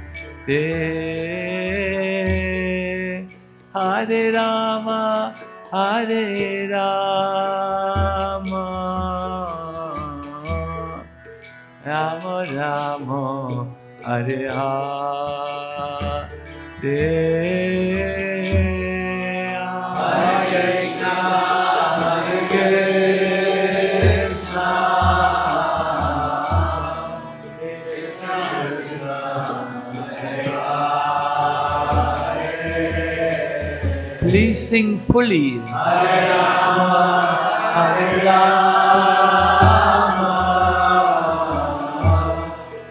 Hare Rama, Hare Rama, Rama Rama, Hare Hare. Please sing fully. Hare Rama, Hare Rama,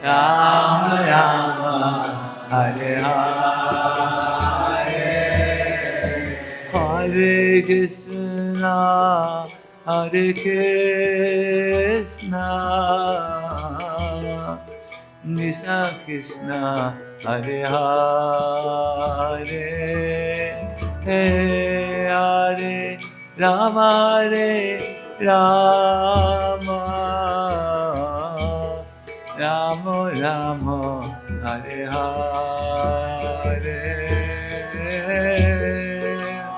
Rama Rama, Hare Hare, Hare Krishna, Hare Krishna, Krishna Krishna, Hare Hare, Hare Rama, Hare Rama, Rama Rama, Hare Hare,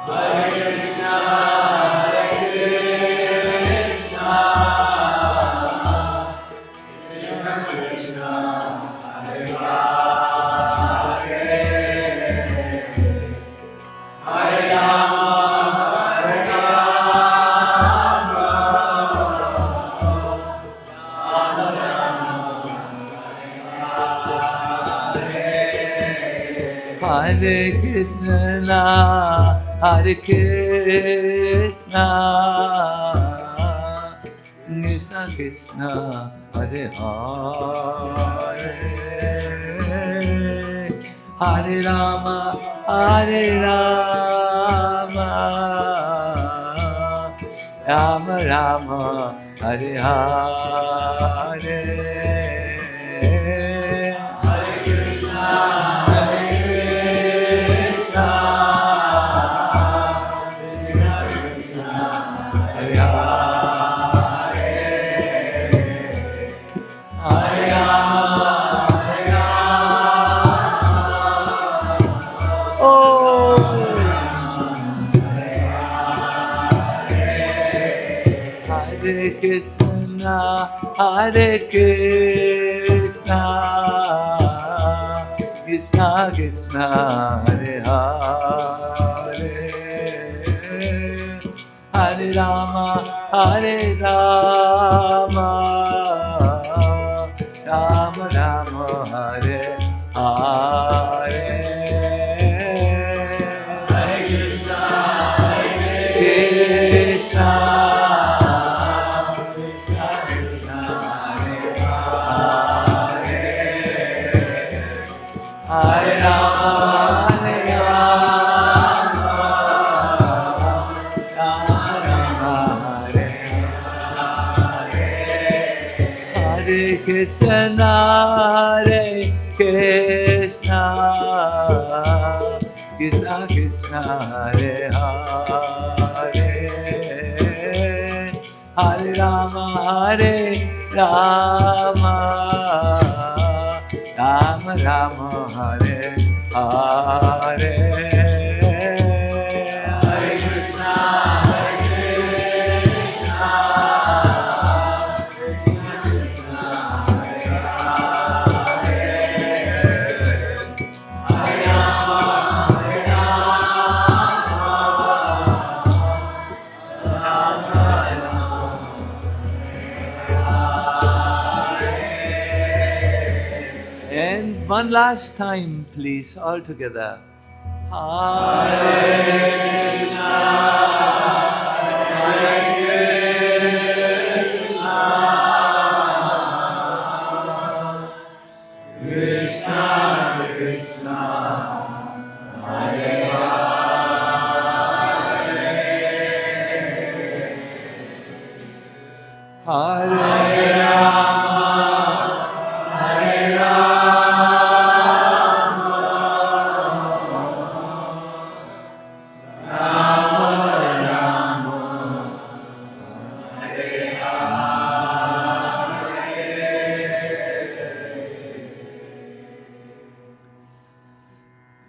Hare Krishna, Hare Krishna, Krishna Krishna, Hare Hare, Hare Rama, Hare Rama, Rama Rama, Hare Krishna, Hare Krishna, Krishna Krishna, Hare Hare, Hare Rama, Hare Rama, Rama Rama, Hare Hare, Hare Krishna, Hare Krishna, Krishna Krishna, Hare Hare, Hare Rama, Hare Rama, oh, Hare Krishna, Hare Krishna, Krishna Krishna, Hare Hare, Hare Rama, Hare Rama, Rama Rama, Hare Hare, Hare Krishna, Hare Krishna, Krishna Krishna, Hare Rama, Hare Rama, Rama Rama, Hare Hare, Hare Krishna, Hare Krishna, Krishna Krishna, Hare Hare. Hare Rama, Rama Rama, Hare Hare. Hare Krishna, Hare And one last time, please, all together. Hare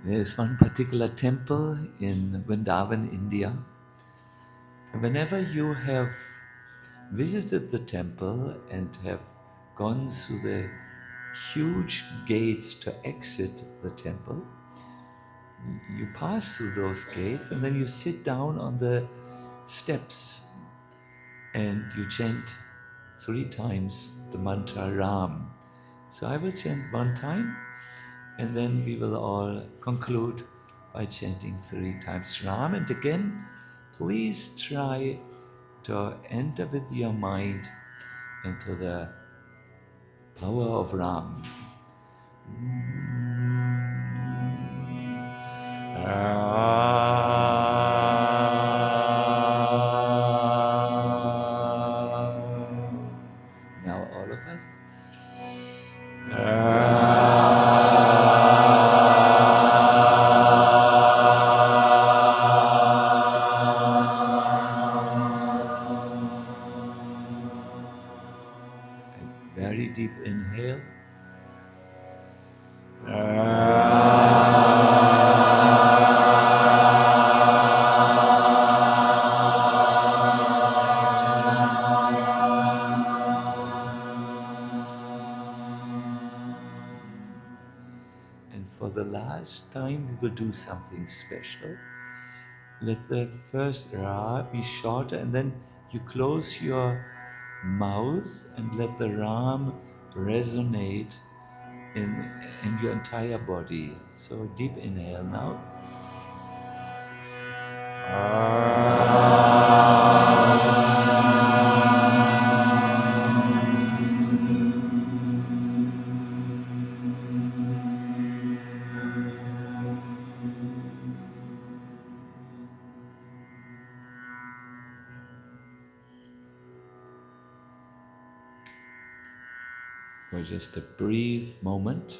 There's one particular temple in Vrindavan, India. Whenever you have visited the temple and have gone through the huge gates to exit the temple, you pass through those gates and then you sit down on the steps and you chant 3 times the mantra Ram. So I will chant 1 time and then we will all conclude by chanting 3 times Ram. And again, please try to enter with your mind into the power of Ram. Now all of us. Very deep inhale. And for the last time, we will do something special. Let the first Ra be shorter and then you close your mouth and let the Ram resonate in your entire body. So deep inhale now. For just a brief moment,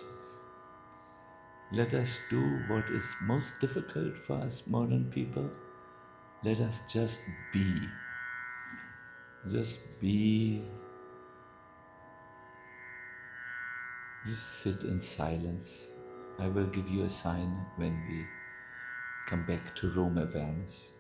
let us do what is most difficult for us modern people. Let us just be. Just be. Just sit in silence. I will give you a sign when we come back to room awareness.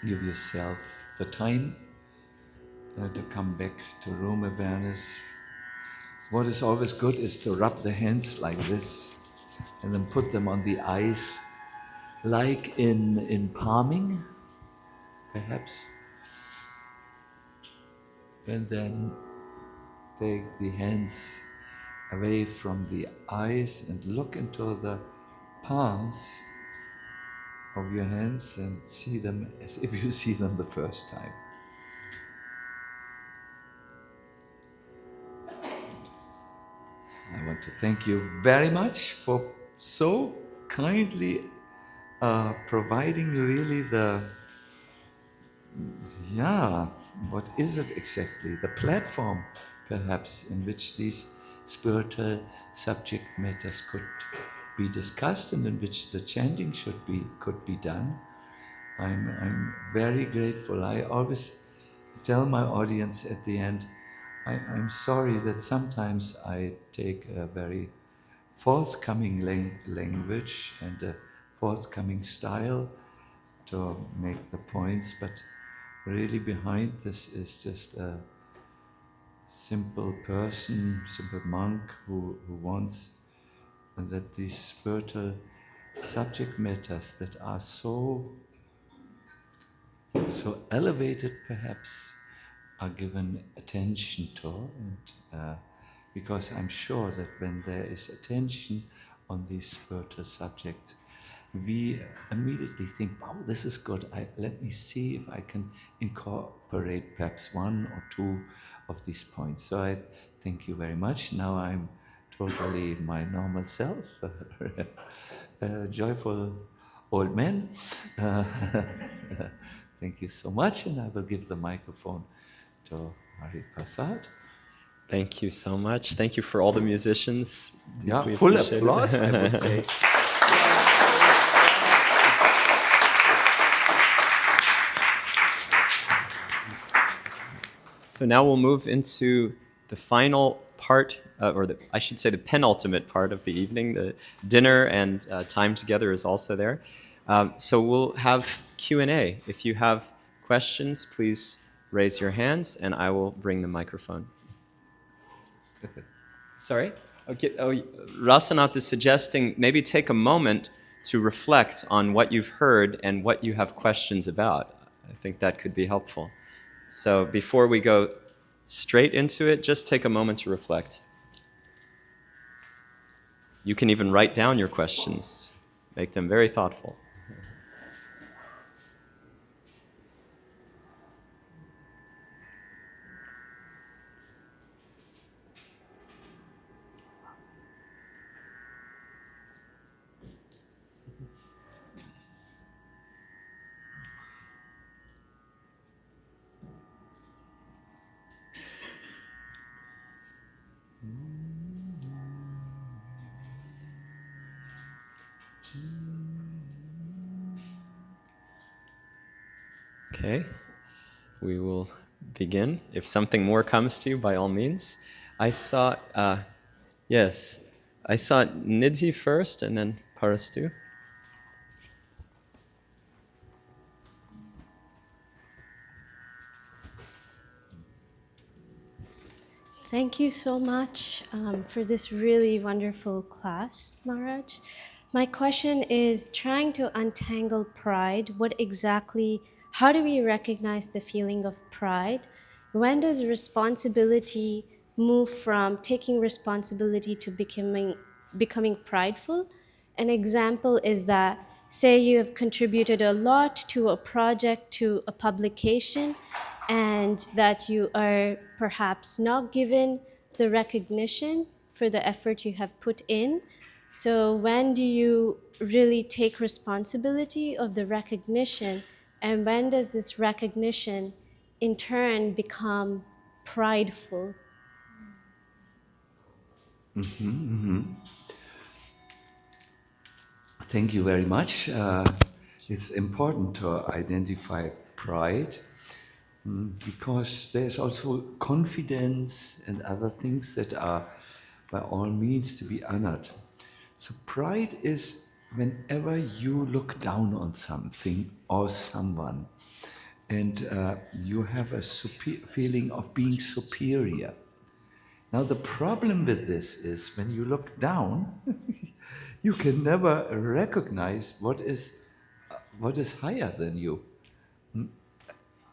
Give yourself the time to come back to room awareness. What is always good is to rub the hands like this and then put them on the eyes, like in palming, perhaps. And then take the hands away from the eyes and look into the palms of your hands and see them as if you see them the first time. I want to thank you very much for so kindly providing really what is it exactly? The platform, perhaps, in which these spiritual subject matters could be discussed and in which the chanting could be done. I'm very grateful. I always tell my audience at the end, I'm sorry that sometimes I take a very forthcoming language and a forthcoming style to make the points, but really behind this is just a simple person, simple monk who wants that these spiritual subject matters that are so elevated perhaps are given attention to, and because I'm sure that when there is attention on these spiritual subjects, we immediately think, wow, this is good. Let me see if I can incorporate perhaps one or two of these points. So I thank you very much. Now I'm totally my normal self, a joyful old man. Thank you so much, and I will give the microphone to Hari Prasad. Thank you so much. Thank you for all the musicians. Yeah, Deeply full appreciate it. applause, I would say. So now we'll move into the final part, I should say the penultimate part of the evening. The dinner and time together is also there. So we'll have Q&A. If you have questions, please raise your hands and I will bring the microphone. Sorry? Okay. Oh, Rasanath is suggesting maybe take a moment to reflect on what you've heard and what you have questions about. I think that could be helpful. So before we go straight into it, just take a moment to reflect. You can even write down your questions. Make them very thoughtful. Okay, we will begin. If something more comes to you, by all means. I saw Nidhi first and then Parastu. Thank you so much for this really wonderful class, Maharaj. My question is trying to untangle pride. How do we recognize the feeling of pride? When does responsibility move from taking responsibility to becoming prideful? An example is that, say you have contributed a lot to a project, to a publication, and that you are perhaps not given the recognition for the effort you have put in. So when do you really take responsibility of the recognition, and when does this recognition in turn become prideful? Thank you very much. It's important to identify pride because there's also confidence and other things that are by all means to be honored. So pride is whenever you look down on something or someone and you have a feeling of being superior. Now the problem with this is when you look down, you can never recognize what is higher than you.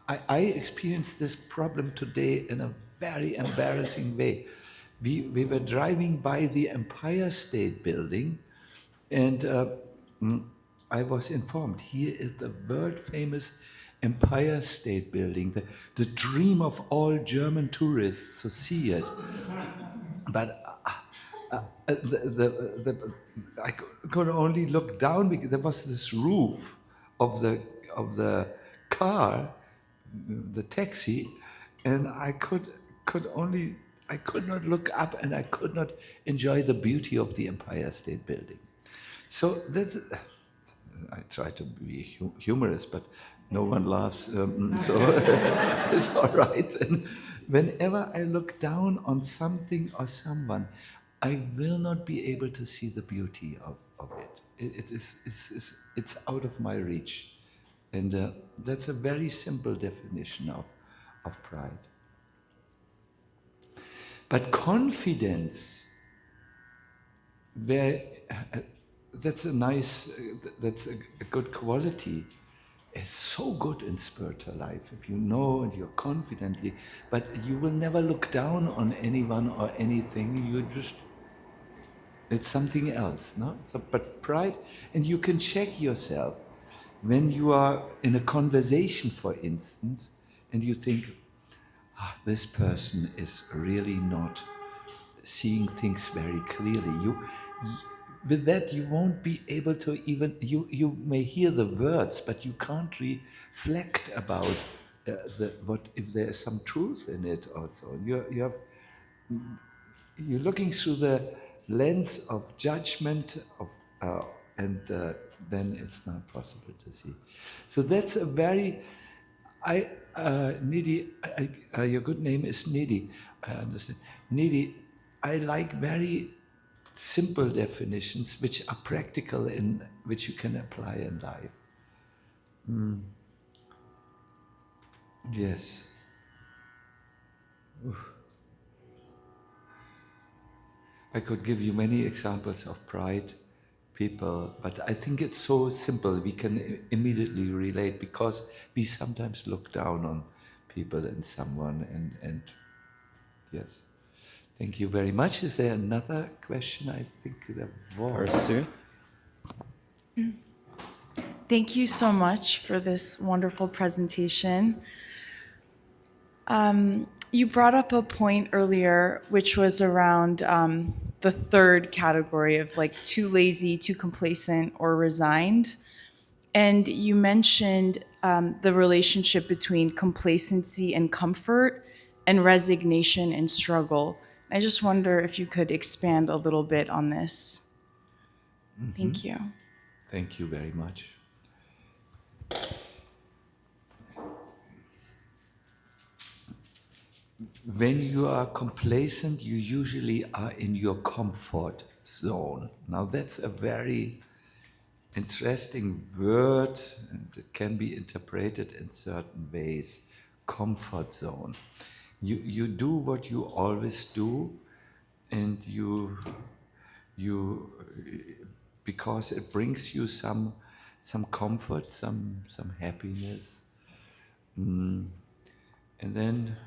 I experienced this problem today in a very embarrassing way. we were driving by the Empire State Building, and I was informed, here is the world famous Empire State Building, the dream of all German tourists to see it. But I could only look down because there was this roof of the car, the taxi, and I could not look up, and I could not enjoy the beauty of the Empire State Building. So that's, I try to be humorous, but no one laughs, so it's all right. And whenever I look down on something or someone, I will not be able to see the beauty of it. It's out of my reach. And that's a very simple definition of pride. But confidence, that's a good quality. It's so good in spiritual life if you know and you're confidently, but you will never look down on anyone or anything. It's something else, no? So, but pride, and you can check yourself when you are in a conversation, for instance, and you think, this person is really not seeing things very clearly. With that, you won't be able to even, you may hear the words, but you can't reflect about what if there is some truth in it also. You're looking through the lens of judgment, and then it's not possible to see. So that's a very, Nidhi, your good name is Nidhi, I understand. Nidhi, I like very simple definitions which are practical and which you can apply in life. Yes. Oof. I could give you many examples of pride people, but I think it's so simple we can immediately relate, because we sometimes look down on people and someone, and yes. Thank you very much. Is there another question? I think there was. Thank you so much for this wonderful presentation. You brought up a point earlier, which was around the third category of like too lazy, too complacent, or resigned. And you mentioned the relationship between complacency and comfort, and resignation and struggle. I just wonder if you could expand a little bit on this. Mm-hmm. Thank you. Thank you very much. When you are complacent, you usually are in your comfort zone. Now that's a very interesting word, and it can be interpreted in certain ways. Comfort zone. You do what you always do, and you because it brings you some comfort, some happiness, and then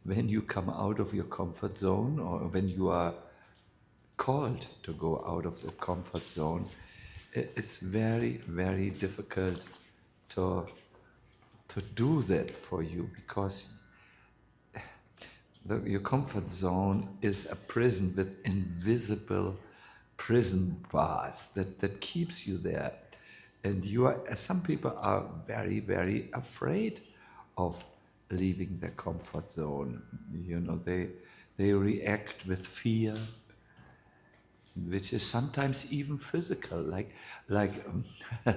when you come out of your comfort zone, or when you are called to go out of the comfort zone, it's very, very difficult to do that for you, because your comfort zone is a prison with invisible prison bars that keeps you there. And some people are very, very afraid of leaving their comfort zone. You know, they react with fear, which is sometimes even physical. Like a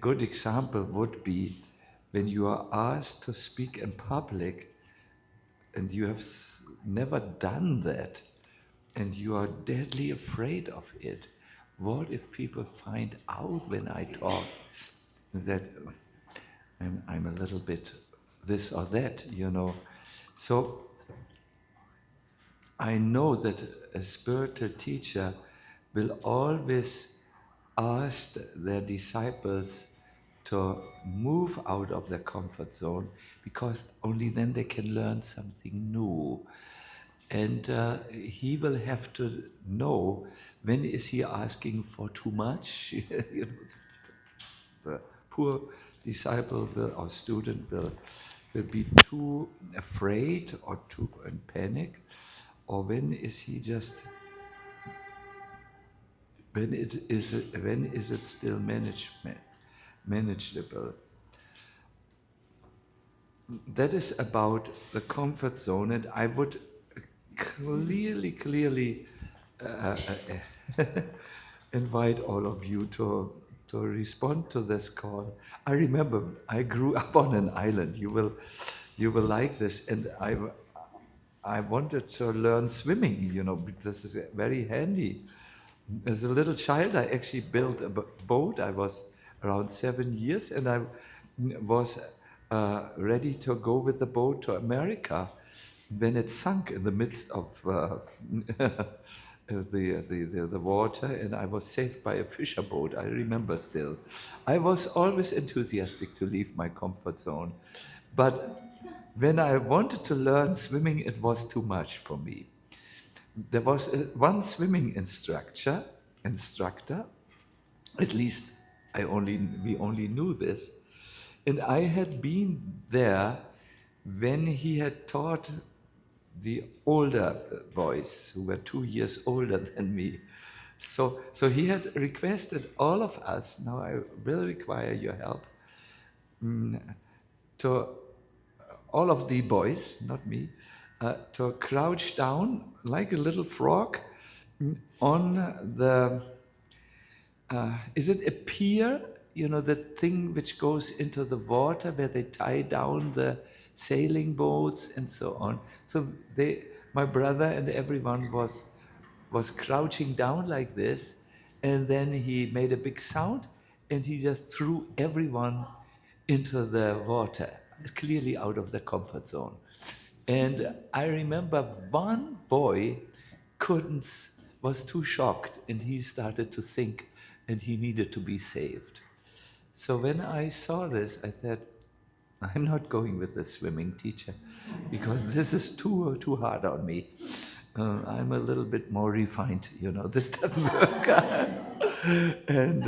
good example would be when you are asked to speak in public and you have never done that, and you are deadly afraid of it. What if people find out when I talk that I'm a little bit this or that, you know? So I know that a spiritual teacher will always ask their disciples to move out of their comfort zone, because only then they can learn something new. And he will have to know when is he asking for too much. You know, the poor disciple will, or student will be too afraid or too in panic, or when is he just, when is it still manageable? That is about the comfort zone, and I would clearly invite all of you to respond to this call. I remember I grew up on an island. You will like this, and I wanted to learn swimming. You know, this is very handy. As a little child, I actually built a boat. I was around 7 years, and I was ready to go with the boat to America when it sunk in the midst of the water, and I was saved by a fisher boat. I remember still. I was always enthusiastic to leave my comfort zone, but when I wanted to learn swimming, it was too much for me. There was one swimming instructor, at least we only knew this, and I had been there when he had taught the older boys who were 2 years older than me. So he had requested all of us, now I will require your help, to all of the boys, not me, to crouch down like a little frog on the, is it a pier? You know, the thing which goes into the water where they tie down the sailing boats and so on. So my brother and everyone was crouching down like this, and then he made a big sound, and he just threw everyone into the water, clearly out of their comfort zone. And I remember one boy was too shocked, and he started to sink, and he needed to be saved. So when I saw this, I thought, I'm not going with the swimming teacher, because this is too hard on me. I'm a little bit more refined, you know. This doesn't work. And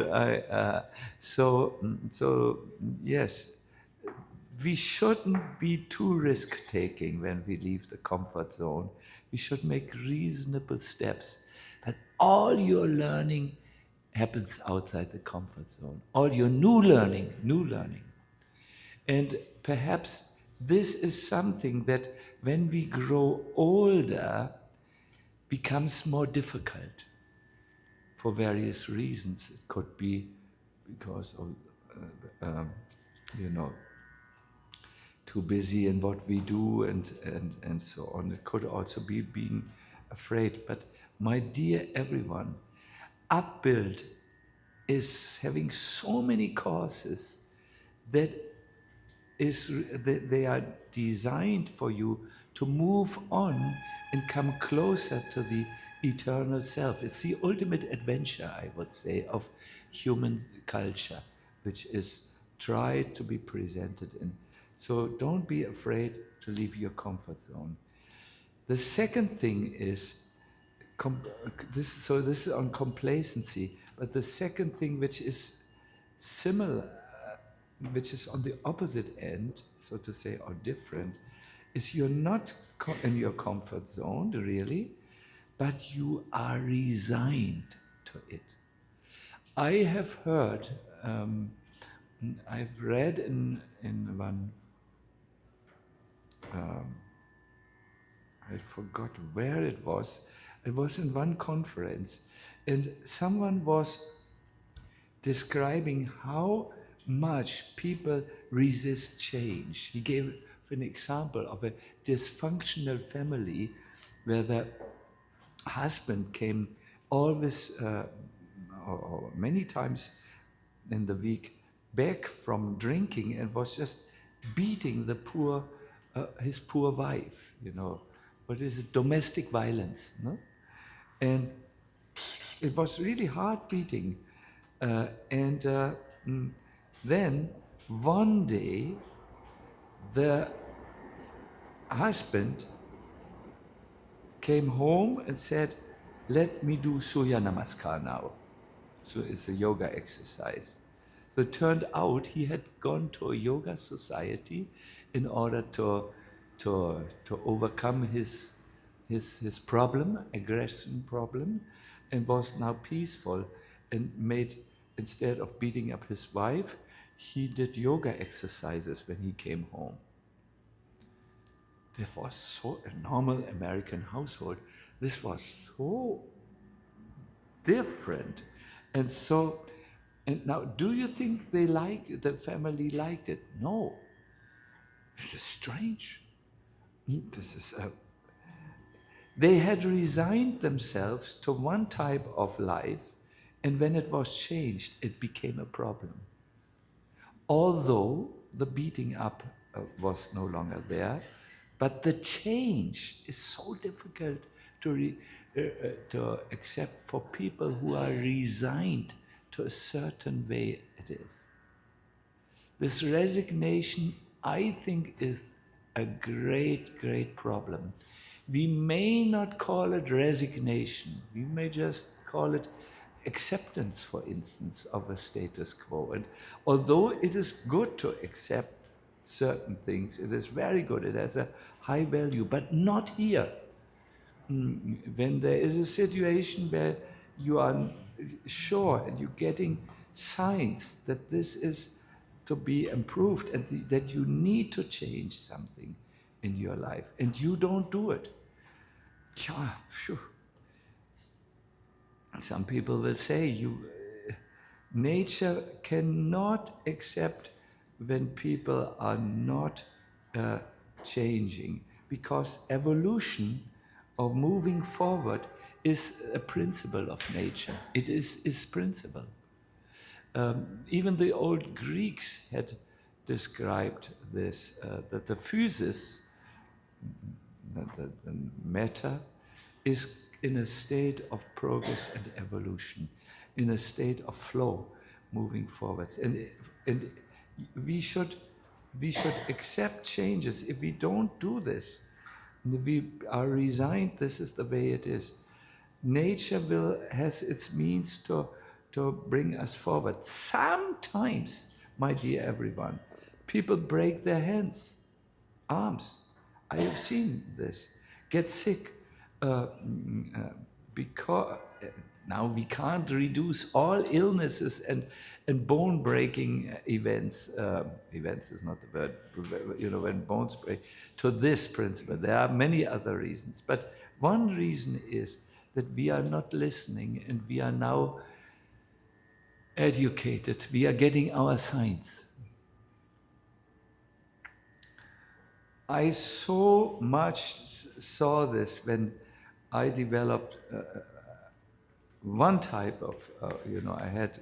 so yes, we shouldn't be too risk-taking when we leave the comfort zone. We should make reasonable steps. But all your learning happens outside the comfort zone. All your new learning. And perhaps this is something that when we grow older becomes more difficult for various reasons. It could be because of, too busy in what we do and so on. It could also be being afraid. But my dear everyone, Upbuild is having so many courses that they are designed for you to move on and come closer to the eternal self. It's the ultimate adventure, I would say, of human culture, which is tried to be presented in. So don't be afraid to leave your comfort zone. The second thing is, this is on complacency, but the second thing which is similar, which is on the opposite end, so to say, or different, is you're not in your comfort zone, really, but you are resigned to it. I have heard, I've read in one, I forgot where it was in one conference, and someone was describing how much people resist change. He gave an example of a dysfunctional family where the husband came always, or many times in the week, back from drinking and was just beating his poor wife, you know. What is it? Domestic violence, no? And it was really hard beating. Then one day, the husband came home and said, "Let me do Surya Namaskar now." So it's a yoga exercise. So it turned out he had gone to a yoga society in order to overcome his problem, aggression problem, and was now peaceful, and made, instead of beating up his wife, he did yoga exercises when he came home. There was so a normal American household. This was so different. And so, and now, do you think the family liked it? No. This is strange. This is they had resigned themselves to one type of life, and when it was changed, it became a problem. Although the beating up was no longer there, but the change is so difficult to accept for people who are resigned to a certain way it is. This resignation, I think, is a great, great problem. We may not call it resignation. We may just call it acceptance, for instance, of a status quo. And although it is good to accept certain things, it is very good, it has a high value, but not here. When there is a situation where you are sure and you're getting signs that this is to be improved and that you need to change something in your life, and you don't do it. Yeah, phew. Some people will say nature cannot accept when people are not changing, because evolution of moving forward is a principle of nature. It is principle. Even the old Greeks had described this, that the physis, the matter, is in a state of progress and evolution, in a state of flow, moving forwards. And we should accept changes. If we don't do this, we are resigned, this is the way it is. Nature has its means to bring us forward. Sometimes, my dear everyone, people break their hands, arms. I have seen this. Get sick. Because now we can't reduce all illnesses and bone-breaking events. Events is not the word, when bones break, to this principle. There are many other reasons, but one reason is that we are not listening, and we are now educated. We are getting our signs. I so much saw this when I developed one type of, I had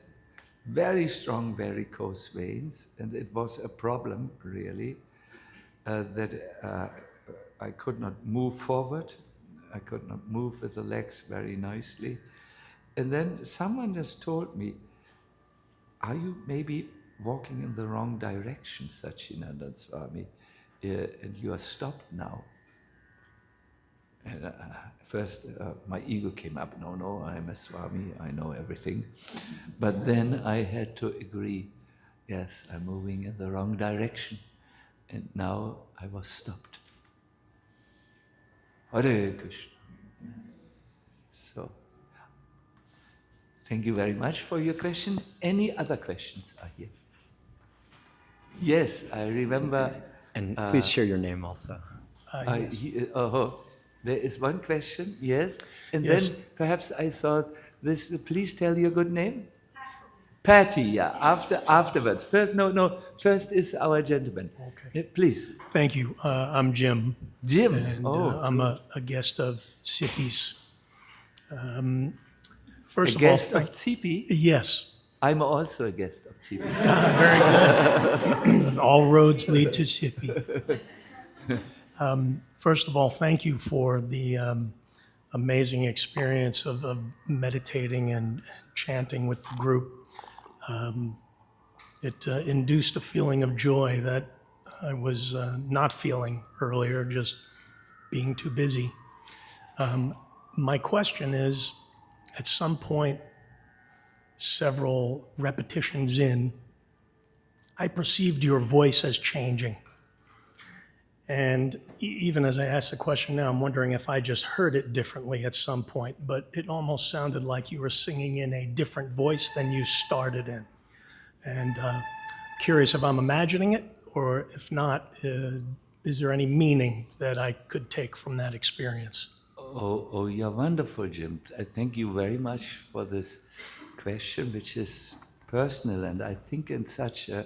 very strong varicose veins, and it was a problem, really, that I could not move forward. I could not move with the legs very nicely. And then someone just told me, "Are you maybe walking in the wrong direction, Sacinandana Swami? And you are stopped now." And first, my ego came up. No, I'm a Swami, I know everything. But then I had to agree, yes, I'm moving in the wrong direction. And now I was stopped. Hare Krishna. So, thank you very much for your question. Any other questions are here? Yes, I remember. And please share your name also. There is one question, yes. And Yes. then perhaps I thought this, please tell your good name. Patty, yeah, afterwards. First is our gentleman. Okay. Please. Thank you. I'm Jim. Jim. And I'm a guest of Sippy's. First A of all, guest of Tsipi? yes. I'm also a guest of Tsipi. Very good. All roads lead to Sippy. First of all, thank you for the amazing experience of meditating and chanting with the group. It induced a feeling of joy that I was not feeling earlier, just being too busy. My question is, at some point, several repetitions in, I perceived your voice as changing. And even as I ask the question now, I'm wondering if I just heard it differently at some point, but it almost sounded like you were singing in a different voice than you started in. And curious if I'm imagining it, or if not, is there any meaning that I could take from that experience? Oh, you're wonderful, Jim. I thank you very much for this question, which is personal, and I think in such a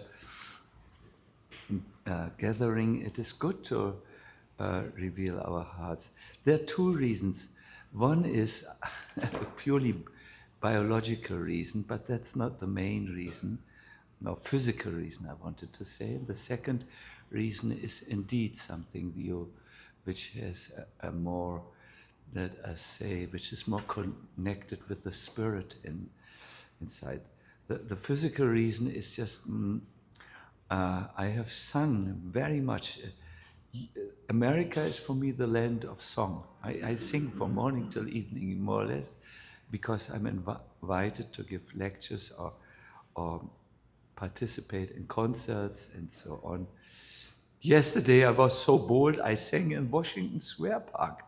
gathering, it is good to reveal our hearts. There are two reasons. One is a purely biological reason, but that's not the main reason, no physical reason I wanted to say. The second reason is indeed something which has a more, let us say, which is more connected with the spirit inside. The physical reason is just I have sung very much. America is for me the land of song. I sing from morning till evening, more or less, because I'm invited to give lectures or participate in concerts and so on. Yesterday I was so bold, I sang in Washington Square Park.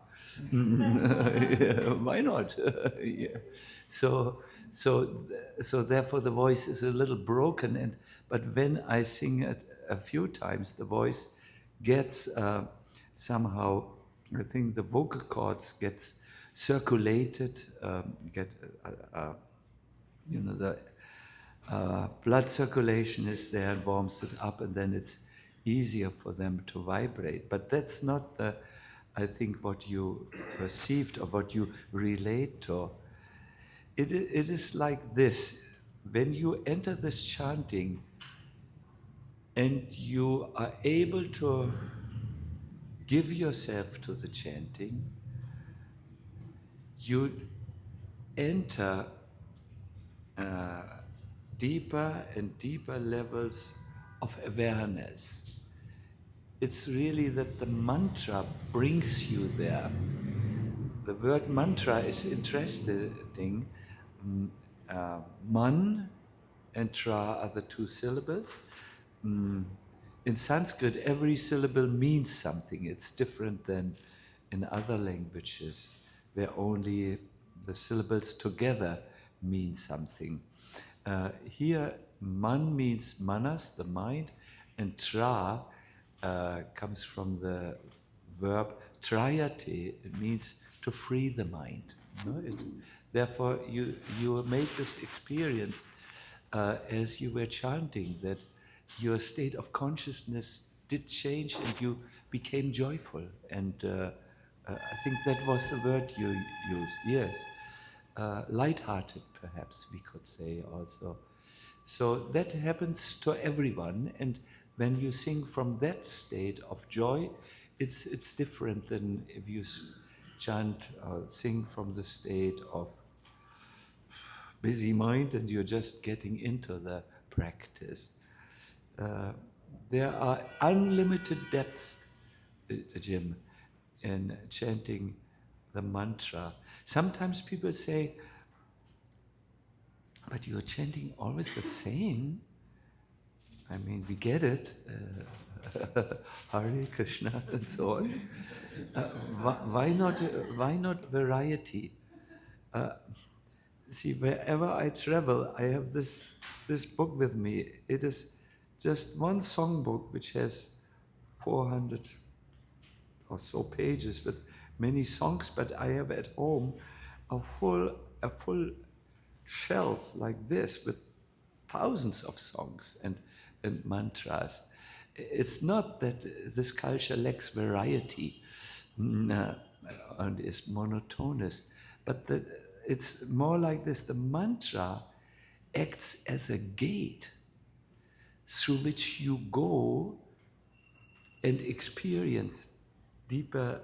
Why not? Yeah. So therefore the voice is a little broken, but when I sing it a few times, the voice gets somehow, I think the vocal cords gets circulated, the blood circulation is there and warms it up, and then it's easier for them to vibrate. But that's not I think what you perceived or what you relate to. It is like this. When you enter this chanting and you are able to give yourself to the chanting, you enter deeper and deeper levels of awareness. It's really that the mantra brings you there. The word mantra is interesting. Man and tra are the two syllables. In Sanskrit, every syllable means something. It's different than in other languages, where only the syllables together mean something. Here, man means manas, the mind, and tra comes from the verb trayate. It means to free the mind. Therefore, you make this experience as you were chanting, that your state of consciousness did change and you became joyful. And I think that was the word you used, yes. Light-hearted, perhaps we could say also. So that happens to everyone, and when you sing from that state of joy, it's different than if you chant or sing from the state of busy mind and you're just getting into the practice. There are unlimited depths, Jim, in chanting the mantra. Sometimes people say, but you're chanting always the same. I mean, we get it. Hare Krishna and so on. Why not variety? See, wherever I travel, I have this book with me. It is just one songbook which has 400 or so pages with many songs, but I have at home a full shelf like this with thousands of songs and mantras. It's not that this culture lacks variety and is monotonous, but that it's more like this. The mantra acts as a gate through which you go and experience deeper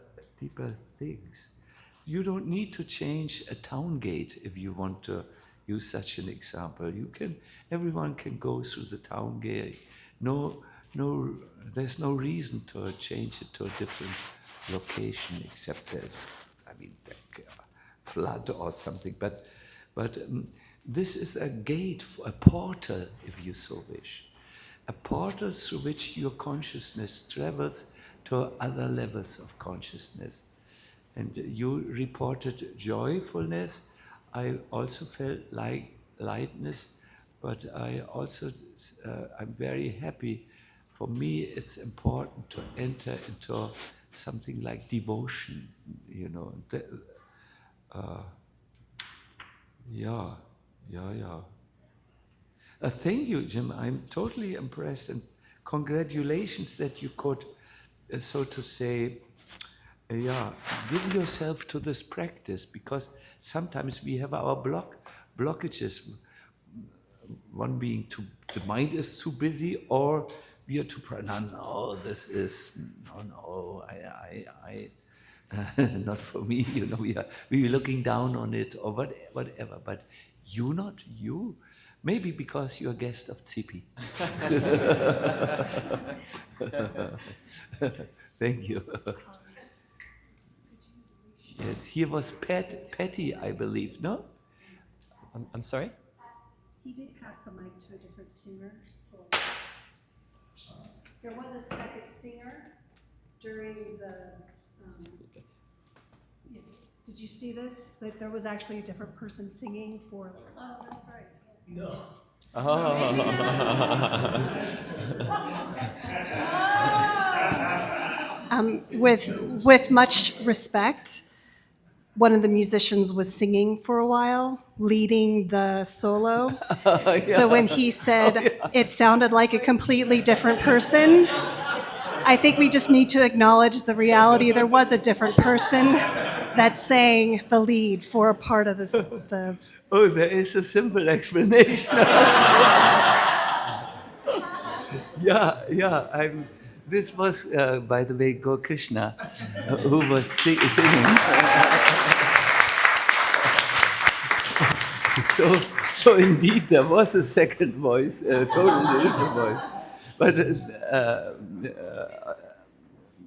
things. You don't need to change a town gate if you want to use such an example. Everyone can go through the town gate. There's no reason to change it to a different location, except there's, like flood or something. But this is a gate, a portal, if you so wish. A portal through which your consciousness travels to other levels of consciousness. And you reported joyfulness. I also felt like lightness, but I'm very happy. For me, it's important to enter into something like devotion, Yeah. Thank you, Jim. I'm totally impressed, and congratulations that you could, so to say, give yourself to this practice, because sometimes we have our blockages. One being the mind is too busy, or we are too proud. No, this is no. I not for me. We are looking down on it or whatever. But not you. Maybe because you're a guest of Tsipi. Thank you. Yes, he was Patty, I believe, no? I'm sorry? He did pass the mic to a different singer. There was a second singer during the, yes, did you see this? That there was actually a different person singing for. Oh, that's right. No. With much respect, one of the musicians was singing for a while, leading the solo. So when he said it sounded like a completely different person, I think we just need to acknowledge the reality. There was a different person that sang the lead for a part of this. Oh, there is a simple explanation. This was, by the way, Gaur Krishna, who was singing. So indeed, there was a second voice, a totally different voice. But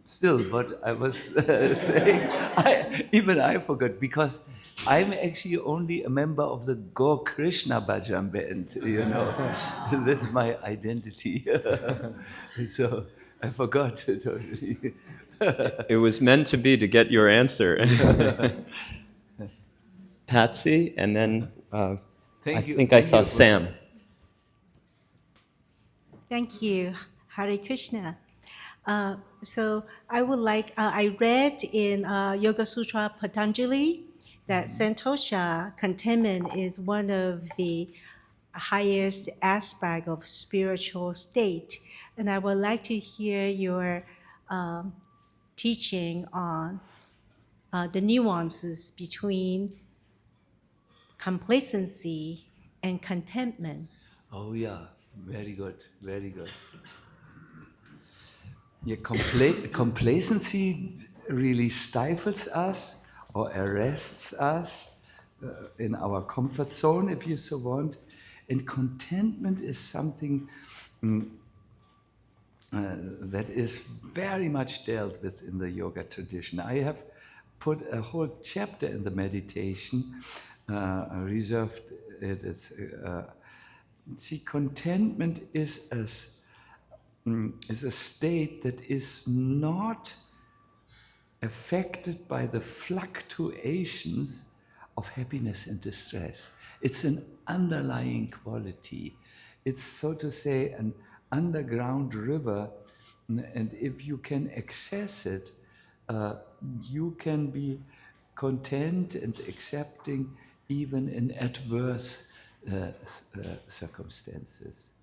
still, what I was saying, I forgot, because I'm actually only a member of the Gaur Krishna Bhajan band, This is my identity. So I forgot totally. It was meant to be to get your answer. Patsy, and then I think I saw Sam. Thank you, Hare Krishna. So I would like, I read in Yoga Sutra Patanjali that Santosha, contentment, is one of the highest aspect of spiritual state. And I would like to hear your teaching on the nuances between complacency and contentment. Oh yeah, very good, very good. Yeah, complacency really stifles us or arrests us in our comfort zone, if you so want. And contentment is something that is very much dealt with in the yoga tradition. I have put a whole chapter in the meditation, reserved it. See, contentment is a state that is not affected by the fluctuations of happiness and distress. It's an underlying quality. It's, so to say, an underground river, and if you can access it, you can be content and accepting even in adverse circumstances.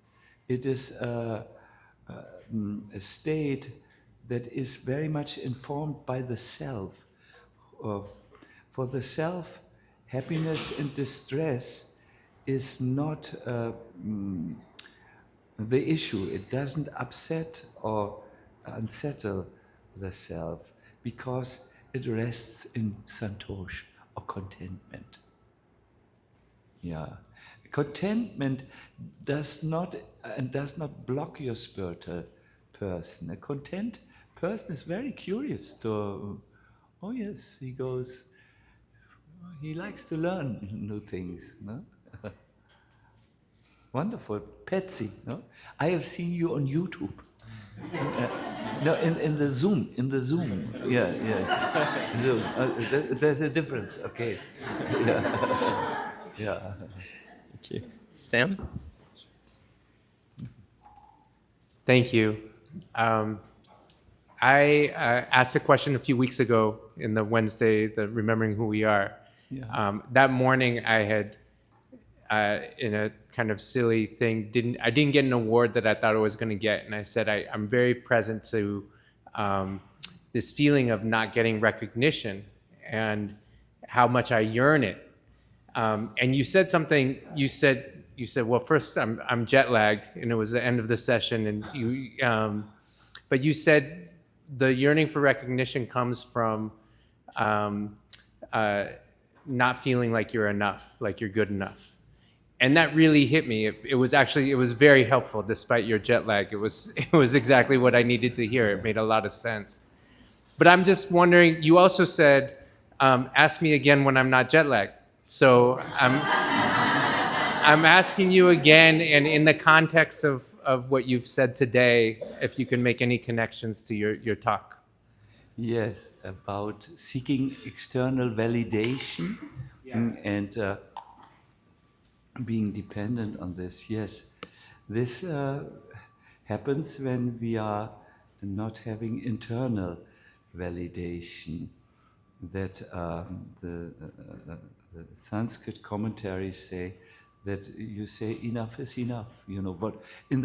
It is a state that is very much informed by the self. For the self, happiness and distress is not the issue. It doesn't upset or unsettle the self because it rests in santosh or contentment. Yeah. Contentment does not block your spiritual person. A content person is very curious to, oh yes, he likes to learn new things. No? Wonderful. Patsy, no? I have seen you on YouTube. No, in the Zoom. Yeah, yes. Zoom. There's a difference, okay. Yeah. Yeah. Thank you. Sam? Thank you. I asked a question a few weeks ago in the Wednesday, the Remembering Who We Are. Yeah. That morning I had, in a kind of silly thing, I didn't get an award that I thought I was going to get. And I said, I'm very present to this feeling of not getting recognition and how much I yearn it. And you said something, you said, well, first I'm jet lagged, and it was the end of the session, and but you said the yearning for recognition comes from not feeling like you're enough, like you're good enough. And that really hit me. It was very helpful despite your jet lag. It was exactly what I needed to hear. It made a lot of sense. But I'm just wondering, you also said, ask me again when I'm not jet lagged. So I'm asking you again, and in the context of what you've said today, if you can make any connections to your talk. Yes, about seeking external validation and being dependent on this. Yes, this happens when we are not having internal validation. That the Sanskrit commentaries say that you say enough is enough. You know what in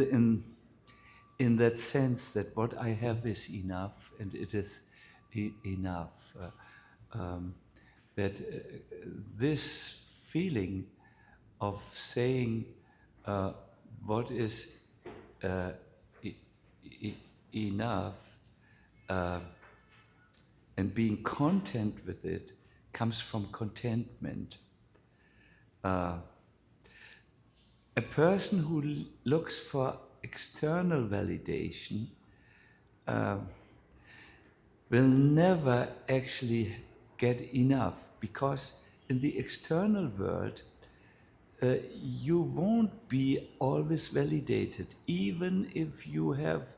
that sense that what I have is enough, and it is enough. That this feeling of saying what is enough and being content with it comes from contentment. A person who looks for external validation will never actually get enough, because in the external world you won't be always validated, even if you have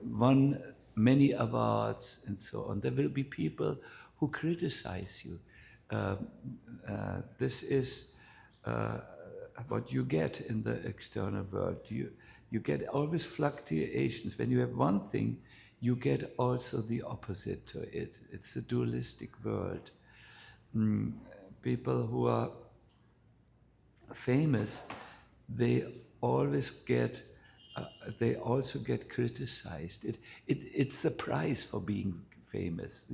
won many awards and so on. There will be people who criticize you. This is what you get in the external world. You get always fluctuations. When you have one thing, you get also the opposite to it. It's a dualistic world. People who are famous, they always get, they also get criticized. It's a price for being famous.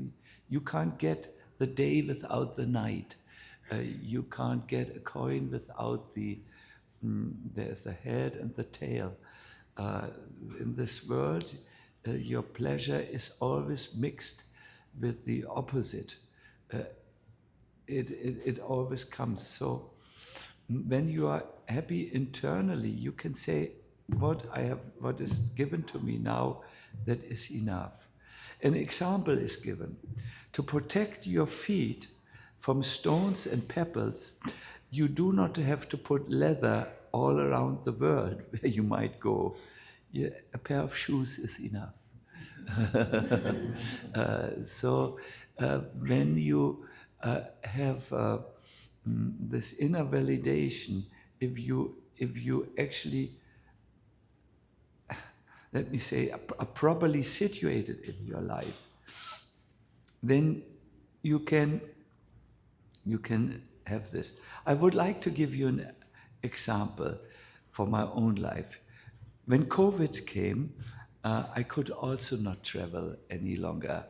You can't get the day without the night. You can't get a coin without there's the head and the tail. In this world, your pleasure is always mixed with the opposite. It always comes. So when you are happy internally, you can say, what is given to me now, that is enough. An example is given. To protect your feet from stones and pebbles, you do not have to put leather all around the world where you might go. A pair of shoes is enough. So when you have this inner validation, if you actually, let me say, are properly situated in your life, then you can have this. I would like to give you an example for my own life. When COVID came, I could also not travel any longer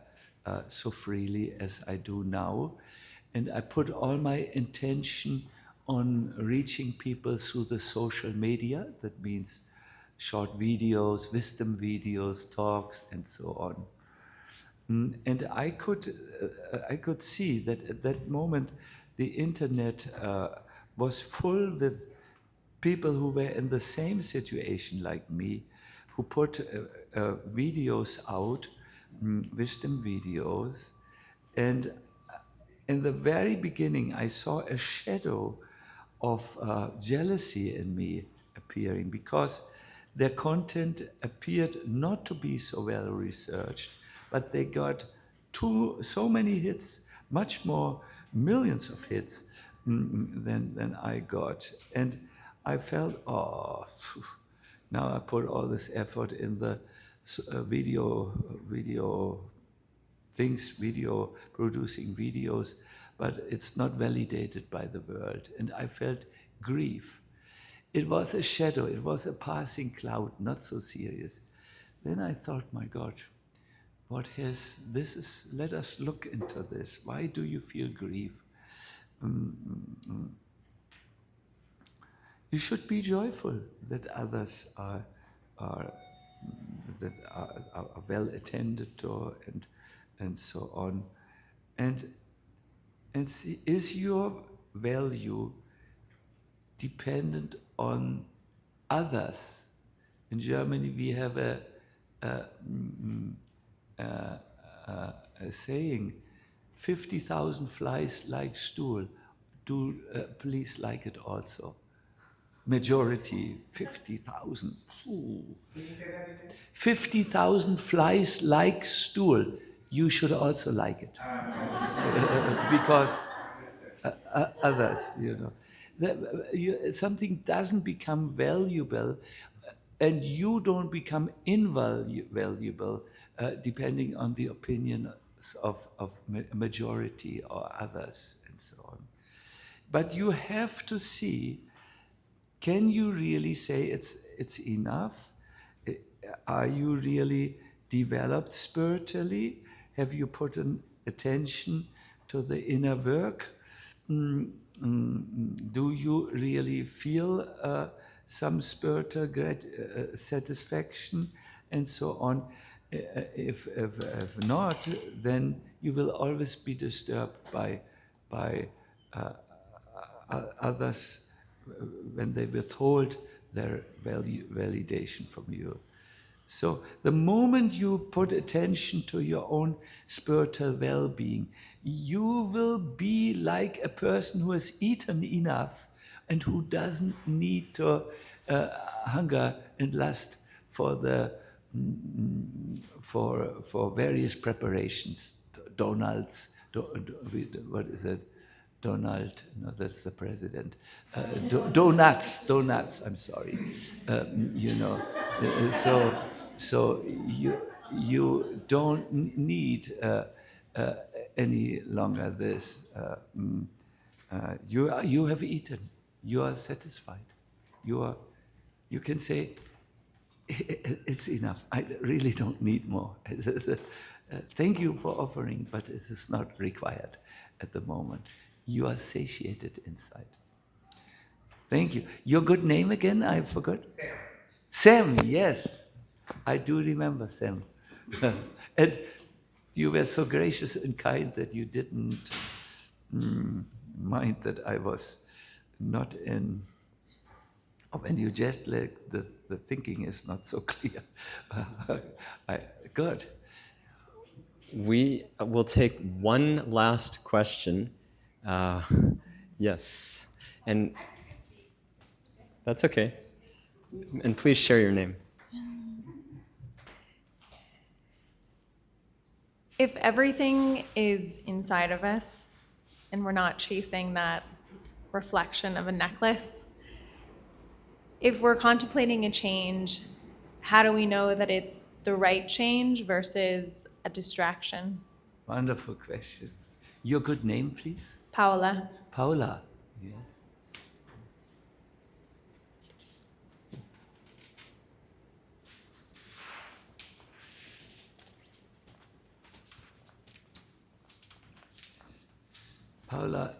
so freely as I do now. And I put all my intention on reaching people through the social media. That means short videos, wisdom videos, talks, and so on. And I could see that at that moment, the internet was full with people who were in the same situation like me, who put videos out, wisdom videos. And in the very beginning, I saw a shadow of jealousy in me appearing, because their content appeared not to be so well researched, but they got so many hits, much more, millions of hits than I got. And I felt, oh, now I put all this effort in the video producing videos, but it's not validated by the world. And I felt grief. It was a shadow, it was a passing cloud, not so serious. Then I thought, my God, let us look into this. Why do you feel grief? You should be joyful that others are well attended to and so on. And see, is your value dependent on others? In Germany, we have a saying, 50,000 flies like stool. Do please like it also. Majority, 50,000. 50,000 flies like stool. You should also like it. Because others, something doesn't become valuable and you don't become invaluable depending on the opinion of majority or others and so on. But you have to see, can you really say it's enough? Are you really developed spiritually? Have you put an attention to the inner work? Do you really feel some spiritual satisfaction and so on? If not, then you will always be disturbed by others when they withhold their validation from you. So the moment you put attention to your own spiritual well-being, you will be like a person who has eaten enough and who doesn't need to hunger and lust for the for various preparations, donuts. What is it? Donald? No, that's the president. Donuts. I'm sorry. So you don't need any longer this. You have eaten. You are satisfied. You can say, it's enough. I really don't need more. Thank you for offering, but it is not required at the moment. You are satiated inside. Thank you. Your good name again? I forgot. Sam, yes. I do remember Sam. And you were so gracious and kind that you didn't mind that I was not in. When you just like the thinking is not so clear. Good. We will take one last question. Yes. And that's okay. And please share your name. If everything is inside of us and we're not chasing that reflection of a necklace, if we're contemplating a change, how do we know that it's the right change versus a distraction? Wonderful question. Your good name, please? Paola. Paola, yes. Paola,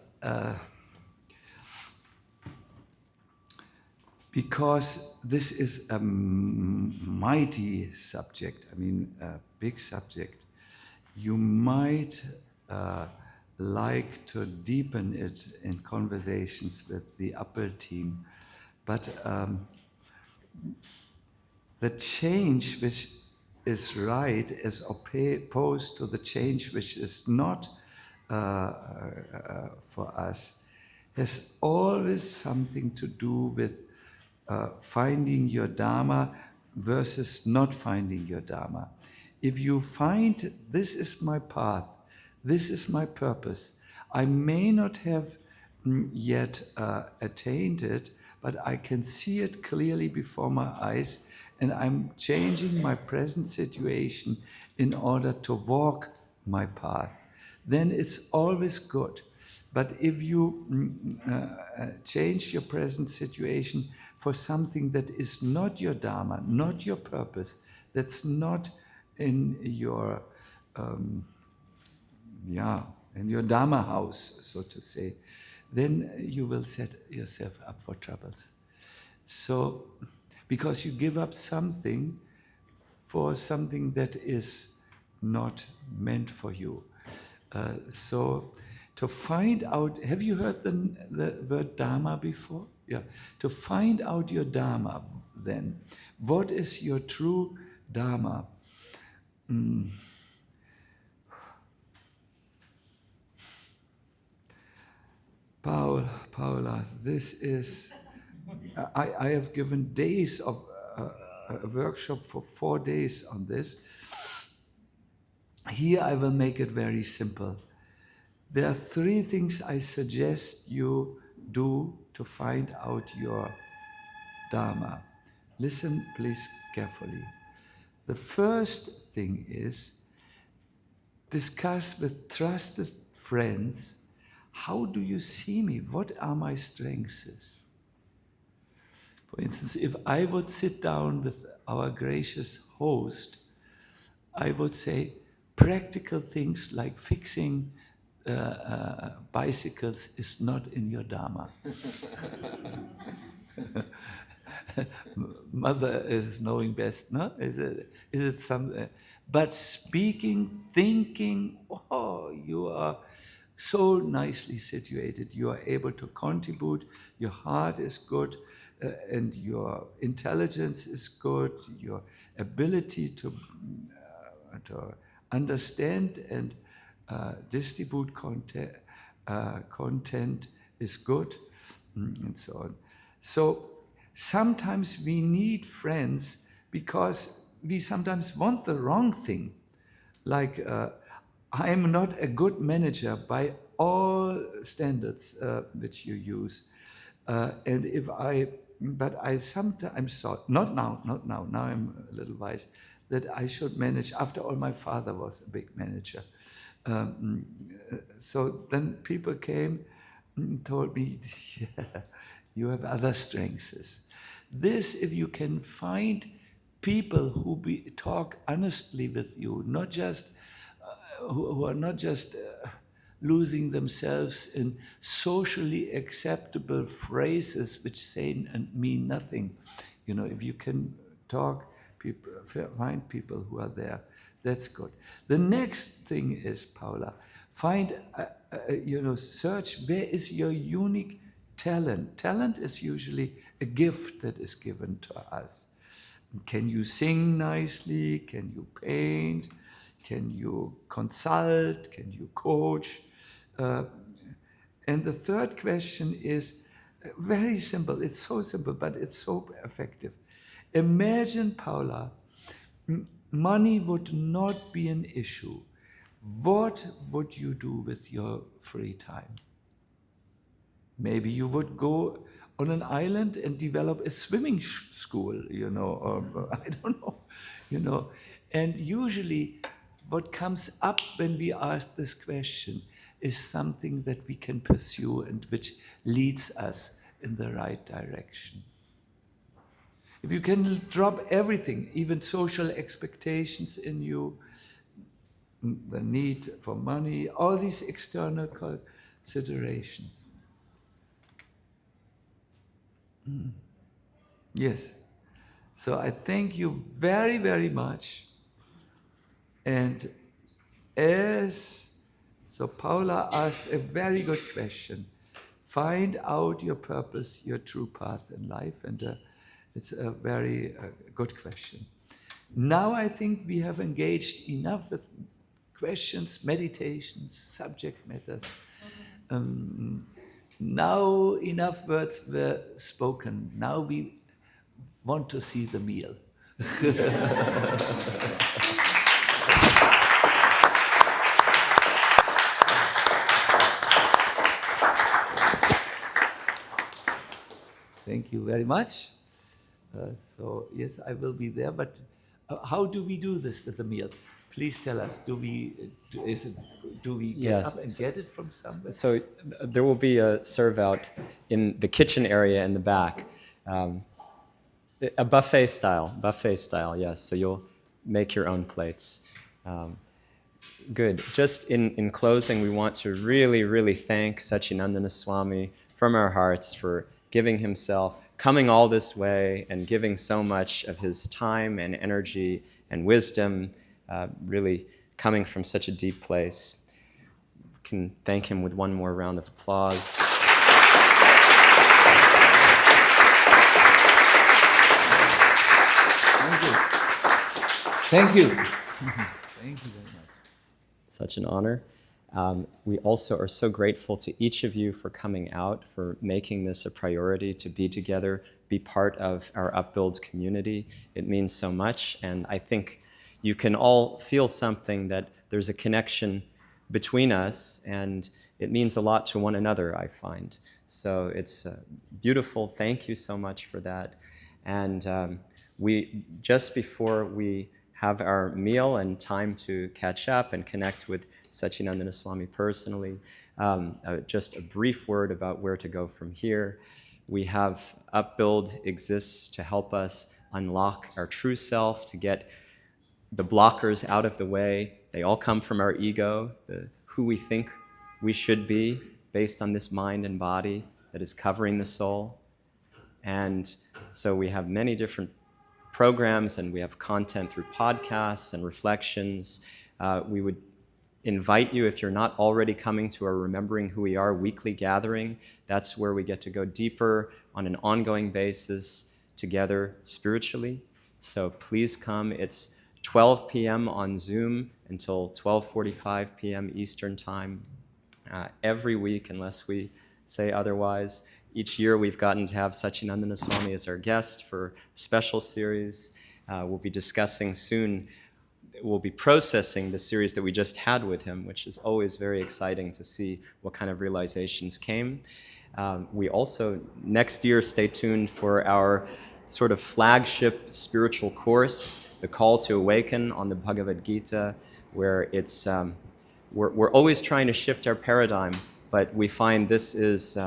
because this is a mighty subject, a big subject, you might like to deepen it in conversations with the upper team, but the change which is right is opposed to the change which is not for us has always something to do with finding your Dharma versus not finding your Dharma. If you find this is my path, this is my purpose, I may not have yet attained it, but I can see it clearly before my eyes, and I'm changing my present situation in order to walk my path, then it's always good. But if you change your present situation for something that is not your Dharma, not your purpose, that's not in your in your Dharma house, so to say, then you will set yourself up for troubles. So, because you give up something for something that is not meant for you. So, to find out, have you heard the word Dharma before? Yeah. To find out your Dharma, then, what is your true Dharma? Paula, this is, I have given days of a workshop for 4 days on this. Here I will make it very simple. There are 3 things I suggest you do to find out your Dharma. Listen, please, carefully. The first thing is discuss with trusted friends, how do you see me? What are my strengths? For instance, if I would sit down with our gracious host, I would say practical things like fixing bicycles is not in your Dharma. Mother is knowing best, no? Is it some? But speaking, thinking, oh, you are so nicely situated. You are able to contribute. Your heart is good, and your intelligence is good. Your ability to understand and distribute content is good, and so on. So sometimes we need friends because we sometimes want the wrong thing. Like, I am not a good manager by all standards which you use. And but I sometimes thought, not now, now I'm a little wise, that I should manage. After all, my father was a big manager. So then people came and told me, yeah, you have other strengths. This, if you can find people who talk honestly with you, not just who are not just losing themselves in socially acceptable phrases which say and mean nothing. You know, if you can find people who are there, that's good. The next thing is, Paula, find, search where is your unique talent. Talent is usually a gift that is given to us. Can you sing nicely? Can you paint? Can you consult? Can you coach? And the third question is very simple. It's so simple, but it's so effective. Imagine, Paula, money would not be an issue. What would you do with your free time? Maybe you would go on an island and develop a swimming school, or I don't know, And usually what comes up when we ask this question is something that we can pursue and which leads us in the right direction. If you can drop everything, even social expectations in you, the need for money, all these external considerations. Yes. So I thank you very, very much. And as So Paula asked a very good question. Find out your purpose, your true path in life, and it's a very good question. Now I think we have engaged enough with questions, meditations, subject matters. Now enough words were spoken. Now we want to see the meal. Thank you very much. So yes, I will be there. But how do we do this with the meal? Please tell us. Do we get up and get it from somewhere? So there will be a serve out in the kitchen area in the back, a buffet style. Yes. So you'll make your own plates. Good. Just in closing, we want to really, really thank Sacinandana Swami from our hearts for giving himself, coming all this way, and giving so much of his time and energy and wisdom, really coming from such a deep place. We can thank him with one more round of applause. Thank you. Thank you very much. Such an honor. We also are so grateful to each of you for coming out, for making this a priority to be together, be part of our Upbuild community. It means so much, and I think you can all feel something, that there's a connection between us, and it means a lot to one another, I find. So it's beautiful. Thank you so much for that. And just before we have our meal and time to catch up and connect with Sacinandana Swami personally, just a brief word about where to go from here. We have Upbuild exists to help us unlock our true self, to get the blockers out of the way. They all come from our ego, who we think we should be based on this mind and body that is covering the soul. And so we have many different programs, and we have content through podcasts and reflections. We would invite you, if you're not already coming to our Remembering Who We Are weekly gathering, that's where we get to go deeper on an ongoing basis together spiritually. So please come. It's 12 p.m. on Zoom until 12:45 p.m. Eastern Time every week, unless we say otherwise. Each year we've gotten to have Sacinandana Swami as our guest for a special series. We'll be discussing soon, we'll be processing the series that we just had with him, which is always very exciting to see what kind of realizations came. We also, next year, stay tuned for our sort of flagship spiritual course, The Call to Awaken on the Bhagavad Gita, where it's, we're always trying to shift our paradigm, but we find this is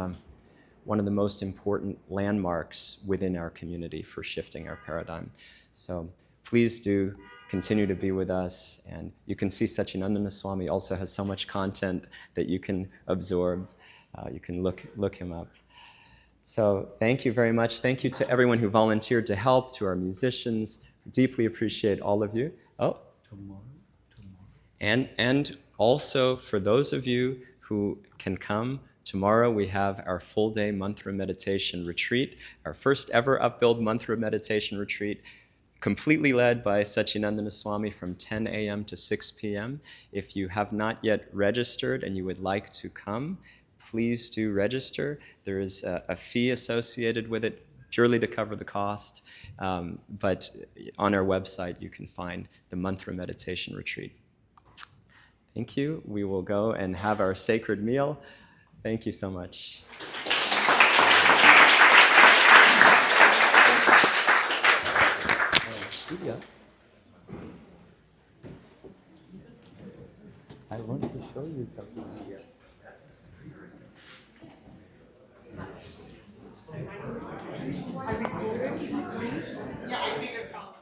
one of the most important landmarks within our community for shifting our paradigm. So please do continue to be with us, and you can see Sacinandana Swami also has so much content that you can absorb. You can look him up. So thank you very much. Thank you to everyone who volunteered to help, to our musicians. Deeply appreciate all of you. Tomorrow. And also for those of you who can come, tomorrow we have our full-day mantra meditation retreat, our first ever Upbuild mantra meditation retreat, completely led by Sacinandana Swami from 10 a.m. to 6 p.m. If you have not yet registered and you would like to come, please do register. There is a fee associated with it, purely to cover the cost, but on our website you can find the mantra meditation retreat. Thank you. We will go and have our sacred meal. Thank you so much. I want to show you something here. Yeah, I figured probably.